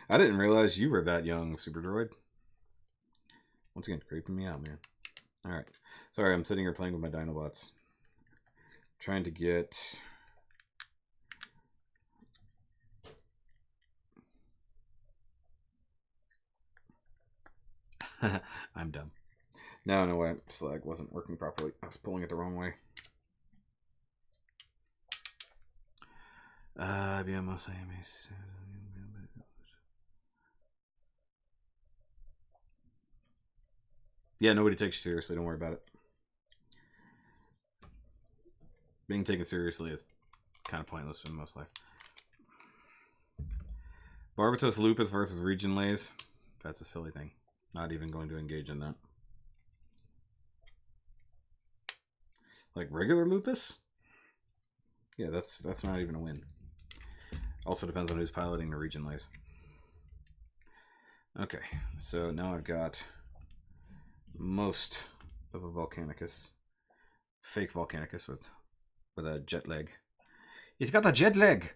I didn't realize you were that young, Super Droid. Once again, creeping me out, man. Alright. Sorry, I'm sitting here playing with my Dinobots. Trying to get... I'm dumb. Now I know why Slag wasn't working properly. I was pulling it the wrong way. Yeah, nobody takes you seriously. Don't worry about it. Being taken seriously is kind of pointless in most life. Barbatos Lupus versus Region Lays. That's a silly thing. Not even going to engage in that. Like regular Lupus? Yeah, that's not even a win. Also depends on who's piloting the Region Lays. Okay, so now I've got most of a Volcanicus. Fake Volcanicus with a jet leg. He's got a jet leg!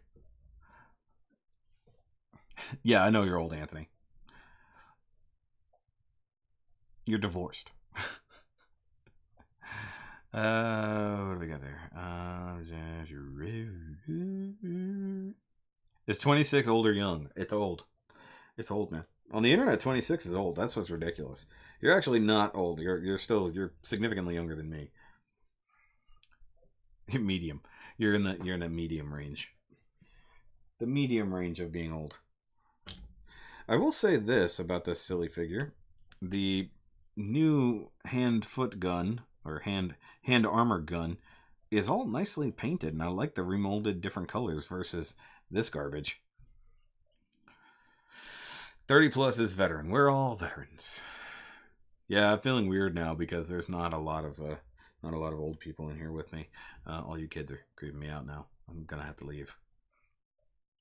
Yeah, I know you're old, Anthony. You're divorced. What do we got there? Is 26 old or young? It's old. It's old, man. On the internet, 26 is old. That's what's ridiculous. You're actually not old. You're significantly younger than me. Medium. You're in the medium range. The medium range of being old. I will say this about this silly figure. The new hand-foot gun, or hand armor gun, is all nicely painted, and I like the remolded different colors versus this garbage. 30 plus is veteran. We're all veterans. Yeah, I'm feeling weird now because there's not a lot of old people in here with me. All you kids are creeping me out now. I'm gonna have to leave.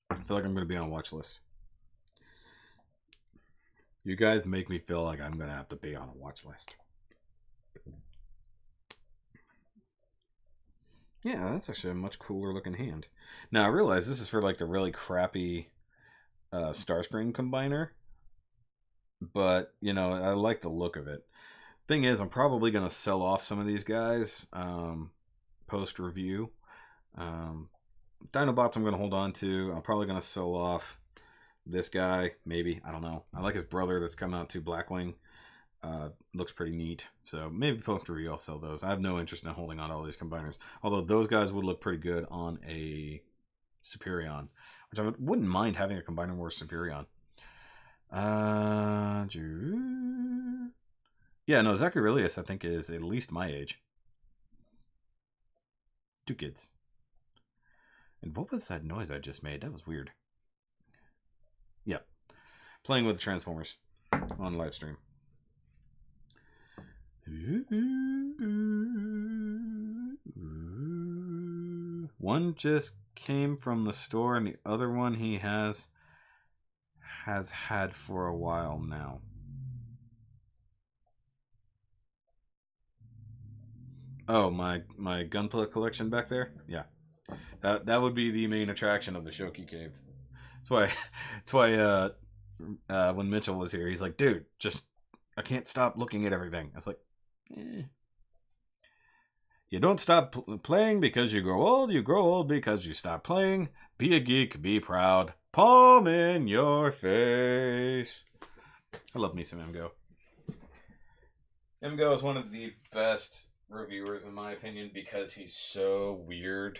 I feel like I'm gonna be on a watch list. You guys make me feel like I'm gonna have to be on a watch list. Yeah, that's actually a much cooler looking hand. Now I realize this is for like the really crappy Starscream combiner, but you know, I like the look of it. Thing is, I'm probably gonna sell off some of these guys post review. Dinobots I'm gonna hold on to. I'm probably gonna sell off this guy, maybe. I don't know. I like his brother that's come out too, Blackwing. Looks pretty neat. So maybe post review I'll sell those. I have no interest in holding on to all these combiners. Although those guys would look pretty good on a Superion. Which I wouldn't mind having a Combiner Wars Superion. Yeah, no, Zacharilius I think is at least my age. 2 kids. And what was that noise I just made? That was weird. Yeah. Playing with the Transformers on live stream. One just came from the store and the other one he has had for a while now. Oh, my Gunpla collection back there? Yeah. That would be the main attraction of the Shoky cave. That's why when Mitchell was here, he's like, dude, just I can't stop looking at everything. I was like, You don't stop playing because you grow old because you stop playing. Be a geek, be proud. Palm in your face. I love me some MGO. MGO is one of the best reviewers in my opinion because he's so weird.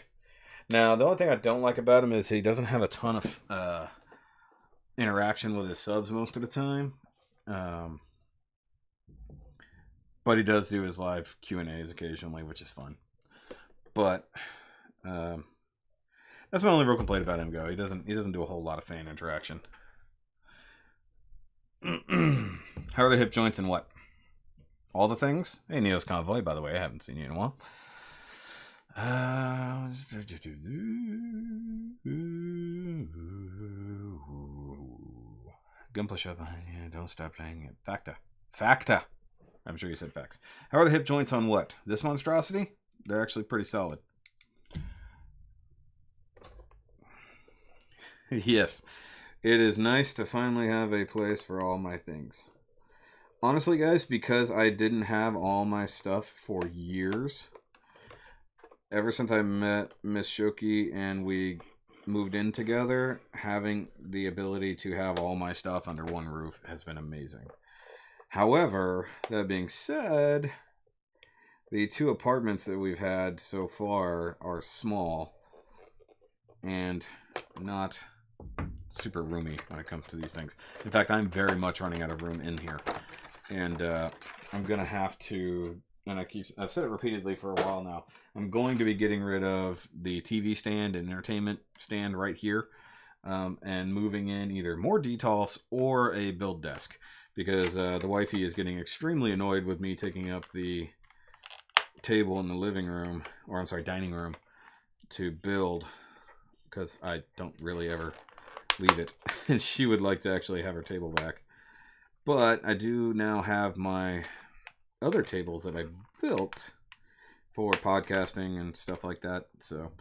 Now, the only thing I don't like about him is he doesn't have a ton of interaction with his subs most of the time. But he does do his live Q&As occasionally, which is fun. But that's my only real complaint about MGO. He doesn't do a whole lot of fan interaction. How are the hip joints and what? All the things? Hey, Neos Convoy, by the way, I haven't seen you in a while. Gunpla up. Yeah, don't stop playing it. Facta. I'm sure you said facts. How are the hip joints on what? This monstrosity? They're actually pretty solid. Yes. It is nice to finally have a place for all my things. Honestly, guys, because I didn't have all my stuff for years, ever since I met Miss Shoky and we moved in together, having the ability to have all my stuff under one roof has been amazing. However, that being said, the 2 apartments that we've had so far are small and not super roomy when it comes to these things. In fact, I'm very much running out of room in here. And I'm going to have to, and I've said it repeatedly for a while now, I'm going to be getting rid of the TV stand and entertainment stand right here and moving in either more DTOFs or a build desk. Because the wifey is getting extremely annoyed with me taking up the table in the living room, or I'm sorry, dining room, to build, because I don't really ever leave it. And she would like to actually have her table back. But I do now have my other tables that I built for podcasting and stuff like that. So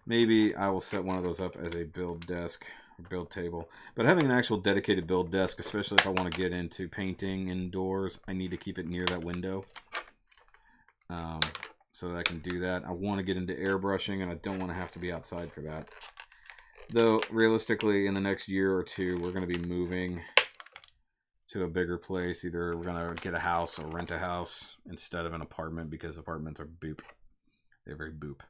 maybe I will set one of those up as a build desk. Build table, but having an actual dedicated build desk, especially if I want to get into painting indoors, I need to keep it near that window so that I can do that. I want to get into airbrushing, and I don't want to have to be outside for that. Though realistically, in the next year or 2, we're going to be moving to a bigger place. Either we're going to get a house or rent a house instead of an apartment, because apartments are boop. They're very boop.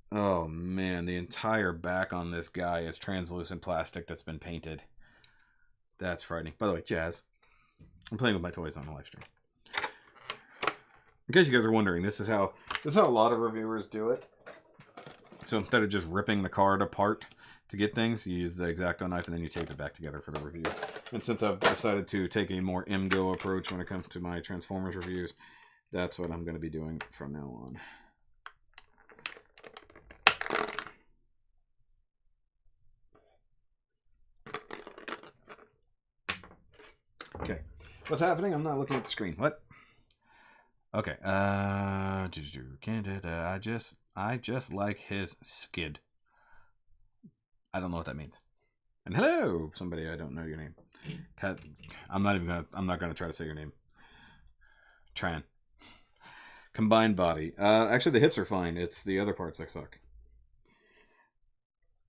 Oh man, the entire back on this guy is translucent plastic that's been painted. That's frightening. By the way, Jazz, I'm playing with my toys on the live stream. In case you guys are wondering, this is how a lot of reviewers do it. So instead of just ripping the card apart to get things, you use the X-Acto knife and then you tape it back together for the review. And since I've decided to take a more MGO approach when it comes to my Transformers reviews, that's what I'm going to be doing from now on. Okay, what's happening? I'm not looking at the screen. What? Okay. I just like his skid. I don't know what that means. And hello, somebody I don't know your name. I'm not gonna try to say your name. Tran. Combined body. Actually, the hips are fine. It's the other parts that suck.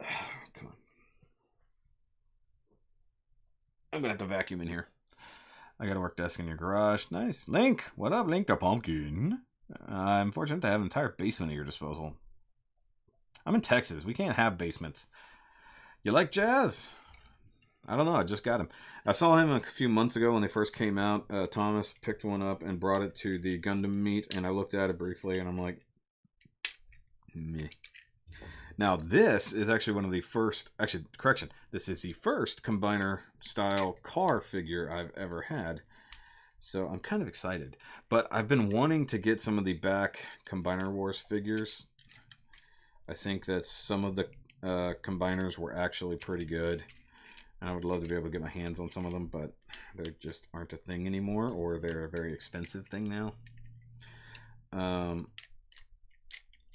Come on. I'm gonna have to vacuum in here. I got a work desk in your garage. Nice. Link! What up, Link the Pumpkin? I'm fortunate to have an entire basement at your disposal. I'm in Texas. We can't have basements. You like Jazz? I don't know. I just got him. I saw him a few months ago when they first came out. Thomas picked one up and brought it to the Gundam meet, and I looked at it briefly, and I'm like, meh. Now, this is actually one of the first... Actually, correction. This is the first Combiner-style car figure I've ever had. So I'm kind of excited. But I've been wanting to get some of the back Combiner Wars figures. I think that some of the Combiners were actually pretty good. And I would love to be able to get my hands on some of them, but they just aren't a thing anymore, or they're a very expensive thing now.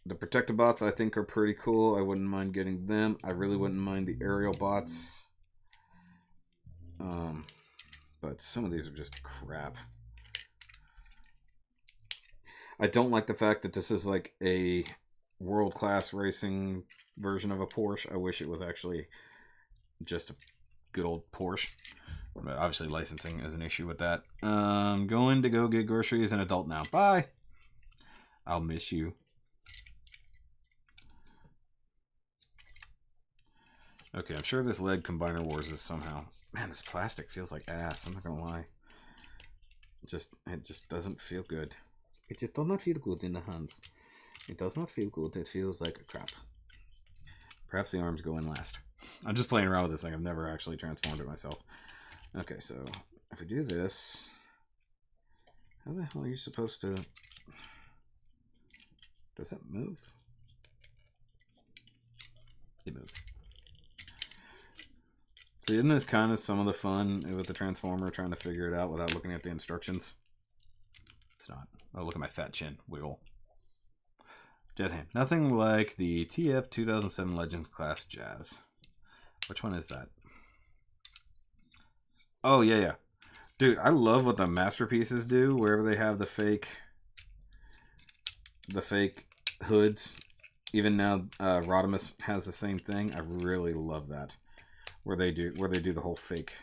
The Protectobots I think are pretty cool. I wouldn't mind getting them. I really wouldn't mind the aerial bots. But some of these are just crap. I don't like the fact that this is like a world-class racing version of a Porsche. I wish it was actually just a good old Porsche. But obviously licensing is an issue with that. Going to go get groceries. An adult now. Bye. I'll miss you. Okay, I'm sure this lead Combiner Wars is somehow... Man, this plastic feels like ass. I'm not gonna lie. It just doesn't feel good. It just does not feel good in the hands. It does not feel good. It feels like crap. Perhaps the arms go in last. I'm just playing around with this thing. I've never actually transformed it myself. Okay, so if we do this... How the hell are you supposed to... Does it move? It moves. See, isn't this kind of some of the fun with the Transformer, trying to figure it out without looking at the instructions? It's not. Oh, look at my fat chin. Wiggle. Jazz hand. Nothing like the TF 2007 Legends Class Jazz. Which one is that? Oh, yeah. Dude, I love what the masterpieces do, wherever they have the fake hoods. Even now, Rodimus has the same thing. I really love that. Where they do the whole fake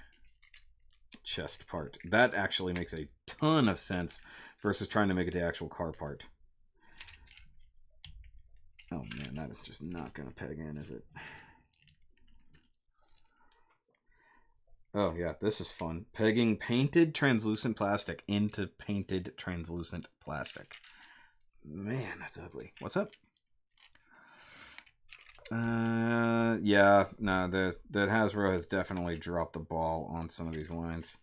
chest part. That actually makes a ton of sense versus trying to make it the actual car part. Oh man, that is just not gonna peg in, is it? Oh yeah, this is fun. Pegging painted translucent plastic into painted translucent plastic. Man, that's ugly. What's up? Yeah, no, that Hasbro has definitely dropped the ball on some of these lines.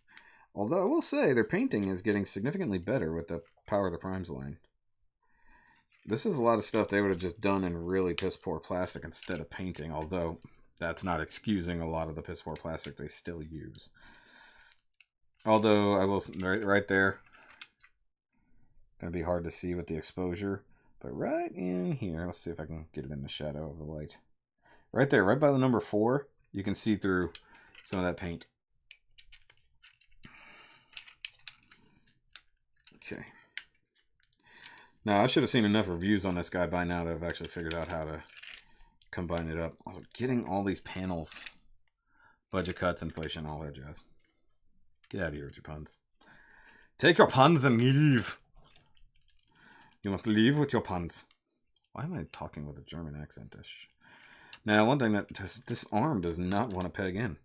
Although I will say their painting is getting significantly better with the Power of the Primes line. This is a lot of stuff they would have just done in really piss poor plastic instead of painting, although that's not excusing a lot of the piss poor plastic they still use. Although I will, right there, gonna be hard to see with the exposure. But right in here, let's see if I can get it in the shadow of the light. Right there, right by the number 4, you can see through some of that paint. Okay. Now, I should have seen enough reviews on this guy by now to have actually figured out how to combine it up. Also, getting all these panels, budget cuts, inflation, all that jazz. Get out of here with your puns. Take your puns and leave. You must leave with your puns. Why am I talking with a German accent-ish? Now, one thing that this arm does not want to peg in.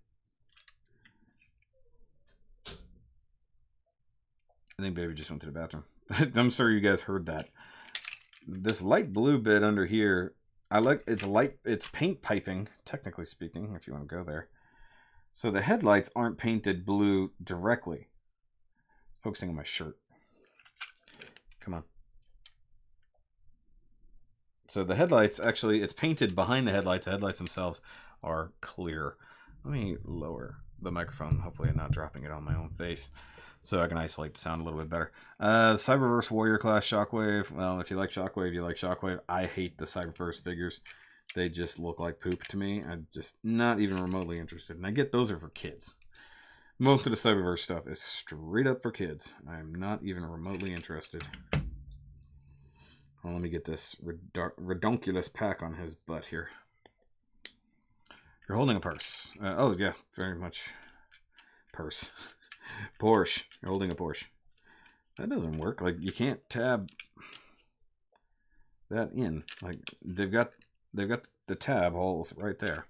I think baby just went to the bathroom. I'm sure you guys heard that. This light blue bit under here, I like it's paint piping, technically speaking, if you want to go there. So the headlights aren't painted blue directly. Focusing on my shirt. Come on. So the headlights, actually, it's painted behind the headlights. The headlights themselves are clear. Let me lower the microphone. Hopefully I'm not dropping it on my own face, so I can isolate the sound a little bit better. Cyberverse Warrior Class Shockwave. Well, if you like Shockwave, you like Shockwave. I hate the Cyberverse figures. They just look like poop to me. I'm just not even remotely interested. And I get those are for kids. Most of the Cyberverse stuff is straight up for kids. I'm not even remotely interested. Well, let me get this redonkulous pack on his butt here. You're holding a purse. Oh, yeah, very much. Purse. Porsche. You're holding a Porsche. That doesn't work. Like, you can't tab that in. Like, they've got the tab holes right there.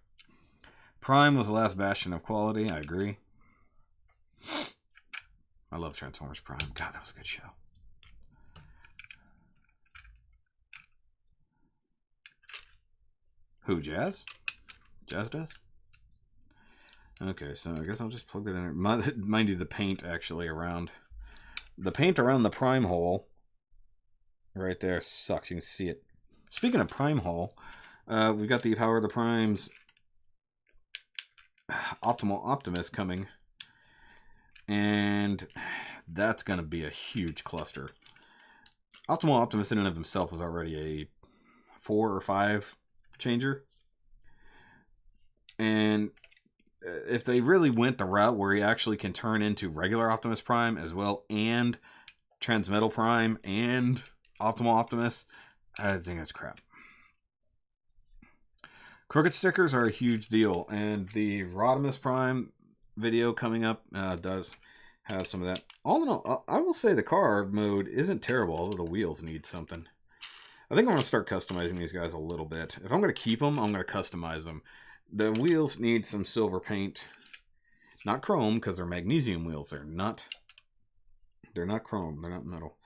Prime was the last bastion of quality. I agree. I love Transformers Prime. God, that was a good show. Who, Jazz? Jazz does? Okay, so I guess I'll just plug that in there. Mind you, the paint actually around... The paint around the Prime hole right there sucks. You can see it. Speaking of Prime hole, we've got the Power of the Primes Optimal Optimus coming. And that's going to be a huge cluster. Optimal Optimus in and of himself was already a 4 or 5 changer. And if they really went the route where he actually can turn into regular Optimus Prime as well, and Transmetal Prime and Optimal Optimus, I think that's crap. Crooked stickers are a huge deal, and the Rodimus Prime video coming up does have some of that. All in all, I will say the car mode isn't terrible, although the wheels need something. I think I'm going to start customizing these guys a little bit. If I'm going to keep them, I'm going to customize them. The wheels need some silver paint. Not chrome, because they're magnesium wheels. They're not chrome. They're not metal.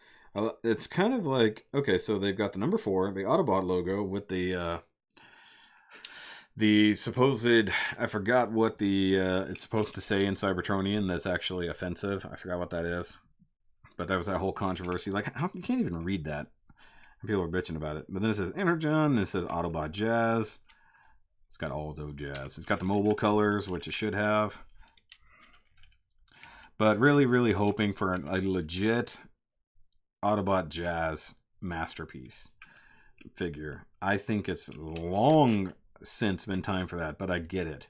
It's kind of like, okay, so they've got the number 4, the Autobot logo with the supposed, I forgot what it's supposed to say in Cybertronian that's actually offensive. I forgot what that is. But that was that whole controversy. Like, how you can't even read that. And people are bitching about it. But then it says Energon, and it says Autobot Jazz. It's got Auto Jazz. It's got the mobile colors, which it should have. But really, really hoping for a legit Autobot Jazz masterpiece figure. I think it's long since been time for that, but I get it.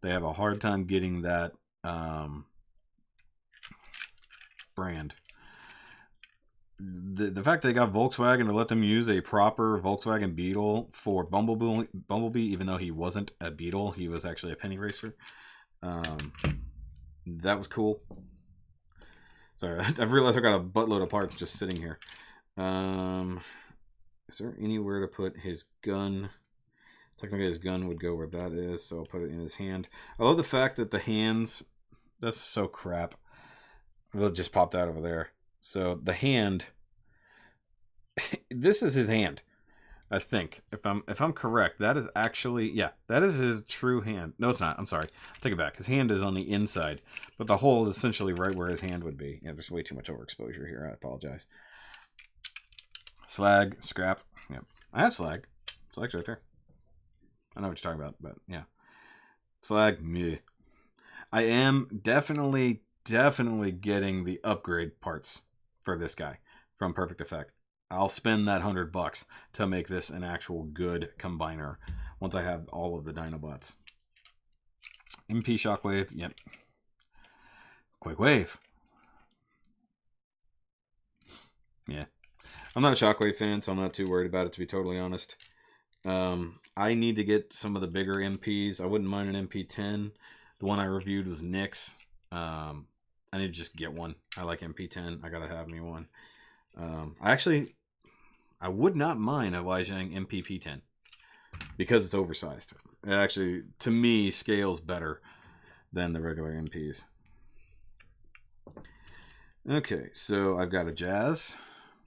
They have a hard time getting that brand. The fact they got Volkswagen to let them use a proper Volkswagen Beetle for Bumblebee, even though he wasn't a Beetle, he was actually a penny racer. That was cool. Sorry, I've realized I got a buttload of parts just sitting here. Is there anywhere to put his gun? Technically his gun would go where that is, so I'll put it in his hand. I love the fact that the hands, that's so crap. It just popped out over there. So the hand, this is his hand, I think. If I'm correct, that is actually, yeah, that is his true hand. No, it's not. I'm sorry. Take it back. His hand is on the inside, but the hole is essentially right where his hand would be. Yeah, there's way too much overexposure here. I apologize. Slag, scrap. Yep. I have slag. Slag's right there. I know what you're talking about, but yeah. Slag, meh. I am definitely getting the upgrade parts for this guy from Perfect Effect. I'll spend that $100 to make this an actual good combiner once I have all of the Dinobots. MP Shockwave, yep. Quick Wave. Yeah. I'm not a Shockwave fan, so I'm not too worried about it, to be totally honest. I need to get some of the bigger MPs. I wouldn't mind an MP10. The one I reviewed was Nyx. I need to just get one. I like MP10. I gotta have me one. I would not mind a Weijing MPP10 because it's oversized. It actually, to me, scales better than the regular MPs. Okay, so I've got a Jazz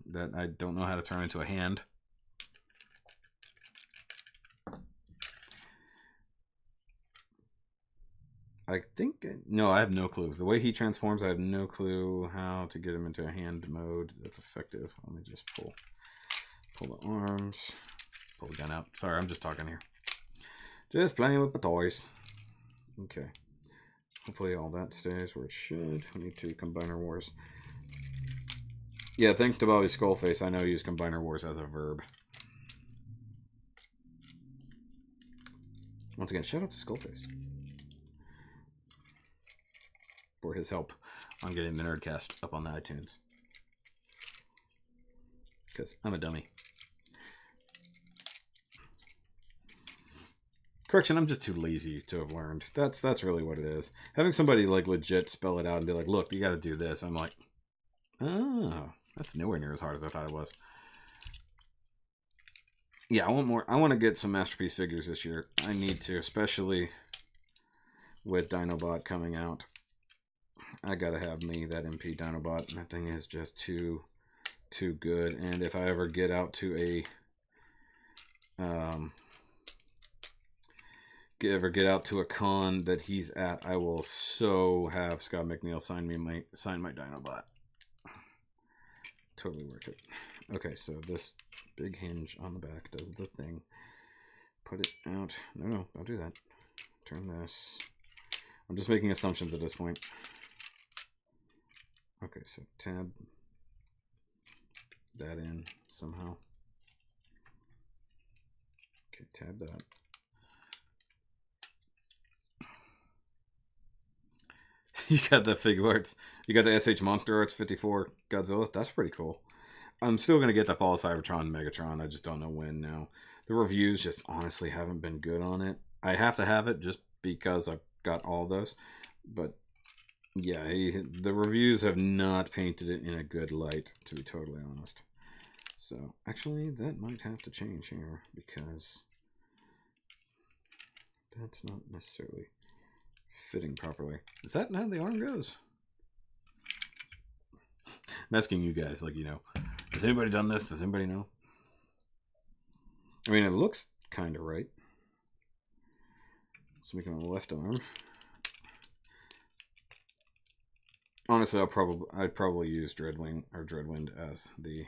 that I don't know how to turn into a hand. I think, no, I have no clue. The way he transforms, I have no clue how to get him into a hand mode that's effective. Let me just pull the arms, pull the gun out. Sorry, I'm just talking here. Just playing with the toys. Okay. Hopefully all that stays where it should. I need to Combiner Wars. Yeah, thanks to Bobby Skullface, I now use Combiner Wars as a verb. Once again, shout out to Skullface for his help on getting the Nerdcast up on the iTunes. Because I'm a dummy. Correction, I'm just too lazy to have learned. That's really what it is. Having somebody like legit spell it out and be like, look, you got to do this. I'm like, oh, that's nowhere near as hard as I thought it was. Yeah, I want more. I want to get some Masterpiece figures this year. I need to, especially with Dinobot coming out. I gotta have me that MP Dinobot. That thing is just too good. And if I ever get out to a get out to a con that he's at, I will so have Scott McNeil sign my Dinobot. Totally worth it. Okay, so this big hinge on the back does the thing. Put it out. No, don't do that. Turn this. I'm just making assumptions at this point. Okay, so tab that in somehow. Okay, tab that. You got the figure arts. You got the SH Monster Arts 54 Godzilla. That's pretty cool. I'm still going to get the Fall of Cybertron and Megatron. I just don't know when now. The reviews just honestly haven't been good on it. I have to have it just because I've got all those. But yeah, the reviews have not painted it in a good light, to be totally honest. So actually, that might have to change here because that's not necessarily fitting properly. Is that how the arm goes? I'm asking you guys, like, you know, has anybody done this? Does anybody know? I mean, it looks kind of right. Let's make it on the left arm. Honestly, I'd probably use Dreadwind as the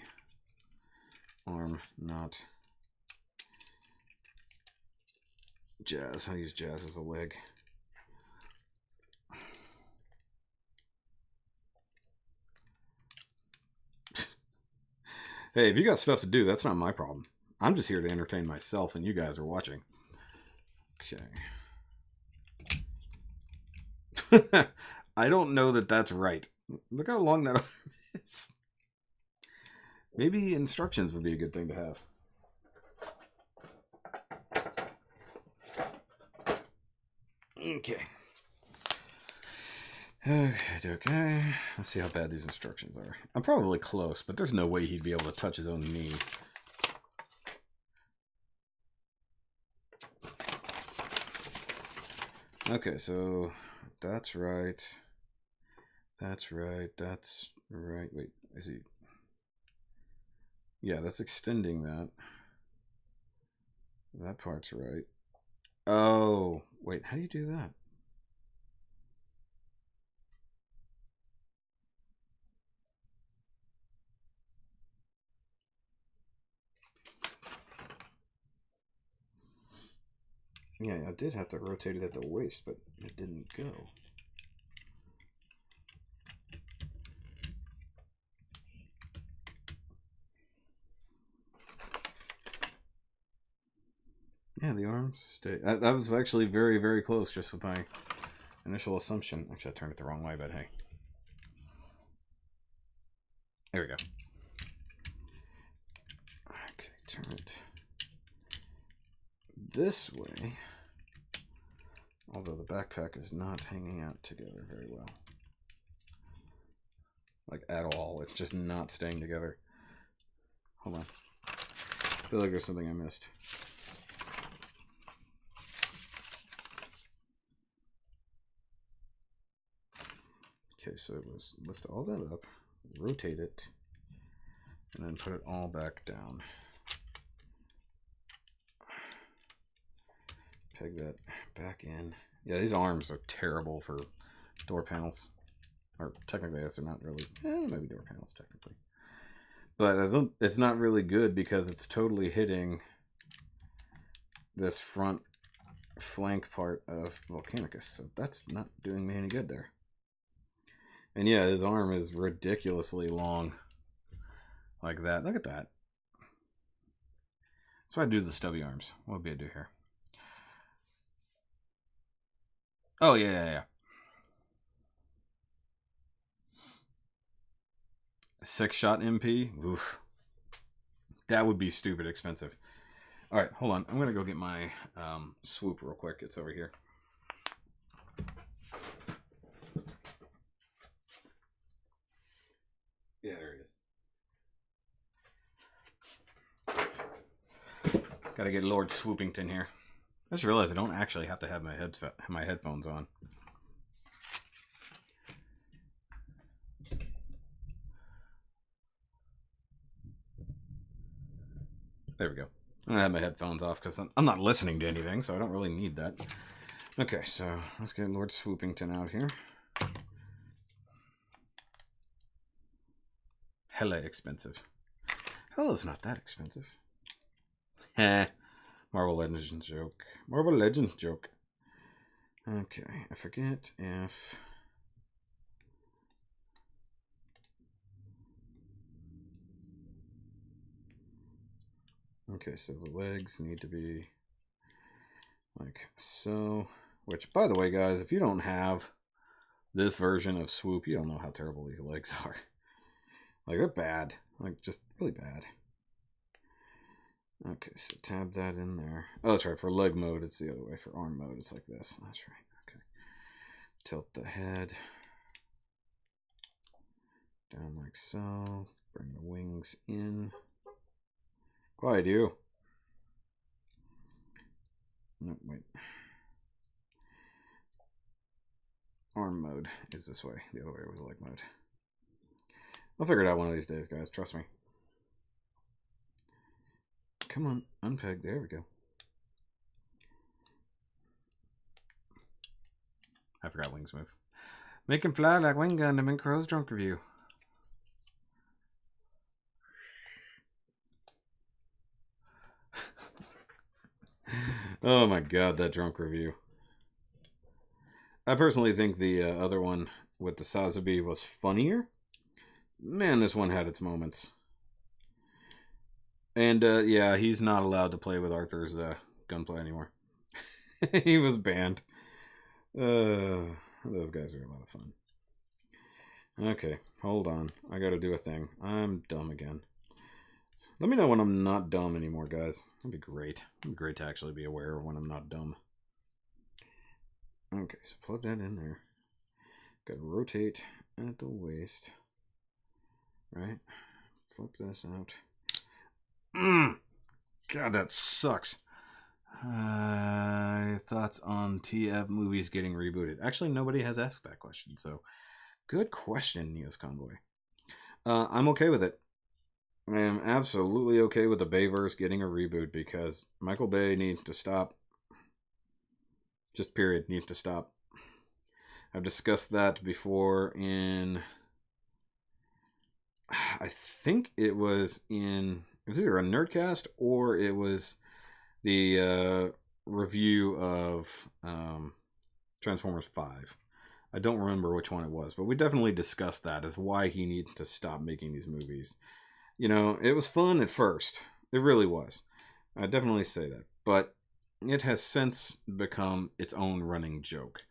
arm, not jazz. I'll use jazz as a leg. Hey, if you got stuff to do, that's not my problem. I'm just here to entertain myself, and you guys are watching. Okay. I don't know that that's right. Look how long that arm is. Maybe instructions would be a good thing to have. Okay. Okay. Let's see how bad these instructions are. I'm probably close, but there's no way he'd be able to touch his own knee. Okay, so that's right. That's right. That's right. Wait, is he? Yeah, that's extending that. That part's right. Oh, wait, how do you do that? Yeah, I did have to rotate it at the waist, but it didn't go. Yeah, the arms stay. That was actually very, very close, just with my initial assumption. Actually, I turned it the wrong way, but hey. There we go. Okay, turn it this way. Although the backpack is not hanging out together very well. Like, at all. It's just not staying together. Hold on. I feel like there's something I missed. Okay, so it was lift all that up, rotate it, and then put it all back down. Peg that back in. Yeah, these arms are terrible for door panels. Or technically, I guess they're not really. Maybe door panels, technically. But I don't, it's not really good because it's totally hitting this front flank part of Volcanicus. So that's not doing me any good there. And yeah, his arm is ridiculously long. Like that. Look at that. That's why I do the stubby arms. What would I do here? Oh, yeah. 6-shot MP? Oof. That would be stupid expensive. Alright, hold on. I'm going to go get my swoop real quick. It's over here. Yeah, there it is. Gotta get Lord Swoopington here. I just realized I don't actually have to have my headphones on. There we go. I'm gonna have my headphones off because I'm not listening to anything, so I don't really need that. Okay, so let's get Lord Swoopington out here. Hella expensive. Hella's not that expensive. Heh. Marvel Legends joke. Marvel Legends joke. Okay, I forget if... Okay, so the legs need to be like so. Which, by the way, guys, if you don't have this version of Swoop, you don't know how terrible these legs are. Like, they're bad. Like, just really bad. Okay, so tab that in there. Oh, that's right. For leg mode, it's the other way. For arm mode, it's like this. That's right. Okay. Tilt the head down like so. Bring the wings in. Quiet, you. No, wait. Arm mode is this way. The other way was leg mode. I'll figure it out one of these days, guys. Trust me. Come on. Unpeg. There we go. I forgot Wings move. Make him fly like Wing Gundam in Crow's Drunk Review. Oh my god, that drunk review. I personally think the other one with the Sazabi was funnier. Man, this one had its moments. And yeah, he's not allowed to play with Arthur's gunplay anymore. He was banned. Those guys are a lot of fun. Okay, hold on. I gotta do a thing. I'm dumb again. Let me know when I'm not dumb anymore, guys. That'd be great. It'd be great to actually be aware of when I'm not dumb. Okay, so plug that in there. Gotta rotate at the waist. Right? Flip this out. God, that sucks. Thoughts on TF movies getting rebooted? Actually, nobody has asked that question, so good question, Neos Convoy. I'm okay with it. I am absolutely okay with the Bayverse getting a reboot because Michael Bay needs to stop. Just period, needs to stop. I've discussed that before in... I think it was either a Nerdcast or it was the review of Transformers 5. I don't remember which one it was, but we definitely discussed that as why he needs to stop making these movies. You know, it was fun at first. It really was. I definitely say that. But it has since become its own running joke.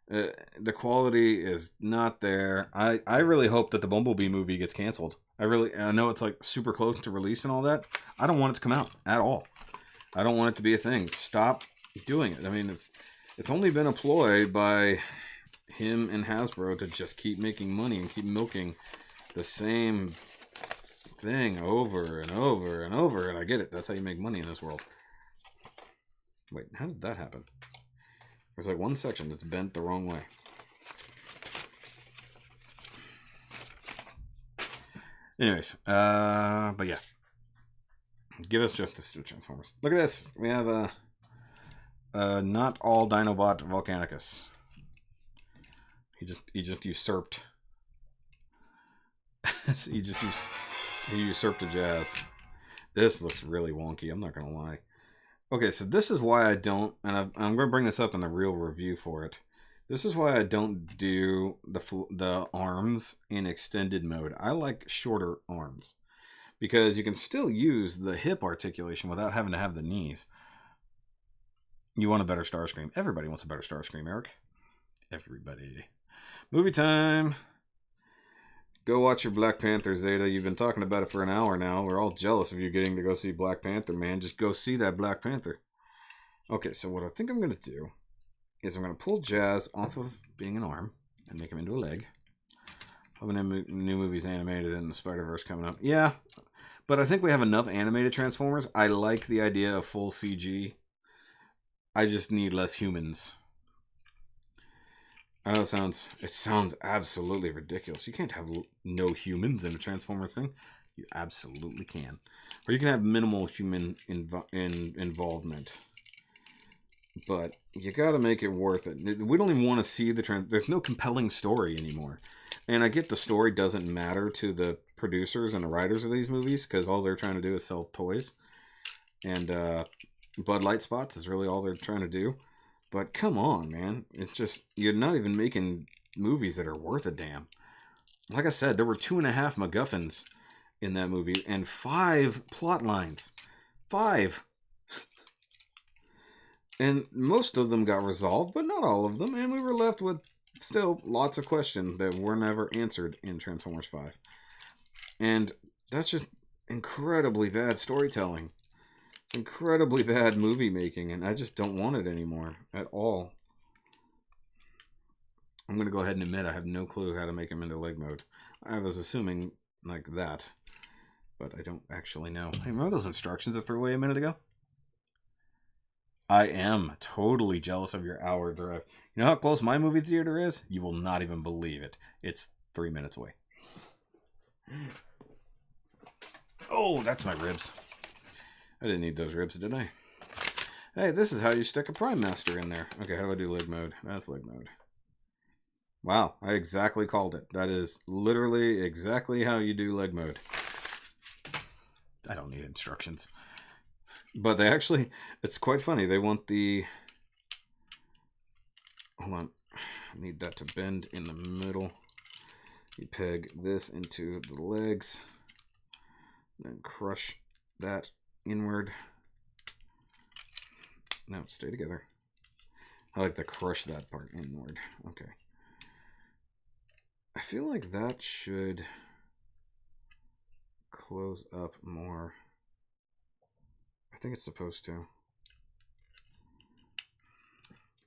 The quality is not there. I really hope that the Bumblebee movie gets canceled. I know it's like super close to release and all that. I don't want it to come out at all. I don't want it to be a thing. Stop doing it. I mean, it's only been a ploy by him and Hasbro to just keep making money and keep milking the same thing over and over and over. And I get it. That's how you make money in this world. Wait, how did that happen? There's like one section that's bent the wrong way. Anyways, but yeah. Give us justice to Transformers. Look at this. We have not all Dinobot Volcanicus. He just usurped. he usurped a Jazz. This looks really wonky, I'm not gonna lie. Okay, so this is why I don't, and I'm going to bring this up in the real review for it. This is why I don't do the arms in extended mode. I like shorter arms because you can still use the hip articulation without having to have the knees. You want a better Starscream. Everybody wants a better Starscream, Eric. Everybody. Movie time. Go watch your Black Panther, Zeta. You've been talking about it for an hour now. We're all jealous of you getting to go see Black Panther, man. Just go see that Black Panther. Okay, so what I think I'm going to do is I'm going to pull Jazz off of being an arm and make him into a leg. Hoping new movies animated and the Spider-Verse coming up. Yeah, but I think we have enough animated Transformers. I like the idea of full CG. I just need less humans. I know it sounds absolutely ridiculous. You can't have no humans in a Transformers thing. You absolutely can. Or you can have minimal human involvement. But you gotta make it worth it. We don't even want to see there's no compelling story anymore. And I get the story doesn't matter to the producers and the writers of these movies, because all they're trying to do is sell toys. And Bud Light spots is really all they're trying to do. But come on, man. It's just, you're not even making movies that are worth a damn. Like I said, there were 2.5 MacGuffins in that movie and 5 plot lines. 5. And most of them got resolved, but not all of them. And we were left with still lots of questions that were never answered in Transformers 5. And that's just incredibly bad storytelling. It's incredibly bad movie making, and I just don't want it anymore at all. I'm going to go ahead and admit I have no clue how to make him into leg mode. I was assuming like that, but I don't actually know. Hey, remember those instructions I threw away a minute ago? I am totally jealous of your hour drive. You know how close my movie theater is? You will not even believe it. It's 3 minutes away. Oh, that's my ribs. I didn't need those ribs, did I? Hey, this is how you stick a Prime Master in there. Okay, how do I do leg mode? That's leg mode. Wow, I exactly called it. That is literally exactly how you do leg mode. I don't need instructions. But they actually, it's quite funny. They want the, hold on, I need that to bend in the middle. You peg this into the legs, then crush that inward. No, stay together. I like to crush that part inward. Okay. I feel like that should close up more. I think it's supposed to.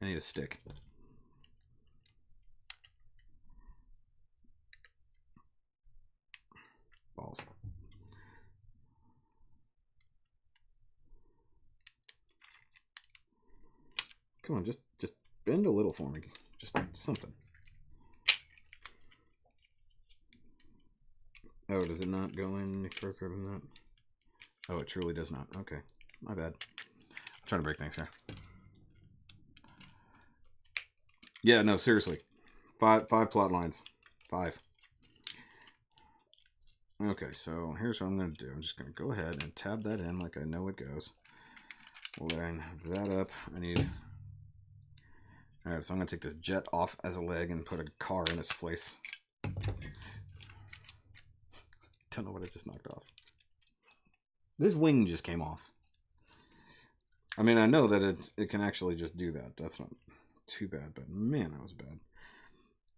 I need a stick. Balls. Come on, just bend a little for me. Just something. Oh, does it not go in any further than that? Oh, it truly does not. Okay, my bad. I'm trying to break things here. Yeah, no, seriously. Five plot lines. 5. Okay, so here's what I'm going to do. I'm just going to go ahead and tab that in like I know it goes. Line that up. I need... Alright, so I'm going to take the jet off as a leg and put a car in its place. Don't know what I just knocked off. This wing just came off. I mean, I know that it can actually just do that. That's not too bad, but man, that was bad.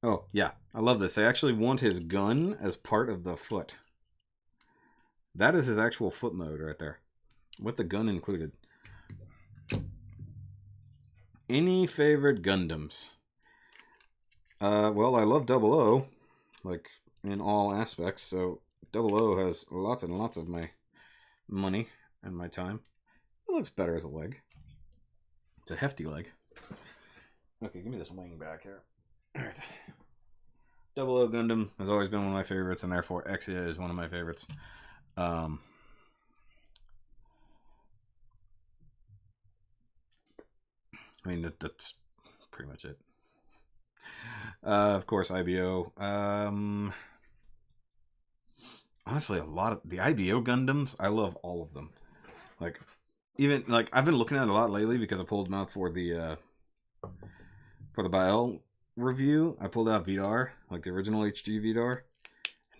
Oh, yeah. I love this. They actually want his gun as part of the foot. That is his actual foot mode right there. With the gun included. Any favorite Gundams? Well, I love 00. Like, in all aspects. So, 00 has lots and lots of my money and my time. It looks better as a leg. It's a hefty leg. Okay, give me this wing back here. Alright. 00 Gundam has always been one of my favorites, and therefore Exia is one of my favorites. I mean, that's pretty much it. Of course, IBO. Honestly, a lot of the IBO Gundams, I love all of them. Like, even, like, I've been looking at it a lot lately because I pulled them out for the Bael review. I pulled out Vidar, like the original HG Vidar.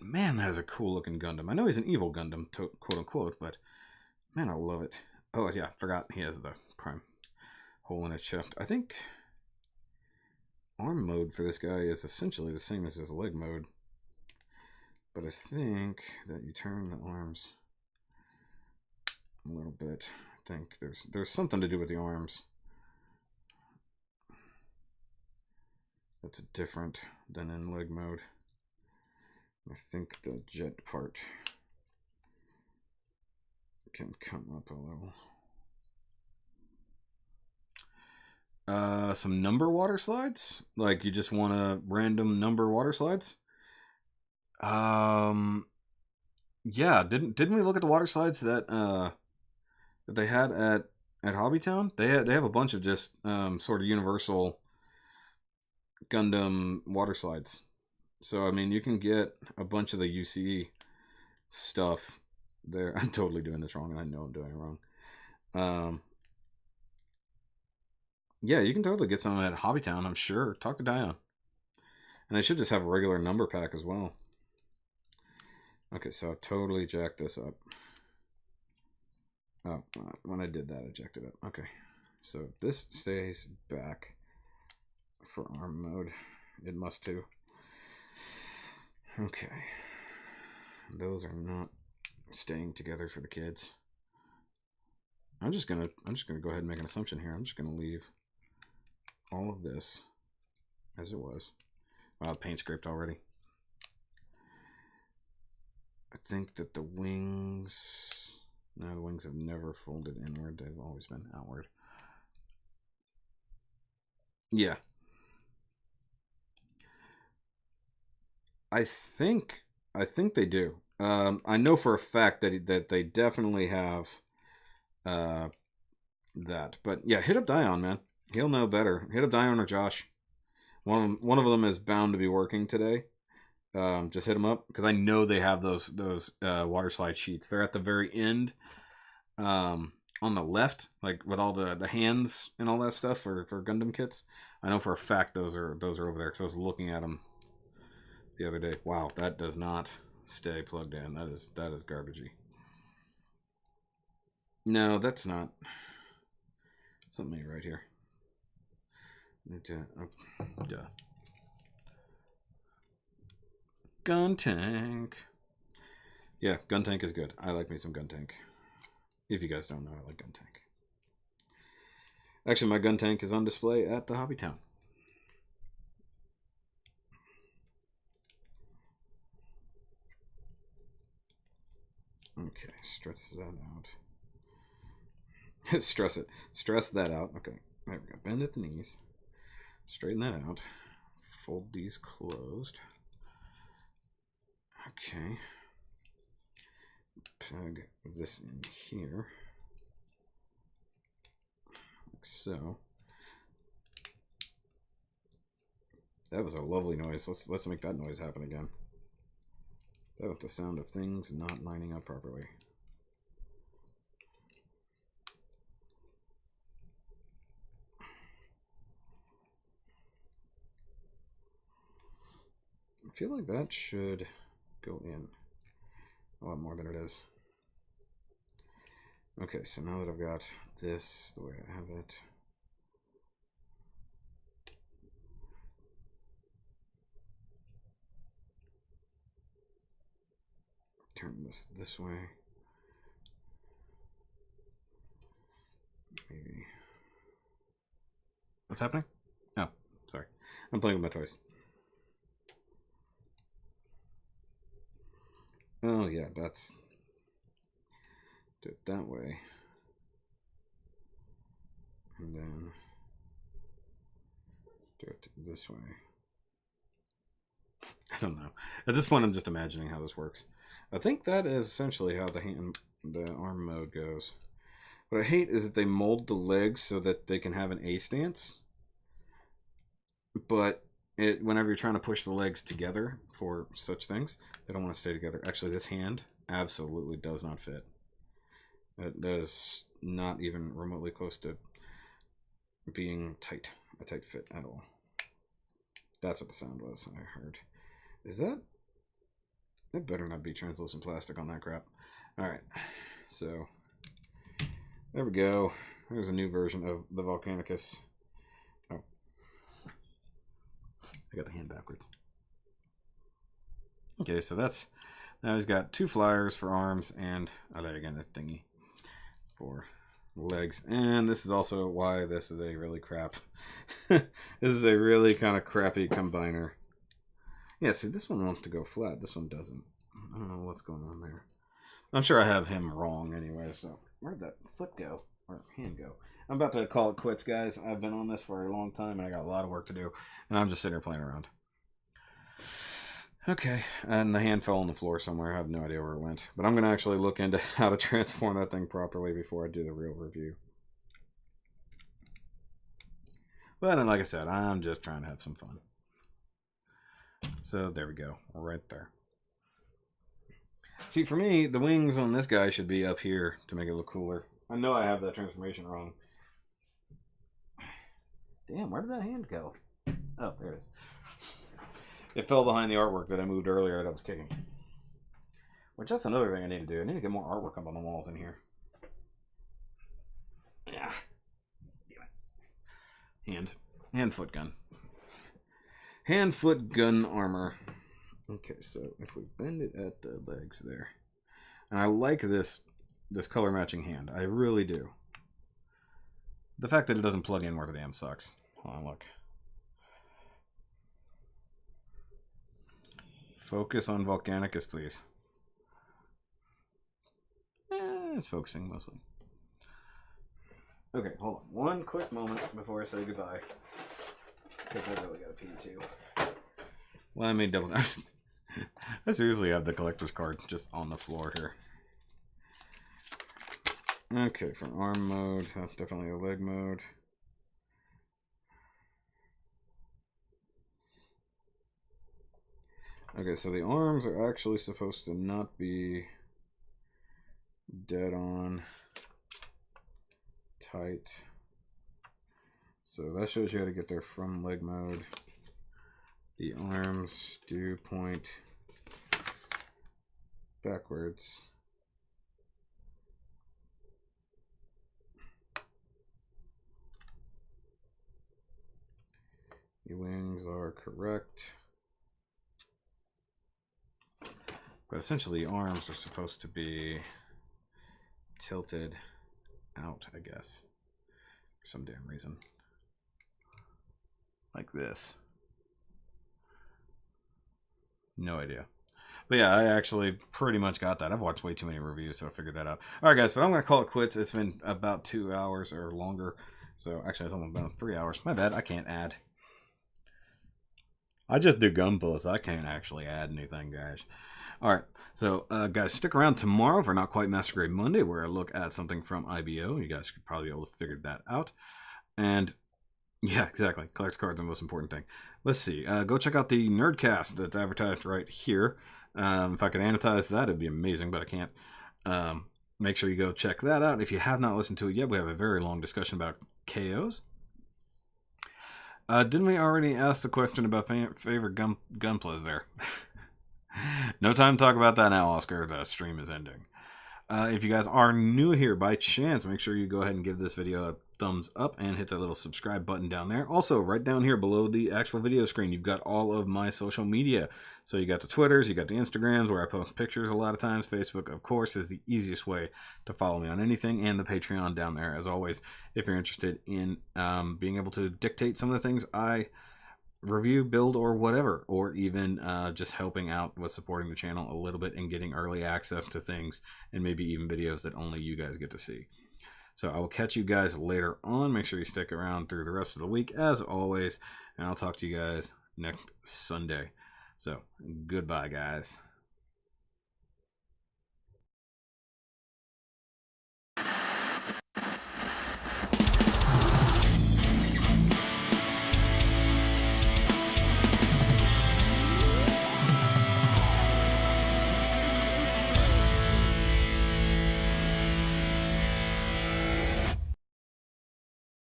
And man, that is a cool looking Gundam. I know he's an evil Gundam, quote unquote, but man, I love it. Oh, yeah, forgot he has the prime hole in his chest. I think arm mode for this guy is essentially the same as his leg mode. But I think that you turn the arms a little bit. I think there's something to do with the arms that's different than in leg mode. I think the jet part can come up a little. Some number water slides? Like you just want a random number water slides? Yeah, didn't we look at the water slides that that they had at Hobbytown? They have a bunch of just sort of universal Gundam water slides. So I mean, you can get a bunch of the UCE stuff there. I'm totally doing this wrong, and I know I'm doing it wrong. Yeah, you can totally get some at Hobbytown, I'm sure. Talk to Dion. And they should just have a regular number pack as well. Okay, so I've totally jacked this up. Oh, when I did that, I jacked it up. Okay, so this stays back for arm mode. It must too. Okay. Those are not staying together for the kids. I'm just gonna go ahead and make an assumption here. I'm just gonna leave all of this as it was. Wow, paint scraped already. I think that the wings... No, the wings have never folded inward. They've always been outward. Yeah. I think they do. I know for a fact that they definitely have that. But yeah, hit up Dion, man. He'll know better. Hit up Dion or Josh. One of them is bound to be working today. Just hit them up because I know they have those water slide sheets. They're at the very end. on the left, like with all the hands and all that stuff for Gundam kits. I know for a fact those are over there because I was looking at them the other day. Wow, that does not stay plugged in. That is garbagey. No, that's not. Something right here. Duh. Gun tank. Yeah, gun tank is good. I like me some gun tank. If you guys don't know, I like gun tank. Actually, my gun tank is on display at the Hobby Town. Okay, stress that out. Stress that out. Okay, there we go. Bend at the knees. Straighten that out. Fold these closed. Okay. Plug this in here. Like so. That was a lovely noise. Let's make that noise happen again. That was the sound of things not lining up properly. I feel like that should go in a lot more than it is. Okay, so now that I've got this the way I have it, turn this way. Maybe. What's happening? Oh, sorry. I'm playing with my toys. Oh yeah, that's... Do it that way. And then do it this way. I don't know. At this point, I'm just imagining how this works. I think that is essentially how the arm mode goes. What I hate is that they mold the legs so that they can have an A stance. But whenever you're trying to push the legs together for such things, they don't want to stay together. Actually, this hand absolutely does not fit. That is not even remotely close to being a tight fit at all. That's what the sound was I heard. Is that... That better not be translucent plastic on that crap. Alright, so there we go. There's a new version of the Volcanicus. Oh. I got the hand backwards. Okay, so that's... Now he's got 2 flyers for arms and... Oh, there again, that thingy. For legs. And this is also why this is a really crap... This is a really kind of crappy combiner. Yeah, see, this one wants to go flat. This one doesn't. I don't know what's going on there. I'm sure I have him wrong anyway, so... Where'd that foot go? Or hand go? I'm about to call it quits, guys. I've been on this for a long time, and I got a lot of work to do. And I'm just sitting here playing around. Okay, and the hand fell on the floor somewhere. I have no idea where it went. But I'm going to actually look into how to transform that thing properly before I do the real review. But like I said, I'm just trying to have some fun. So there we go, right there. See, for me, the wings on this guy should be up here to make it look cooler. I know I have that transformation wrong. Damn, where did that hand go? Oh, there it is. It fell behind the artwork that I moved earlier that I was kicking. Which, that's another thing I need to do. I need to get more artwork up on the walls in here. Yeah. Hand foot gun. Hand foot gun armor. Okay, so if we bend it at the legs there. And I like this color matching hand. I really do. The fact that it doesn't plug in worth a damn sucks. Hold on, look. Focus on Volcanicus, please. It's focusing mostly. Okay, hold on. One quick moment before I say goodbye. Because I really gotta pee too. Well, I made double. I seriously have the collector's card just on the floor here. Okay, for arm mode, that's definitely a leg mode. Okay, so the arms are actually supposed to not be dead on. tight. So that shows you how to get there from leg mode. The arms do point backwards. The wings are correct. But essentially, arms are supposed to be tilted out, I guess, for some damn reason. Like this. No idea. But yeah, I actually pretty much got that. I've watched way too many reviews, so I figured that out. Alright guys, but I'm going to call it quits. It's been about 2 hours or longer. So actually, it's almost been 3 hours. My bad, I can't add. I just do gun pulls. I can't actually add anything, guys. Alright, so guys, stick around tomorrow for Not Quite Master Grade Monday, where I look at something from IBO. You guys could probably be able to figure that out. And yeah, exactly. Collector cards are the most important thing. Let's see. Go check out the Nerdcast that's advertised right here. If I could annotize that, it'd be amazing, but I can't. Make sure you go check that out. If you have not listened to it yet, we have a very long discussion about KOs. Didn't we already ask the question about favorite gunplays there? No time to talk about that now, Oscar. The stream is ending. If you guys are new here by chance, make sure you go ahead and give this video a thumbs up and hit that little subscribe button down there. Also, right down here below the actual video screen, you've got all of my social media. So you got the Twitters, you got the Instagrams where I post pictures a lot of times. Facebook, of course, is the easiest way to follow me on anything, and the Patreon down there, as always, if you're interested in being able to dictate some of the things I review, build, or whatever, or even just helping out with supporting the channel a little bit and getting early access to things and maybe even videos that only you guys get to see. So I will catch you guys later on. Make sure you stick around through the rest of the week as always, and I'll talk to you guys next Sunday. So goodbye, guys.